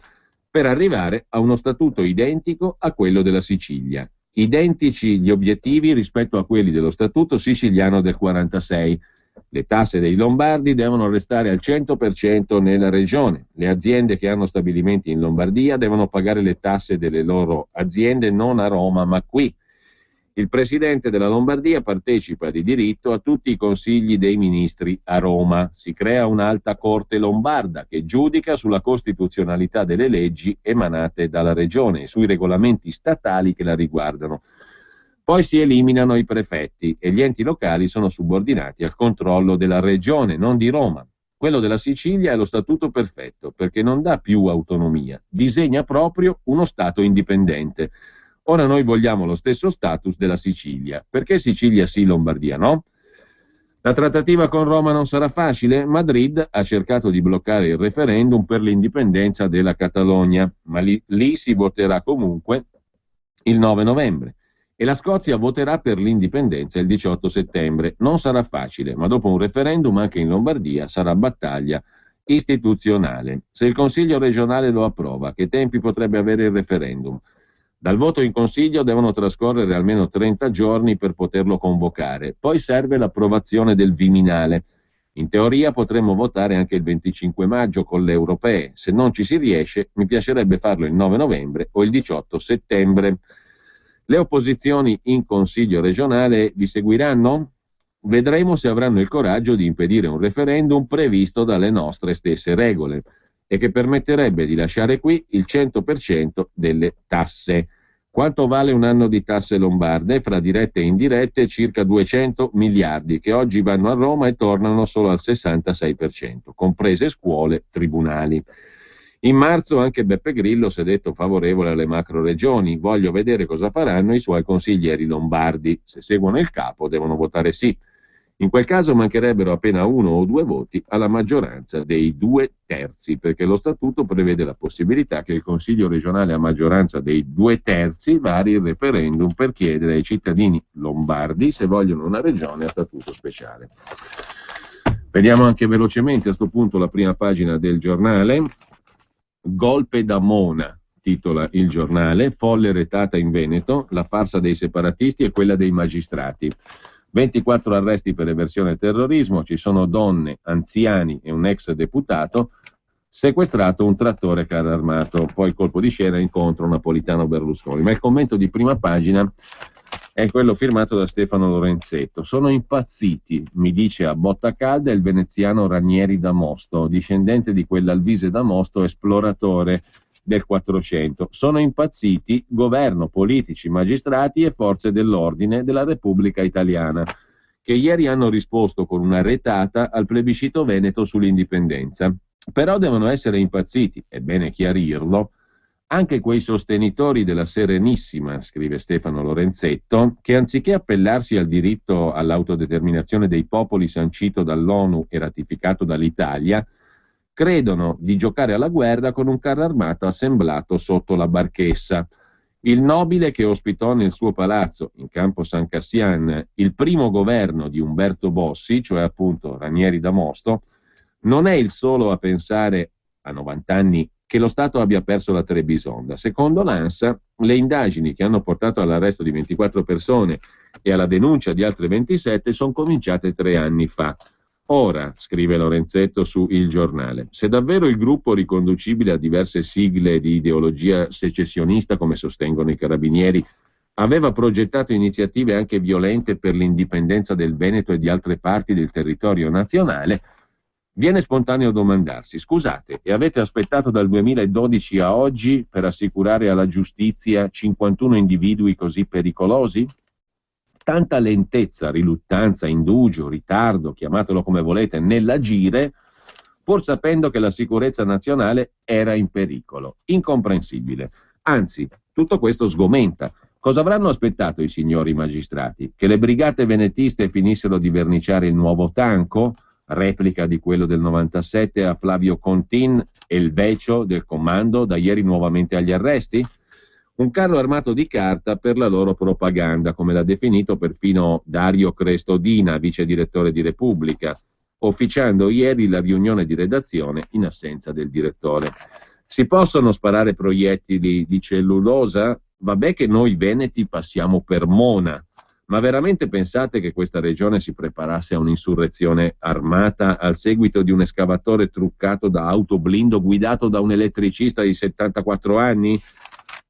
per arrivare a uno statuto identico a quello della Sicilia. Identici gli obiettivi rispetto a quelli dello statuto siciliano del 46. Le tasse dei lombardi devono restare al 100% nella regione. Le aziende che hanno stabilimenti in Lombardia devono pagare le tasse delle loro aziende non a Roma ma qui. Il presidente della Lombardia partecipa di diritto a tutti i consigli dei ministri a Roma. Si crea un'alta corte lombarda che giudica sulla costituzionalità delle leggi emanate dalla regione e sui regolamenti statali che la riguardano. Poi si eliminano i prefetti e gli enti locali sono subordinati al controllo della regione, non di Roma. Quello della Sicilia è lo statuto perfetto perché non dà più autonomia, disegna proprio uno Stato indipendente. Ora noi vogliamo lo stesso status della Sicilia. Perché Sicilia sì, Lombardia no? La trattativa con Roma non sarà facile. Madrid ha cercato di bloccare il referendum per l'indipendenza della Catalogna, ma lì si voterà comunque il 9 novembre. E la Scozia voterà per l'indipendenza il 18 settembre. Non sarà facile, ma dopo un referendum anche in Lombardia sarà battaglia istituzionale. Se il Consiglio regionale lo approva, che tempi potrebbe avere il referendum? Dal voto in Consiglio devono trascorrere almeno 30 giorni per poterlo convocare, poi serve l'approvazione del Viminale. In teoria potremmo votare anche il 25 maggio con le europee. Se non ci si riesce, mi piacerebbe farlo il 9 novembre o il 18 settembre. Le opposizioni in Consiglio regionale vi seguiranno? Vedremo se avranno il coraggio di impedire un referendum previsto dalle nostre stesse regole e che permetterebbe di lasciare qui il 100% delle tasse. Quanto vale un anno di tasse lombarde? Fra dirette e indirette circa 200 miliardi che oggi vanno a Roma e tornano solo al 66%, comprese scuole, tribunali. In marzo anche Beppe Grillo si è detto favorevole alle macro regioni. Voglio vedere cosa faranno i suoi consiglieri lombardi. Se seguono il capo devono votare sì. In quel caso mancherebbero appena 1 o 2 voti alla maggioranza dei 2/3, perché lo statuto prevede la possibilità che il Consiglio regionale a maggioranza dei 2/3 vari il referendum per chiedere ai cittadini lombardi se vogliono una regione a statuto speciale. Vediamo anche velocemente a sto punto la prima pagina del giornale. Golpe da Mona, titola il giornale, folle retata in Veneto, la farsa dei separatisti e quella dei magistrati. 24 arresti per eversione e terrorismo, ci sono donne, anziani e un ex deputato, sequestrato un trattore carro armato, poi colpo di scena incontro Napolitano-Berlusconi. Ma il commento di prima pagina è quello firmato da Stefano Lorenzetto. Sono impazziti, mi dice a botta calda il veneziano Ranieri da Mosto, discendente di quell'Alvise da Mosto, esploratore del 400. Sono impazziti governo, politici, magistrati e forze dell'ordine della Repubblica Italiana, che ieri hanno risposto con una retata al plebiscito veneto sull'indipendenza. Però devono essere impazziti, è bene chiarirlo, anche quei sostenitori della Serenissima, scrive Stefano Lorenzetto, che anziché appellarsi al diritto all'autodeterminazione dei popoli sancito dall'ONU e ratificato dall'Italia, credono di giocare alla guerra con un carro armato assemblato sotto la barchessa. Il nobile che ospitò nel suo palazzo, in campo San Cassian, il primo governo di Umberto Bossi, cioè appunto Ranieri da Mosto, non è il solo a pensare, a 90 anni, che lo Stato abbia perso la Trebisonda. Secondo l'ANSA, le indagini che hanno portato all'arresto di 24 persone e alla denuncia di altre 27 sono cominciate 3 anni fa. Ora, scrive Lorenzetto su Il Giornale, se davvero il gruppo riconducibile a diverse sigle di ideologia secessionista, come sostengono i carabinieri, aveva progettato iniziative anche violente per l'indipendenza del Veneto e di altre parti del territorio nazionale, viene spontaneo domandarsi: scusate, e avete aspettato dal 2012 a oggi per assicurare alla giustizia 51 individui così pericolosi? Tanta lentezza, riluttanza, indugio, ritardo, chiamatelo come volete, nell'agire, pur sapendo che la sicurezza nazionale era in pericolo. Incomprensibile. Anzi, tutto questo sgomenta. Cosa avranno aspettato i signori magistrati? Che le brigate venetiste finissero di verniciare il nuovo tanco, replica di quello del 97 a Flavio Contin, e il vecchio del comando, da ieri nuovamente agli arresti? Un carro armato di carta per la loro propaganda, come l'ha definito perfino Dario Crestodina, vice direttore di Repubblica, officiando ieri la riunione di redazione in assenza del direttore. Si possono sparare proiettili di cellulosa? Vabbè che noi veneti passiamo per Mona, ma veramente pensate che questa regione si preparasse a un'insurrezione armata al seguito di un escavatore truccato da autoblindo guidato da un elettricista di 74 anni?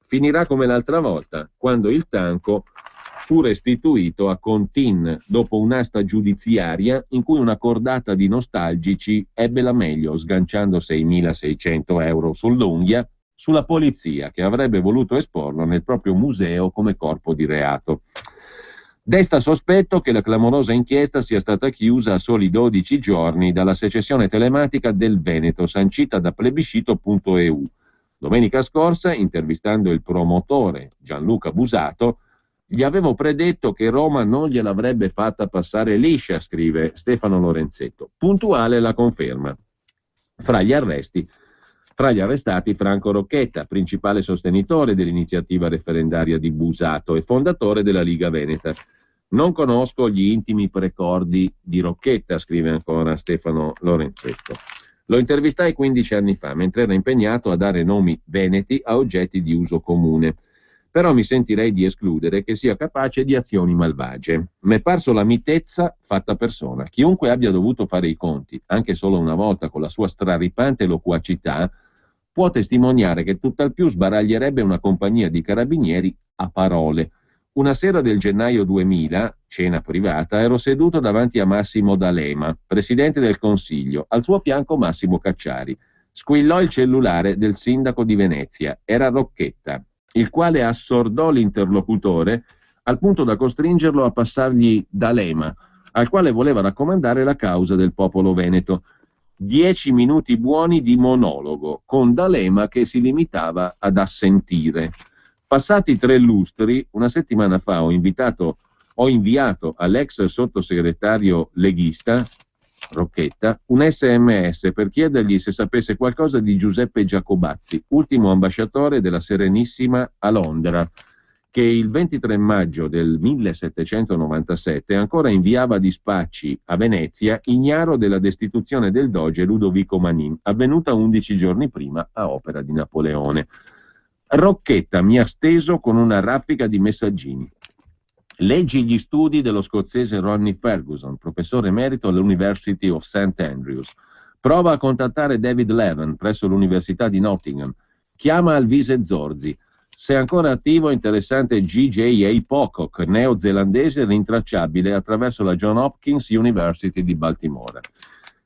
Finirà come l'altra volta, quando il tanco fu restituito a Contin dopo un'asta giudiziaria in cui una cordata di nostalgici ebbe la meglio, sganciando 6.600 euro sull'unghia, sulla polizia che avrebbe voluto esporlo nel proprio museo come corpo di reato. Desta sospetto che la clamorosa inchiesta sia stata chiusa a soli 12 giorni dalla secessione telematica del Veneto sancita da plebiscito.eu. Domenica scorsa, intervistando il promotore Gianluca Busato, gli avevo predetto che Roma non gliel'avrebbe fatta passare liscia, scrive Stefano Lorenzetto. Puntuale la conferma. Fra gli arrestati Franco Rocchetta, principale sostenitore dell'iniziativa referendaria di Busato e fondatore della Liga Veneta. Non conosco gli intimi precordi di Rocchetta, scrive ancora Stefano Lorenzetto. Lo intervistai 15 anni fa, mentre era impegnato a dare nomi veneti a oggetti di uso comune. Però mi sentirei di escludere che sia capace di azioni malvagie. M'è parso la mitezza fatta persona. Chiunque abbia dovuto fare i conti, anche solo una volta, con la sua straripante loquacità, può testimoniare che tutt'al più sbaraglierebbe una compagnia di carabinieri a parole. Una sera del gennaio 2000, cena privata, ero seduto davanti a Massimo D'Alema, presidente del Consiglio, al suo fianco Massimo Cacciari. Squillò il cellulare del sindaco di Venezia, era Rocchetta, il quale assordò l'interlocutore al punto da costringerlo a passargli D'Alema, al quale voleva raccomandare la causa del popolo veneto. 10 minuti buoni di monologo, con D'Alema che si limitava ad assentire. Passati 3 lustri, una settimana fa ho inviato all'ex sottosegretario leghista, Rocchetta, un SMS per chiedergli se sapesse qualcosa di Giuseppe Giacobazzi, ultimo ambasciatore della Serenissima a Londra, che il 23 maggio del 1797 ancora inviava dispacci a Venezia ignaro della destituzione del doge Ludovico Manin, avvenuta 11 giorni prima a opera di Napoleone. Rocchetta mi ha steso con una raffica di messaggini. Leggi gli studi dello scozzese Ronnie Ferguson, professore emerito all'University of St. Andrews. Prova a contattare David Leven presso l'Università di Nottingham. Chiama Alvise Zorzi. Se ancora attivo, interessante G.J.A. Pocock, neozelandese rintracciabile attraverso la Johns Hopkins University di Baltimora.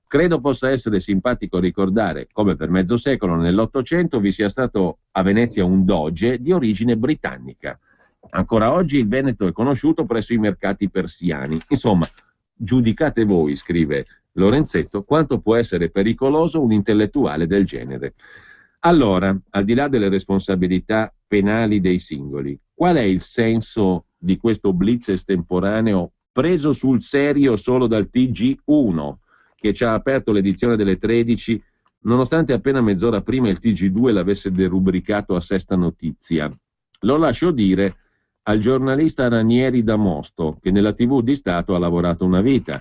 Credo possa essere simpatico ricordare come per mezzo secolo nell'Ottocento vi sia stato a Venezia un doge di origine britannica. Ancora oggi il Veneto è conosciuto presso i mercati persiani. Insomma, giudicate voi, scrive Lorenzetto, quanto può essere pericoloso un intellettuale del genere. Allora, al di là delle responsabilità penali dei singoli, qual è il senso di questo blitz estemporaneo preso sul serio solo dal TG1, che ci ha aperto l'edizione delle 13, nonostante appena mezz'ora prima il TG2 l'avesse derubricato a sesta notizia? Lo lascio dire al giornalista Ranieri da Mosto, che nella TV di Stato ha lavorato una vita.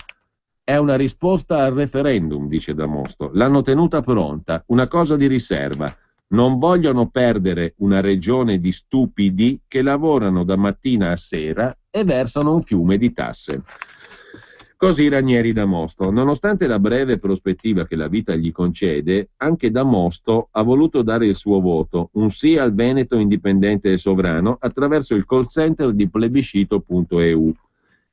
È una risposta al referendum, dice da Mosto. L'hanno tenuta pronta, una cosa di riserva. Non vogliono perdere una regione di stupidi che lavorano da mattina a sera e versano un fiume di tasse. Così Ranieri da Mosto. Nonostante la breve prospettiva che la vita gli concede, anche da Mosto ha voluto dare il suo voto, un sì al Veneto indipendente e sovrano, attraverso il call center di plebiscito.eu.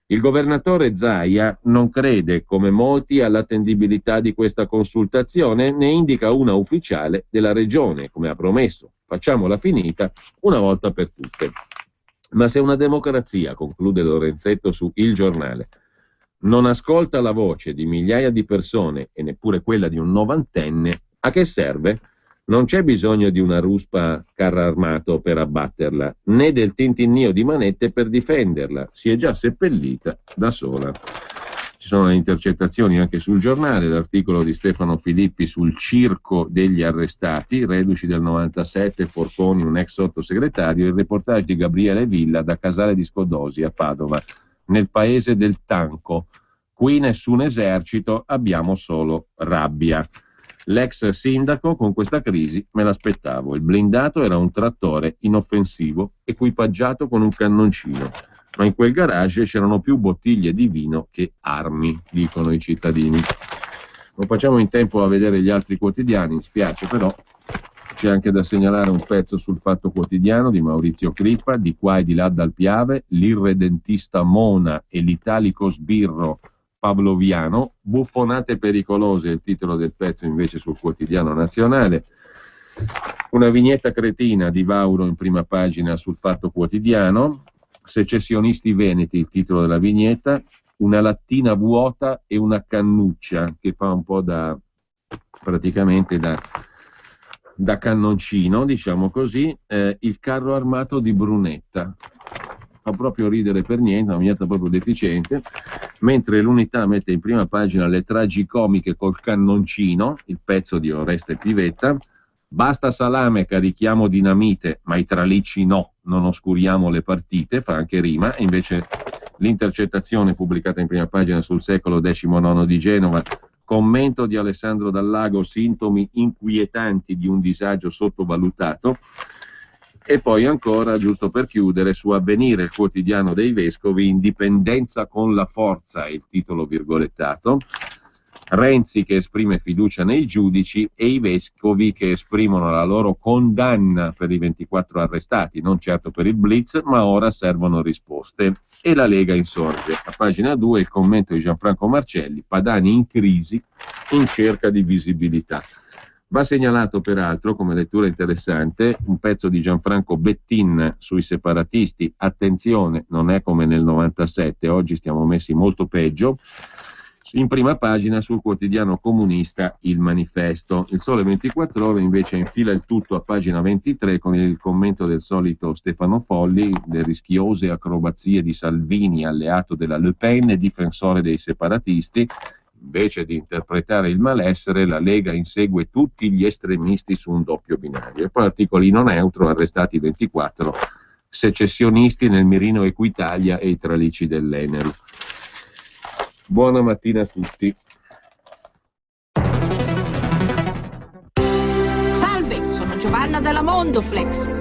Il governatore Zaia non crede, come molti, all'attendibilità di questa consultazione, ne indica una ufficiale della regione, come ha promesso. Facciamola finita una volta per tutte. Ma se una democrazia, conclude Lorenzetto su Il Giornale, non ascolta la voce di migliaia di persone e neppure quella di un novantenne, a che serve? Non c'è bisogno di una ruspa carro armato per abbatterla, né del tintinnio di manette per difenderla, si è già seppellita da sola. Ci sono le intercettazioni anche sul Giornale, l'articolo di Stefano Filippi sul circo degli arrestati, reduci del 97, Forconi, un ex sottosegretario, il reportage di Gabriele Villa da Casale di Scodosi a Padova, nel paese del Tanco. Qui nessun esercito, abbiamo solo rabbia. L'ex sindaco, con questa crisi me l'aspettavo. Il blindato era un trattore inoffensivo, equipaggiato con un cannoncino. Ma in quel garage c'erano più bottiglie di vino che armi, dicono i cittadini. Non facciamo in tempo a vedere gli altri quotidiani, mi spiace, però c'è anche da segnalare un pezzo sul Fatto Quotidiano di Maurizio Crippa, di qua e di là dal Piave, l'irredentista Mona e l'italico sbirro pavloviano, buffonate pericolose, il titolo del pezzo invece sul Quotidiano Nazionale. Una vignetta cretina di Vauro in prima pagina sul Fatto Quotidiano, secessionisti veneti, il titolo della vignetta, una lattina vuota e una cannuccia che fa un po' praticamente da cannoncino, diciamo così, il carro armato di Brunetta. Fa proprio ridere per niente, una vignetta proprio deficiente, mentre l'Unità mette in prima pagina le tragicomiche col cannoncino, il pezzo di Oreste Pivetta, basta salame, carichiamo dinamite, ma i tralicci no, non oscuriamo le partite, fa anche rima, e invece l'intercettazione pubblicata in prima pagina sul Secolo XIX di Genova, commento di Alessandro Dallago, sintomi inquietanti di un disagio sottovalutato. E poi ancora, giusto per chiudere, su Avvenire, il quotidiano dei vescovi, indipendenza con la forza, il titolo virgolettato, Renzi che esprime fiducia nei giudici e i vescovi che esprimono la loro condanna per i 24 arrestati, non certo per il blitz, ma ora servono risposte. E la Lega insorge. A pagina 2 il commento di Gianfranco Marcelli, Padani in crisi, in cerca di visibilità. Va segnalato peraltro, come lettura interessante, un pezzo di Gianfranco Bettin sui separatisti. Attenzione, non è come nel 97, oggi stiamo messi molto peggio. In prima pagina sul quotidiano comunista Il Manifesto. Il Sole 24 Ore invece infila il tutto a pagina 23 con il commento del solito Stefano Folli, le rischiose acrobazie di Salvini, alleato della Le Pen e difensore dei separatisti. Invece di interpretare il malessere, la Lega insegue tutti gli estremisti su un doppio binario. E poi articolino neutro, arrestati 24 secessionisti nel mirino Equitalia e i tralicci dell'Enel. Buona mattina a tutti. Salve, sono Giovanna della Mondoflex.